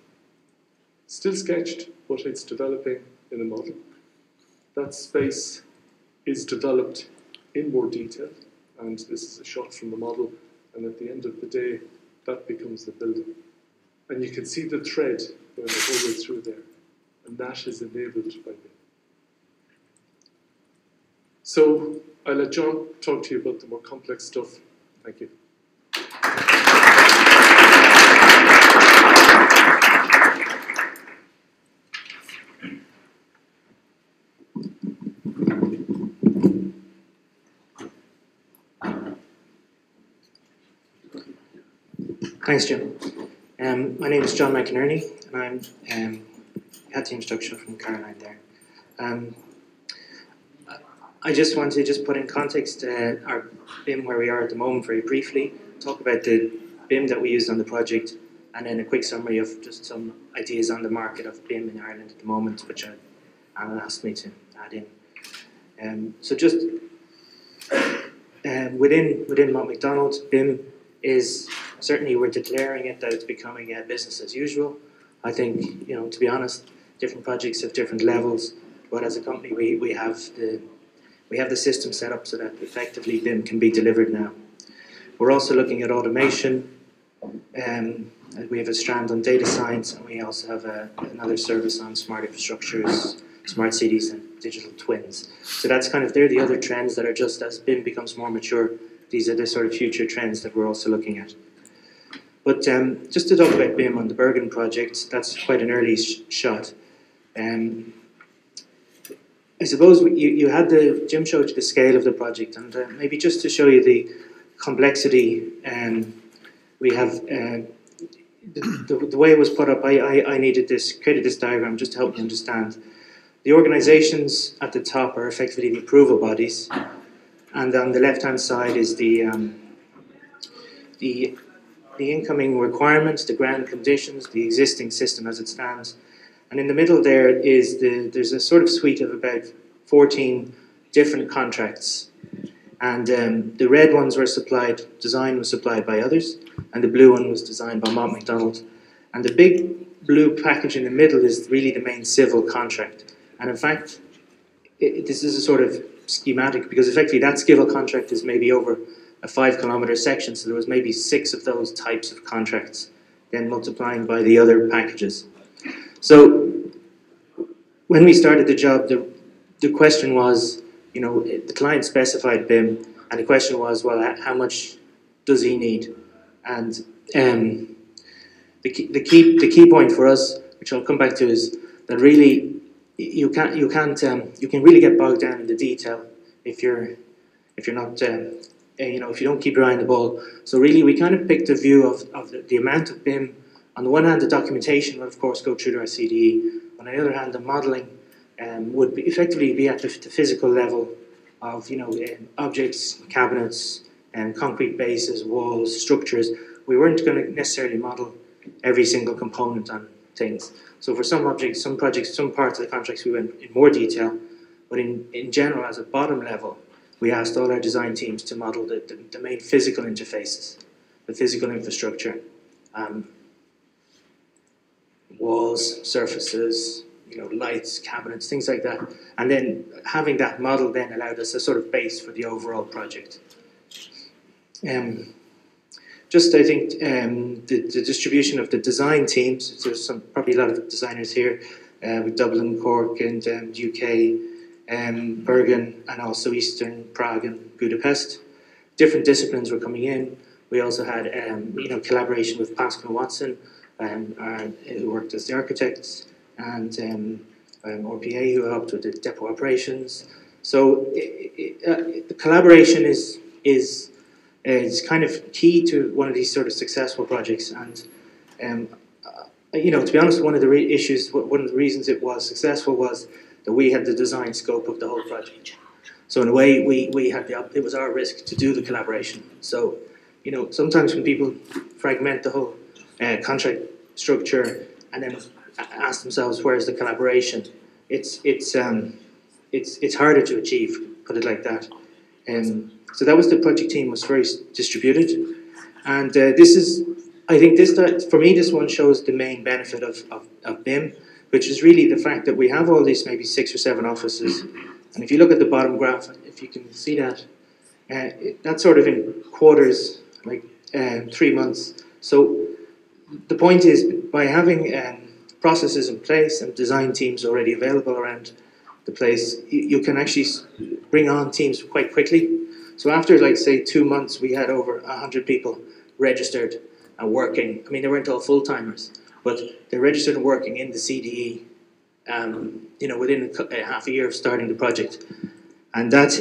Still sketched, but it's developing in a model. That space is developed in more detail, and this is a shot from the model, and at the end of the day, that becomes the building. And you can see the thread going the whole way through there, and that is enabled by BIM. So I'll let John talk to you about the more complex stuff. Thank you. Thanks, Jim. My name is John McInerney, and I'm had the introduction from Caroline there. I just want to put in context our BIM where we are at the moment very briefly, talk about the BIM that we used on the project, and then a quick summary of just some ideas on the market of BIM in Ireland at the moment, which Alan asked me to add in. So just within Mott MacDonald, BIM is certainly, we're declaring it that it's becoming business as usual. I think, to be honest, different projects have different levels, but as a company we have the system set up so that effectively BIM can be delivered now. We're also looking at automation. We have a strand on data science, and we also have another service on smart infrastructures, smart cities, and digital twins. So that's they're the other trends that are just as BIM becomes more mature. These are the sort of future trends that we're also looking at. But just to talk about BIM on the Bergen project, that's quite an early shot. I suppose you had Jim showed you the scale of the project, and maybe just to show you the complexity, we have the way it was put up. I created this diagram just to help you understand. The organisations at the top are effectively the approval bodies, and on the left-hand side is the incoming requirements, the ground conditions, the existing system as it stands. And in the middle there's a sort of suite of about 14 different contracts. And the red ones were design was supplied by others, and the blue one was designed by Mott MacDonald. And the big blue package in the middle is really the main civil contract. And in fact, this is a sort of schematic, because effectively that civil contract is maybe over a 5-kilometre section, so there was maybe 6 of those types of contracts, then multiplying by the other packages. So when we started the job, the question was, the client specified BIM, and the question was, well, how much does he need? And the key point for us, which I'll come back to, is that really you can really get bogged down in the detail if you're not if you don't keep your eye on the ball. So really we picked a view of the amount of BIM. On the one hand, the documentation will of course go through to our CDE. On the other hand, the modelling would effectively be at the physical level of objects, cabinets, and concrete bases, walls, structures. We weren't going to necessarily model every single component on things. So for some objects, some projects, some parts of the contracts we went in more detail, but in general, as a bottom level, we asked all our design teams to model the main physical interfaces, the physical infrastructure, walls, surfaces, lights, cabinets, things like that. And then having that model then allowed us a sort of base for the overall project. I think the distribution of the design teams, so there's probably a lot of designers here with Dublin, Cork and UK, Bergen and also Eastern Prague and Budapest. Different disciplines were coming in. We also had collaboration with Pascal Watson, who worked as the architects, and RPA, who helped with the depot operations. So the collaboration is kind of key to one of these sort of successful projects. And to be honest, one of the reasons it was successful was that we had the design scope of the whole project. So in a way, we had it was our risk to do the collaboration. So sometimes when people fragment the whole contract structure and then ask themselves where's the collaboration, it's harder to achieve, put it like that. So that was the project team, was very distributed, and I think for me this one shows the main benefit of BIM, which is really the fact that we have all these maybe 6 or 7 offices, and if you look at the bottom graph, if you can see that, that's sort of in quarters, like 3 months. So the point is, by having processes in place and design teams already available around the place, you can actually bring on teams quite quickly. So after, like, say, 2 months, we had over 100 people registered and working. I mean, they weren't all full-timers, but they registered and working in the CDE, within half a year of starting the project. And that's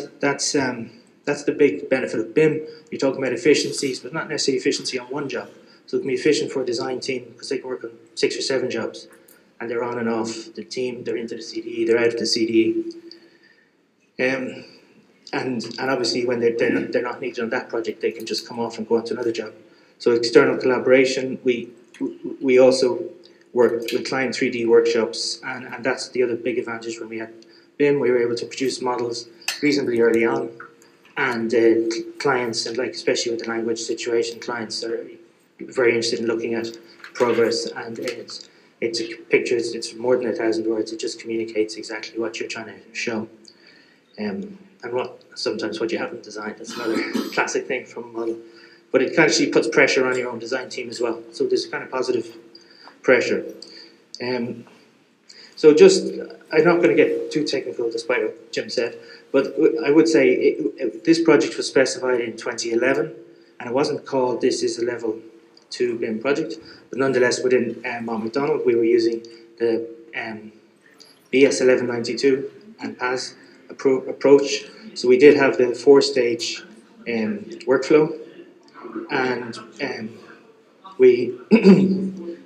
the big benefit of BIM. You're talking about efficiencies, but not necessarily efficiency on one job. So it can be efficient for a design team because they can work on 6 or 7 jobs, and they're on and off the team. They're into the CDE, they're out of the CDE. And obviously when they're not needed on that project, they can just come off and go on to another job. So external collaboration, we also work with client 3D workshops, and that's the other big advantage when we had BIM. We were able to produce models reasonably early on, and clients, and especially with the language situation, clients are very interested in looking at progress, and it's a picture, it's more than 1,000 words. It just communicates exactly what you're trying to show. And sometimes what you haven't designed. That's another classic thing from a model. But it actually puts pressure on your own design team as well. So there's kind of positive pressure. So I'm not going to get too technical despite what Jim said, but I would say this project was specified in 2011, and it wasn't called This is a Level 2 BIM project, but nonetheless within Mont McDonald we were using the BS 1192 and PAS approach. So we did have the 4-stage workflow, and we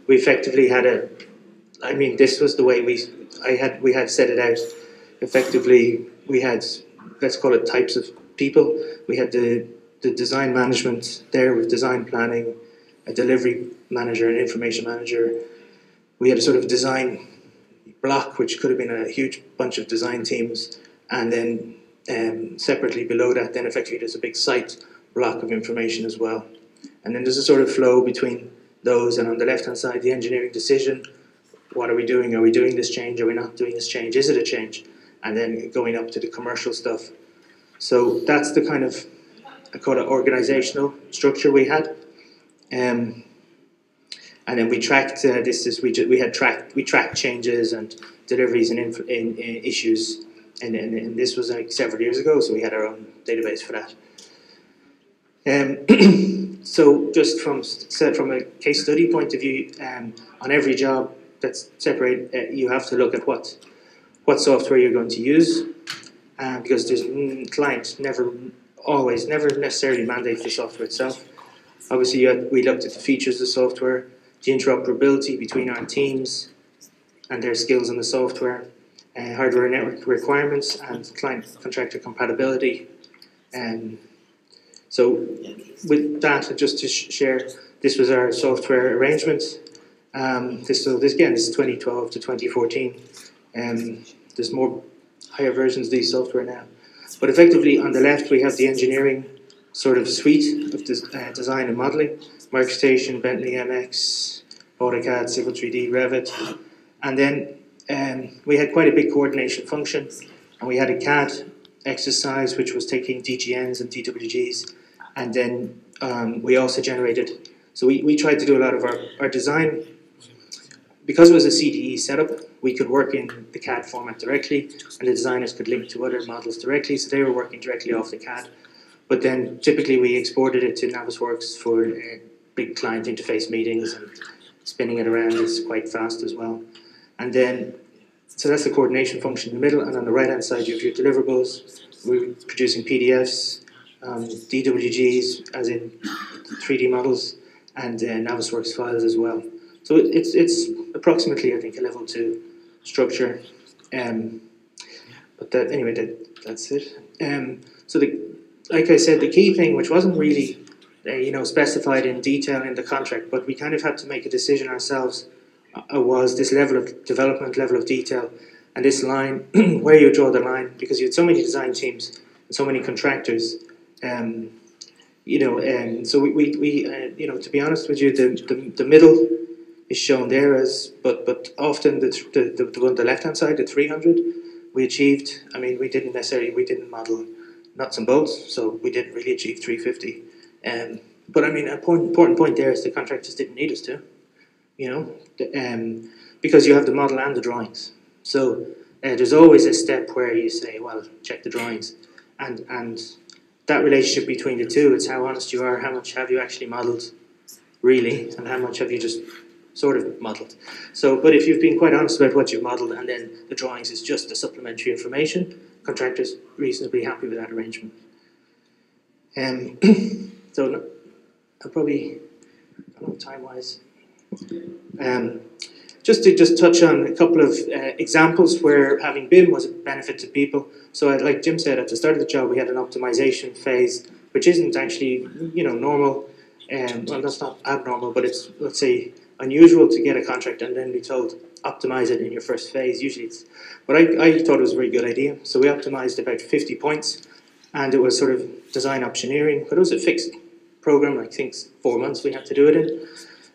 effectively had this was the way we had set it out. Effectively, we had, let's call it, types of people. We had the design management there with design planning, a delivery manager, an information manager. We had a sort of design block, which could have been a huge bunch of design teams, and then separately below that, then effectively there's a big site block of information as well. And then there's a sort of flow between those, and on the left-hand side, the engineering decision. What are we doing? Are we doing this change? Are we not doing this change? Is it a change? And then going up to the commercial stuff. So that's the kind of, I call it, organizational structure we had. And then we tracked we tracked changes and deliveries and issues, and this was several years ago, so we had our own database for that. So just from a case study point of view, on every job that's separate, you have to look at what software you're going to use, because there's clients never necessarily mandate the software itself. Obviously, we looked at the features of the software, the interoperability between our teams and their skills in the software, hardware and network requirements, and client contractor compatibility. So with that, just to share, this was our software arrangement. This is 2012 to 2014. There's higher versions of these software now. But effectively, on the left, we have the engineering sort of suite of design and modelling, Workstation, Bentley MX, AutoCAD, Civil 3D, Revit. And then we had quite a big coordination function, and we had a CAD exercise which was taking DGNs and DWGs, and then we also generated, so we tried to do a lot of our design. Because it was a CDE setup, we could work in the CAD format directly, and the designers could link to other models directly, so they were working directly off the CAD. But then typically we exported it to Navisworks for big client interface meetings, and spinning it around is quite fast as well. And then, so that's the coordination function in the middle, and on the right hand side you have your deliverables. We're producing PDFs, DWGs, as in 3D models, and Navisworks files as well. So it's approximately, I think, a level 2 structure. But that's it. So like I said, the key thing, which wasn't really specified in detail in the contract, but we kind of had to make a decision ourselves, was this level of development, level of detail, and this line, where you draw the line, because you had so many design teams and so many contractors. So we to be honest with you, the middle is shown there as, but often the one on the left hand side, the 300, we achieved. I mean, we didn't model nuts and bolts, so we didn't really achieve 350. But I mean, an important point there is the contractors didn't need us to, because you have the model and the drawings. So there's always a step where you say, well, check the drawings, and that relationship between the two, it's how honest you are, how much have you actually modelled, really, and how much have you just sort of modelled. So, but if you've been quite honest about what you've modelled, and then the drawings is just the supplementary information, contractors reasonably happy with that arrangement. So I'll probably, I don't know, time-wise, just to touch on a couple of examples where having BIM was a benefit to people. So like Jim said, at the start of the job, we had an optimization phase, which isn't actually, normal. Well, that's not abnormal, but it's, let's say, unusual to get a contract and then be told, optimize it in your first phase. Usually it's, but I thought it was a very good idea. So we optimized about 50 points, and it was sort of design optioneering, but it was a fixed program. I think 4 months we had to do it in.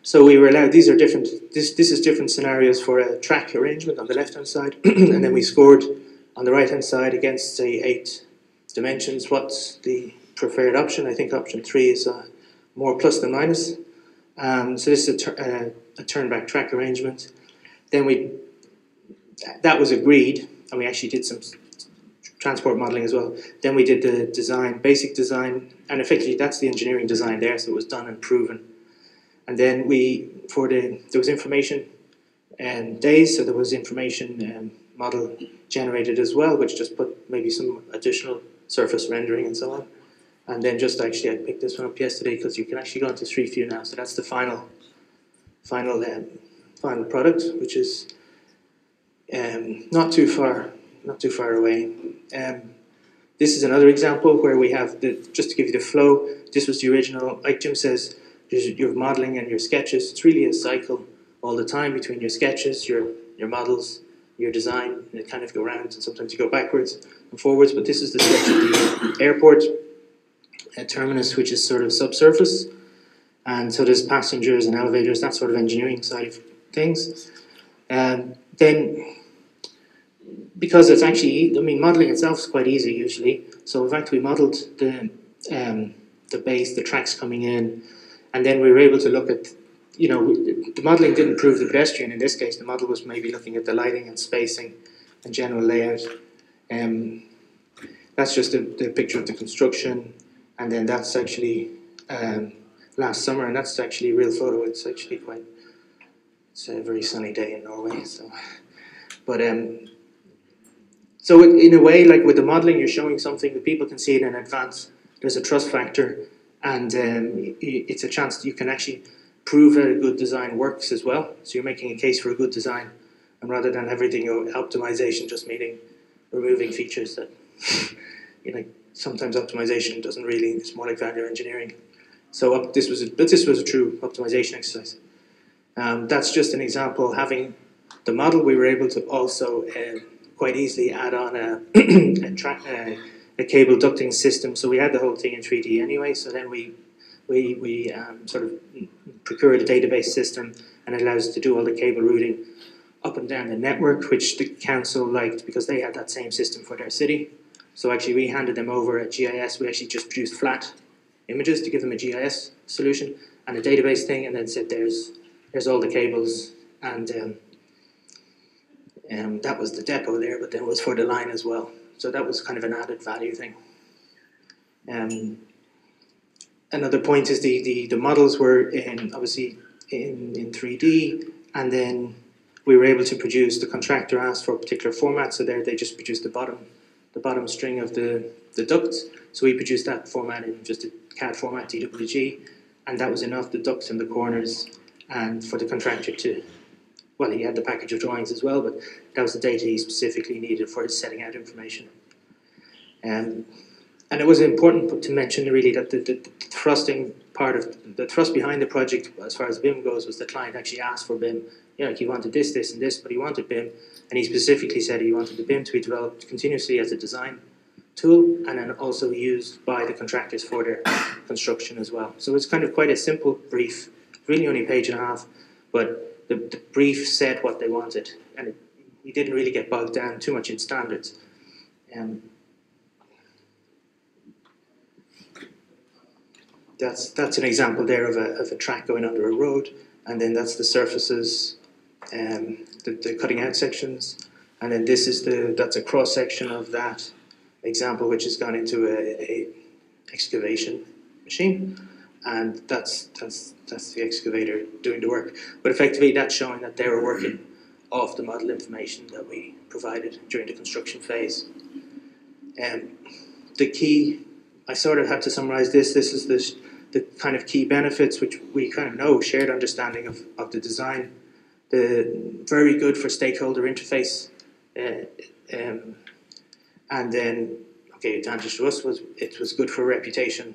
So we were allowed, these are different, this is different scenarios for a track arrangement on the left-hand side, and then we scored on the right-hand side against, say, 8 dimensions. What's the preferred option? I think option 3 is more plus than minus. So this is a turn-back track arrangement. Then that was agreed, and we actually did some transport modelling as well. Then we did the design, basic design, and effectively that's the engineering design there, so it was done and proven. And then there was information days, so there was information model generated as well, which just put maybe some additional surface rendering and so on. And then just actually, I picked this one up yesterday because you can actually go into Street View now. So that's the final product, which is not too far away. This is another example where we have just to give you the flow. This was the original. Like Jim says, your modelling and your sketches. It's really a cycle all the time between your sketches, your models, your design. And they kind of go round, and sometimes you go backwards and forwards. But this is the sketch of the airport. A terminus, which is sort of subsurface, and so there's passengers and elevators, that sort of engineering side of things. Then, because it's actually, I mean, modelling itself is quite easy usually. So in fact, we modelled the base, the tracks coming in, and then we were able to look at, the modelling didn't prove the pedestrian. In this case, the model was maybe looking at the lighting and spacing and general layout. That's just the picture of the construction. And then that's actually last summer, and that's actually a real photo. It's actually it's a very sunny day in Norway. So, but so in a way, like with the modelling, you're showing something that people can see it in advance. There's a trust factor, and it's a chance that you can actually prove that a good design works as well. So you're making a case for a good design, and rather than everything optimization just meaning removing features that sometimes optimization doesn't really, it's more like value engineering. So this was a true optimization exercise. That's just an example. Having the model, we were able to also quite easily add on a cable ducting system. So we had the whole thing in 3D anyway. So then we sort of procured a database system, and it allows us to do all the cable routing up and down the network, which the council liked because they had that same system for their city. So actually we handed them over a GIS. We actually just produced flat images to give them a GIS solution and a database thing, and then said there's all the cables, and that was the depot there, but then it was for the line as well. So that was kind of an added value thing. Another point is the models were obviously in 3D, and then we were able to produce, the contractor asked for a particular format, so there they just produced the bottom string of the ducts. So we produced that format in just a CAD format, DWG, and that was enough, the ducts in the corners, and for the contractor to, well, he had the package of drawings as well, but that was the data he specifically needed for his setting out information. And it was important to mention really that the thrusting part of the thrust behind the project, as far as BIM goes, was the client actually asked for BIM. Yeah, like he wanted this, this, and this, but he wanted BIM, and he specifically said he wanted the BIM to be developed continuously as a design tool, and then also used by the contractors for their construction as well. So it's kind of quite a simple brief, really only a page and a half, but the brief said what they wanted, and we didn't really get bogged down too much in standards. That's an example there of a track going under a road, and then that's the surfaces, the cutting out sections, and then this is that's a cross section of that example, which has gone into a excavation machine, and that's the excavator doing the work. But effectively, that's showing that they were working off the model information that we provided during the construction phase. The key, I sort of had to summarize this. This is the kind of key benefits, which we kind of know, shared understanding of the design, the very good for stakeholder interface, and then, okay, advantage to us was it was good for reputation,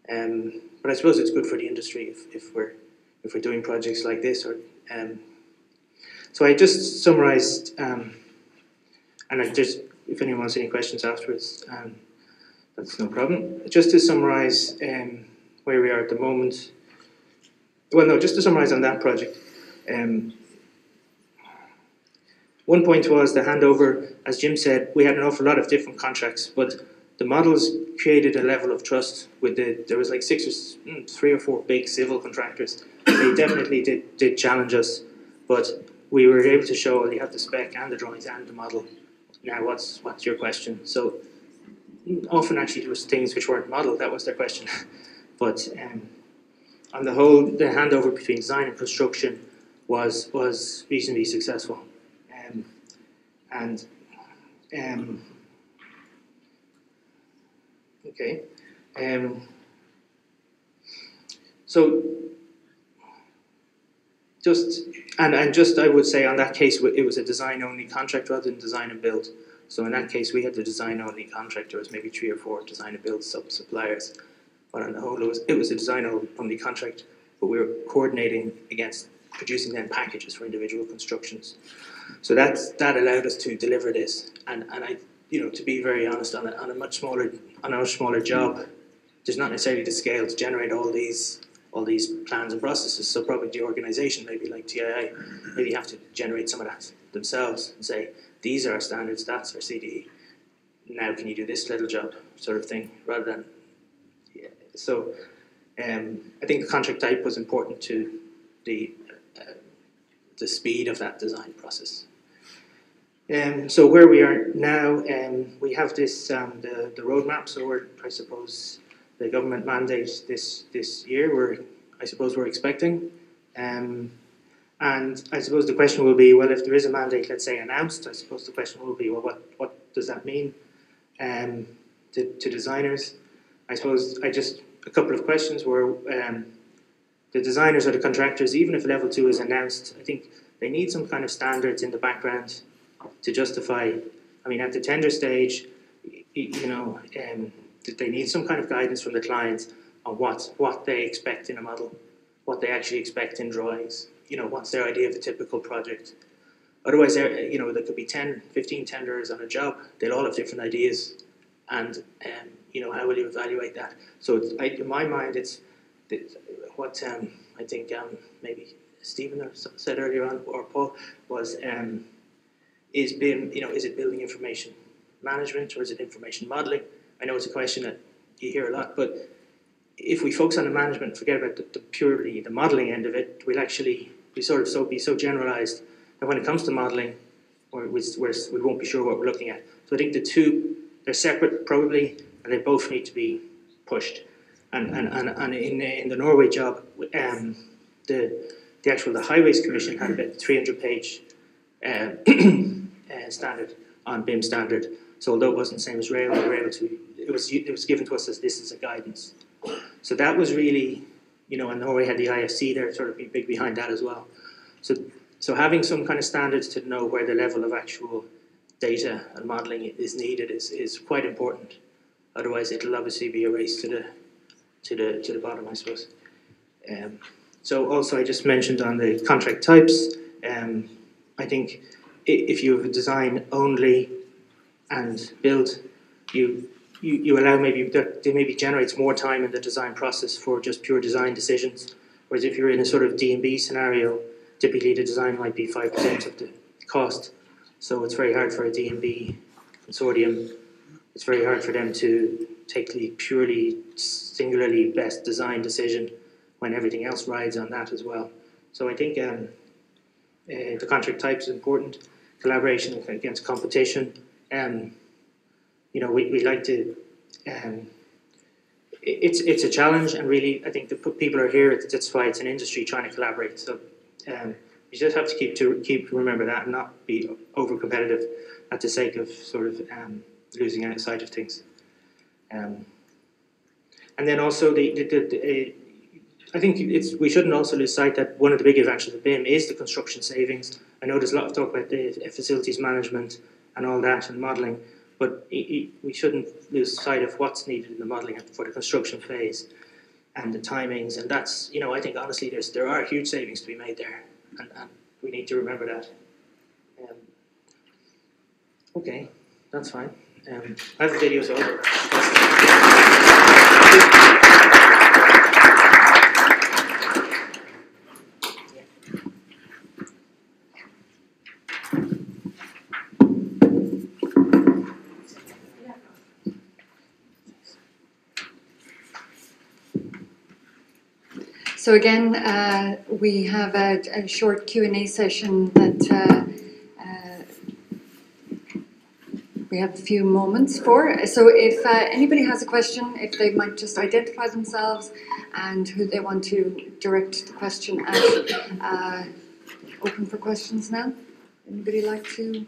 but I suppose it's good for the industry if we're doing projects like this. So I just summarised, and if anyone has any questions afterwards, that's no problem. Just to summarise where we are at the moment. Well, no, just to summarise on that project. One point was the handover. As Jim said, we had an awful lot of different contracts, but the models created a level of trust with there was like 3 or 4 big civil contractors. They definitely did challenge us, but we were able to show, well, you have the spec and the drawings and the model. Now, what's your question? So often actually there was things which weren't modeled, that was their question. But on the whole, the handover between design and construction was reasonably successful. Okay. So I would say on that case it was a design-only contract rather than design and build. So in that case we had the design-only contract. There was maybe 3 or 4 design and build suppliers, but on the whole it was a design-only contract. But we were coordinating against producing then packages for individual constructions. So that allowed us to deliver this. And I, to be very honest, on a much smaller job, there's not necessarily the scale to generate all these plans and processes. So probably the organisation, maybe like TII, maybe have to generate some of that themselves and say, these are our standards, that's our CDE. Now can you do this little job, sort of thing, rather than. Yeah. So I think the contract type was important to the speed of that design process. So where we are now, we have this the roadmap. So I suppose the government mandate this year. We're expecting, and I suppose the question will be, well, if there is a mandate, let's say announced, I suppose the question will be, well, what does that mean to designers? I suppose a couple of questions were. The designers or the contractors, even if level 2 is announced, I think they need some kind of standards in the background to justify. I mean, at the tender stage, they need some kind of guidance from the client on what they expect in a model, what they actually expect in drawings. What's their idea of a typical project. Otherwise, there could be 10, 15 tenders on a job. They'll all have different ideas, and how will you evaluate that? So in my mind, it's what I think maybe Stephen said earlier on, or Paul, was is it building information management or is it information modelling? I know it's a question that you hear a lot, but if we focus on the management, forget about the purely the modelling end of it, we'll actually be so generalised that when it comes to modelling, we won't be sure what we're looking at. So I think the two, they're separate probably, and they both need to be pushed. And in the Norway job, the Highways Commission had about 300-page standard on BIM standard. So although it wasn't the same as rail, we were able to. It was given to us as this is a guidance. So that was really, and Norway had the IFC there, sort of be big behind that as well. So having some kind of standards to know where the level of actual data and modelling is needed is quite important. Otherwise, it'll obviously be a race to the bottom, I suppose. So also, I just mentioned on the contract types. I think if you have a design only and build, you allow that maybe generates more time in the design process for just pure design decisions. Whereas if you're in a sort of D&B scenario, typically the design might be 5% of the cost. So it's very hard for a D&B consortium. It's very hard for them to take the purely singularly best design decision when everything else rides on that as well. So I think the contract type is important. Collaboration against competition. We like to. It's a challenge, and really, I think the people are here. That's why it's an industry trying to collaborate. So you just have to keep remember that and not be over competitive at the sake of sort of losing outside of things. And then also I think we shouldn't also lose sight that one of the big advantages of BIM is the construction savings. I know there's a lot of talk about the facilities management and all that and modelling, but we shouldn't lose sight of what's needed in the modelling for the construction phase and the timings. And that's, I think honestly there are huge savings to be made there, and we need to remember that. Okay, that's fine. I have the videos over. So again, we have a short Q&A session that we have a few moments for. So if anybody has a question, if they might just identify themselves and who they want to direct the question at. Open for questions now. Anybody like to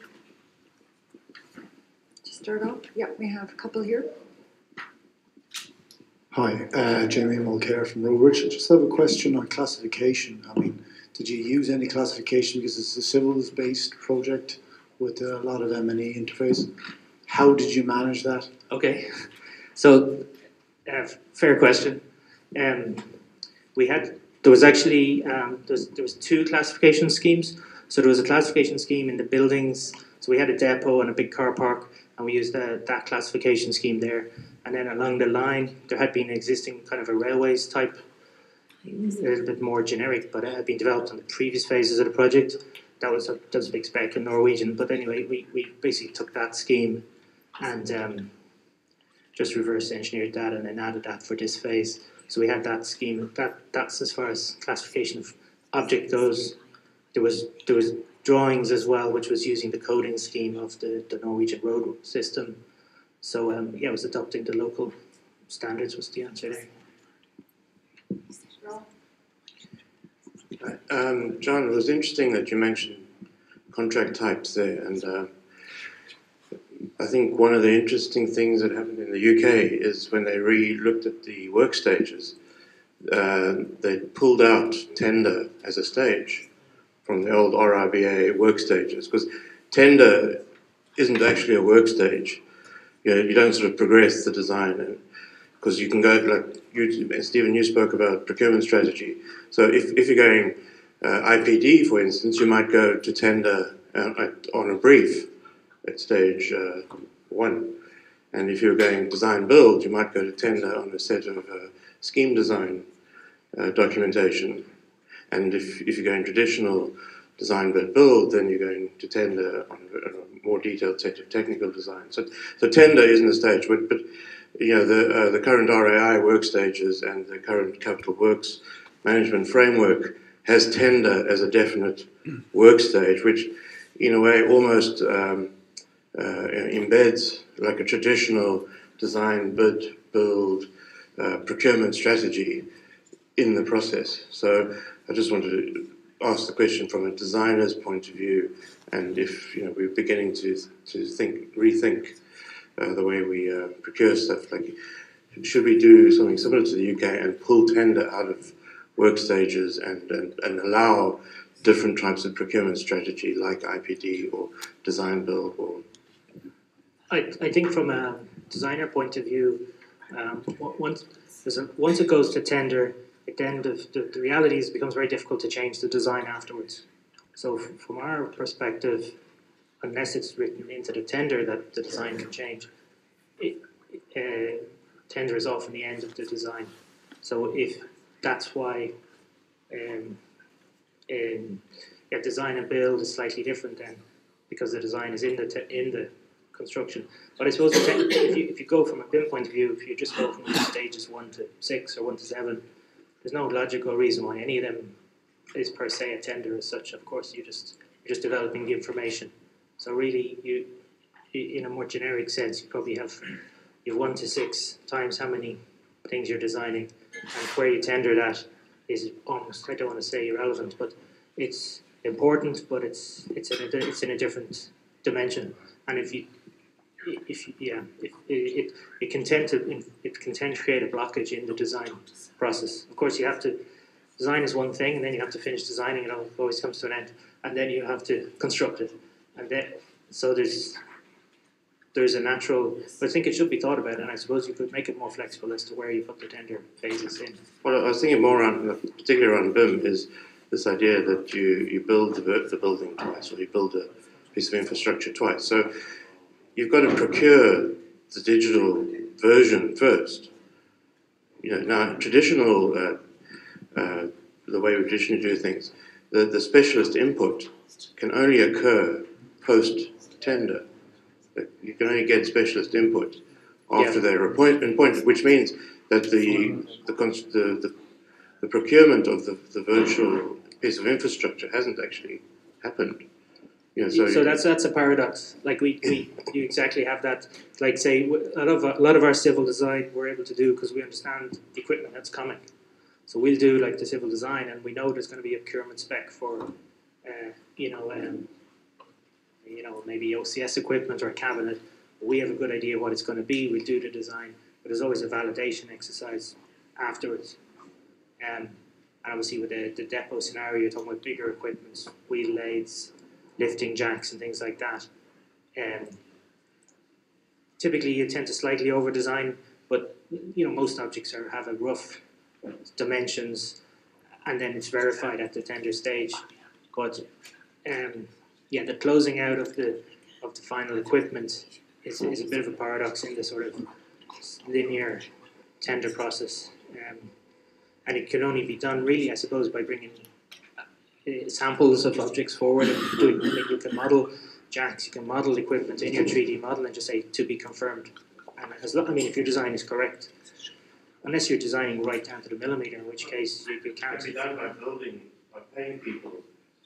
start off? Yeah, we have a couple here. Hi, Jamie Mulcair from Robridge. I just have a question on classification. I mean, did you use any classification because it's a civils-based project with a lot of M&E interface? How did you manage that? Okay, so fair question. There was actually there was two classification schemes. So there was a classification scheme in the buildings. So we had a depot and a big car park, and we used that classification scheme there. And then along the line, there had been existing kind of a railways type, a little bit more generic, but it had been developed in the previous phases of the project. That was a big spec in Norwegian. But anyway, we basically took that scheme and just reverse engineered that and then added that for this phase. So we had that scheme. That's as far as classification of object goes. There was drawings as well, which was using the coding scheme of the Norwegian road system. So yeah, it was adopting the local standards was the answer there. John, it was interesting that you mentioned contract types there, and I think one of the interesting things that happened in the UK is when they re-looked at the work stages, they pulled out tender as a stage from the old RIBA work stages, because tender isn't actually a work stage. You don't sort of progress the design, because you can go, like Stephen, you spoke about procurement strategy. So if you're going IPD, for instance, you might go to tender on a brief at stage 1. And if you're going design build, you might go to tender on a set of scheme design documentation. And if you're going traditional design build, then you're going to tender on a more detailed set of technical design. So tender isn't a stage, but you know, the current RAI work stages and the current capital works management framework has tender as a definite work stage, which in a way almost embeds like a traditional design, bid, build, procurement strategy in the process. So I just wanted to ask the question from a designer's point of view, and if we're beginning to rethink the way we procure stuff. Like, should we do something similar to the UK and pull tender out of work stages and allow different types of procurement strategy like IPD or design build? Or I think from a designer point of view, once it goes to tender, then the reality is it becomes very difficult to change the design afterwards. So from our perspective, unless it's written into the tender that the design can change, tender is often the end of the design. So if that's why design and build is slightly different then, because the design is in the construction. But I suppose if you go from a BIM point of view, if you just go from stages 1 to 6 or 1 to 7, there's no logical reason why any of them is per se a tender as such. Of course, you're just developing the information. So really, you in a more generic sense, you probably have 1 to 6 times how many things you're designing, and where you tender that is almost, I don't want to say irrelevant, but it's important, but it's in a different dimension. And it can tend to create a blockage in the design process. Of course, you have to design is one thing, and then you have to finish designing. It always comes to an end, and then you have to construct it, and then so there's a natural. But I think it should be thought about, and I suppose you could make it more flexible as to where you put the tender phases in. Well, I was thinking more around, particularly around BIM, is this idea that you build the building twice, or you build a piece of infrastructure twice. So you've got to procure the digital version first. Now traditional, the way we traditionally do things, the specialist input can only occur post-tender. You can only get specialist input after they're appointed, which means that the procurement of the virtual piece of infrastructure hasn't actually happened. So that's a paradox. Like you exactly have that. Like say a lot of our civil design we're able to do because we understand the equipment that's coming. So we'll do like the civil design, and we know there's going to be a procurement spec for, maybe OCS equipment or a cabinet. We have a good idea what it's going to be. We do the design, but there's always a validation exercise afterwards. And obviously with the depot scenario, you're talking about bigger equipment, wheel lathes, lifting jacks and things like that. Typically you tend to slightly over-design, but most objects have a rough dimensions, and then it's verified at the tender stage. But the closing out of the final equipment is a bit of a paradox in the sort of linear tender process, and it can only be done really, I suppose, by bringing samples of objects forward and doing. You can model jacks, you can model equipment in your 3D model and just say to be confirmed. And if your design is correct, unless you're designing right down to the millimeter, in which case you can't. It can be done by paying people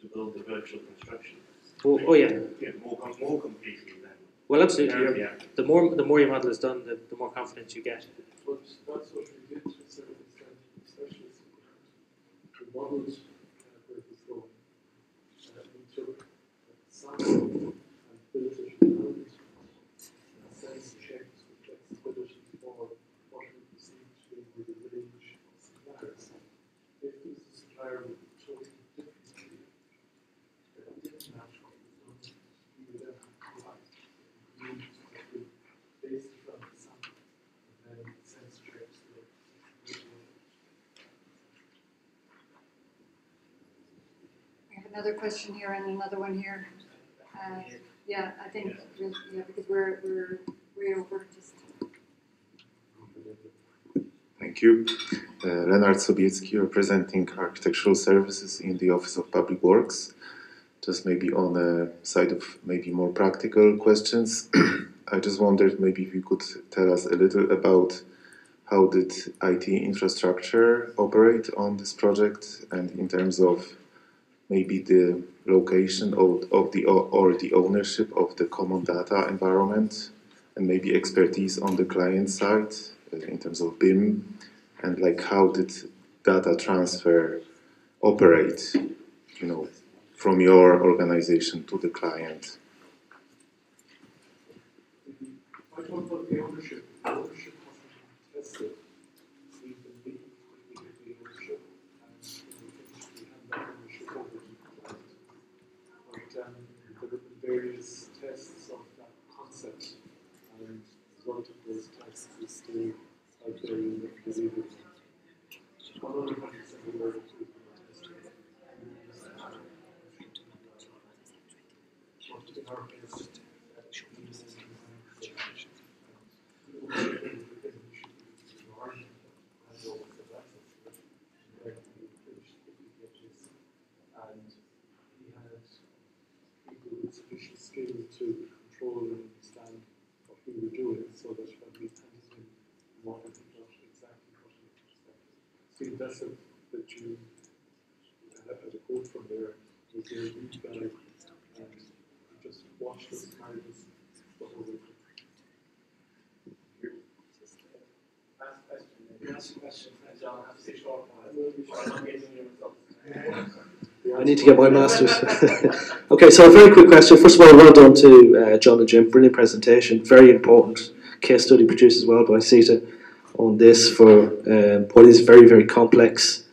to build the virtual construction. Oh yeah. More completely than. Well, absolutely. The more your model is done, the more confidence you get. But that's what we did to a certain extent, especially the models where it was going. We took a sample and built it around sense checks with flexibility for what we perceive to be the range of suppliers. If there's a supplier with a totally different idea that didn't match what was done, we would then have to go back and use the based on the sample and then sense checks the visual. We have another question here and another one here. I think because we're way over. Thank you. Leonard Sobiecki, representing Architectural Services in the Office of Public Works. Just maybe on the side of maybe more practical questions, I just wondered maybe if you could tell us a little about how did IT infrastructure operate on this project, and in terms of maybe the location of the ownership of the common data environment, and maybe expertise on the client side in terms of BIM, and like how did data transfer operate, you know, from your organization to the client? I talk about the ownership. The ownership wasn't tested. We believe we get the ownership, and we hand that ownership over to the client. But there have been various tests of that concept, and the result of those tests is still out there in the believable. One other project that we were to testing. In our case, and he had people with sufficient skill to control and understand what we were doing, so that when we handed him what we got exactly what he expected. See, that's that you had a quote from there, was a lead guy, and he just watched us carry this the whole way. Last question, John, I have to say short one. I need to get my master's. Okay, so a very quick question. First of all, well done to John and Jim. Brilliant presentation. Very important case study produced as well by CitA on this for what is very, very complex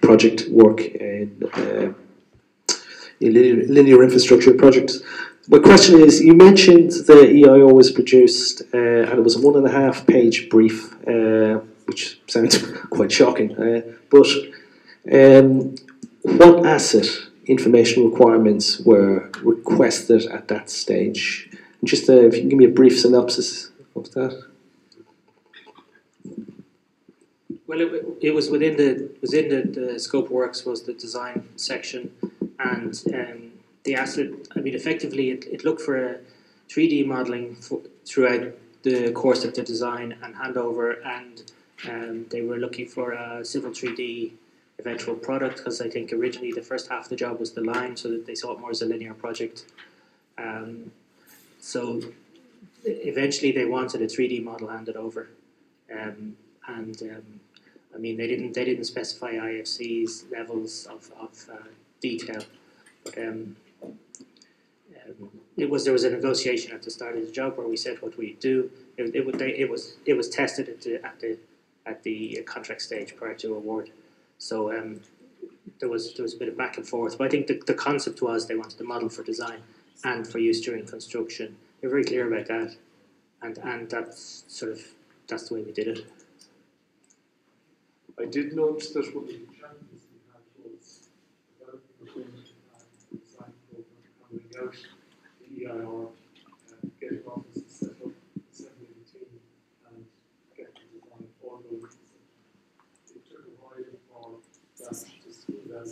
project work in linear infrastructure projects. My question is, you mentioned the EIO was produced and it was a 1.5 page brief, which sounds quite shocking, but what asset information requirements were requested at that stage? And just if you can give me a brief synopsis of that. Well, it was within the scope of works was the design section, and the asset. I mean, effectively, it looked for a 3D modelling throughout the course of the design and handover, and they were looking for a civil 3D eventual product, because I think originally the first half of the job was the line, so that they saw it more as a linear project. So eventually they wanted a 3D model handed over, I mean, they didn't specify IFC's levels of detail, but there was a negotiation at the start of the job where we said what we do. It was tested at the contract stage prior to award. So there was a bit of back and forth, but I think the concept was they wanted the model for design and for use during construction. They're very clear about that, and that's the way we did it. I did note that one of the challenges we had was developing the design program, coming out the EIR, getting offices set up, assembling the team, and getting the design all going. It took a while for that to smooth out.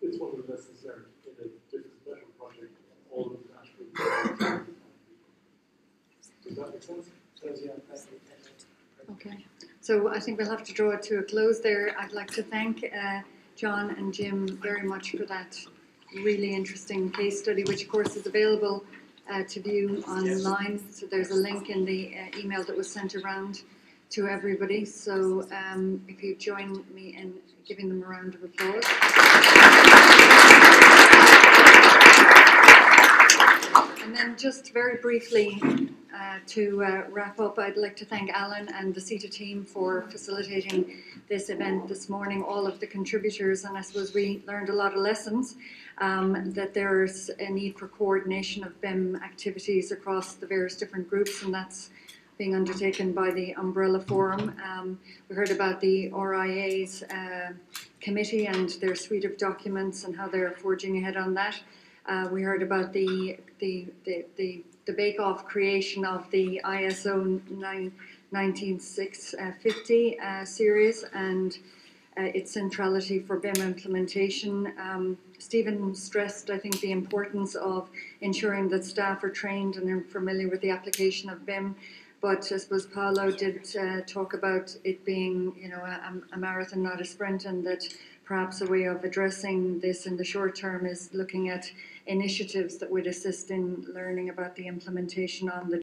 It's one of the lessons learned in a different better project. All of that will Does that make sense? Yeah, thank you. Okay, so I think we'll have to draw it to a close there. I'd like to thank John and Jim very much for that really interesting case study, which of course is available to view online. So there's a link in the email that was sent around to everybody. So if you join me in giving them a round of applause. And then just very briefly, to wrap up, I'd like to thank Alan and the CitA team for facilitating this event this morning, all of the contributors, and I suppose we learned a lot of lessons, that there's a need for coordination of BIM activities across the various different groups, and that's being undertaken by the Umbrella Forum. We heard about the RIA's committee and their suite of documents and how they're forging ahead on that. We heard about the bake-off creation of the ISO 19650 series and its centrality for BIM implementation. Stephen stressed, I think, the importance of ensuring that staff are trained and are familiar with the application of BIM. But I suppose Paolo did talk about it being, a marathon, not a sprint, and that perhaps a way of addressing this in the short term is looking at initiatives that would assist in learning about the implementation on the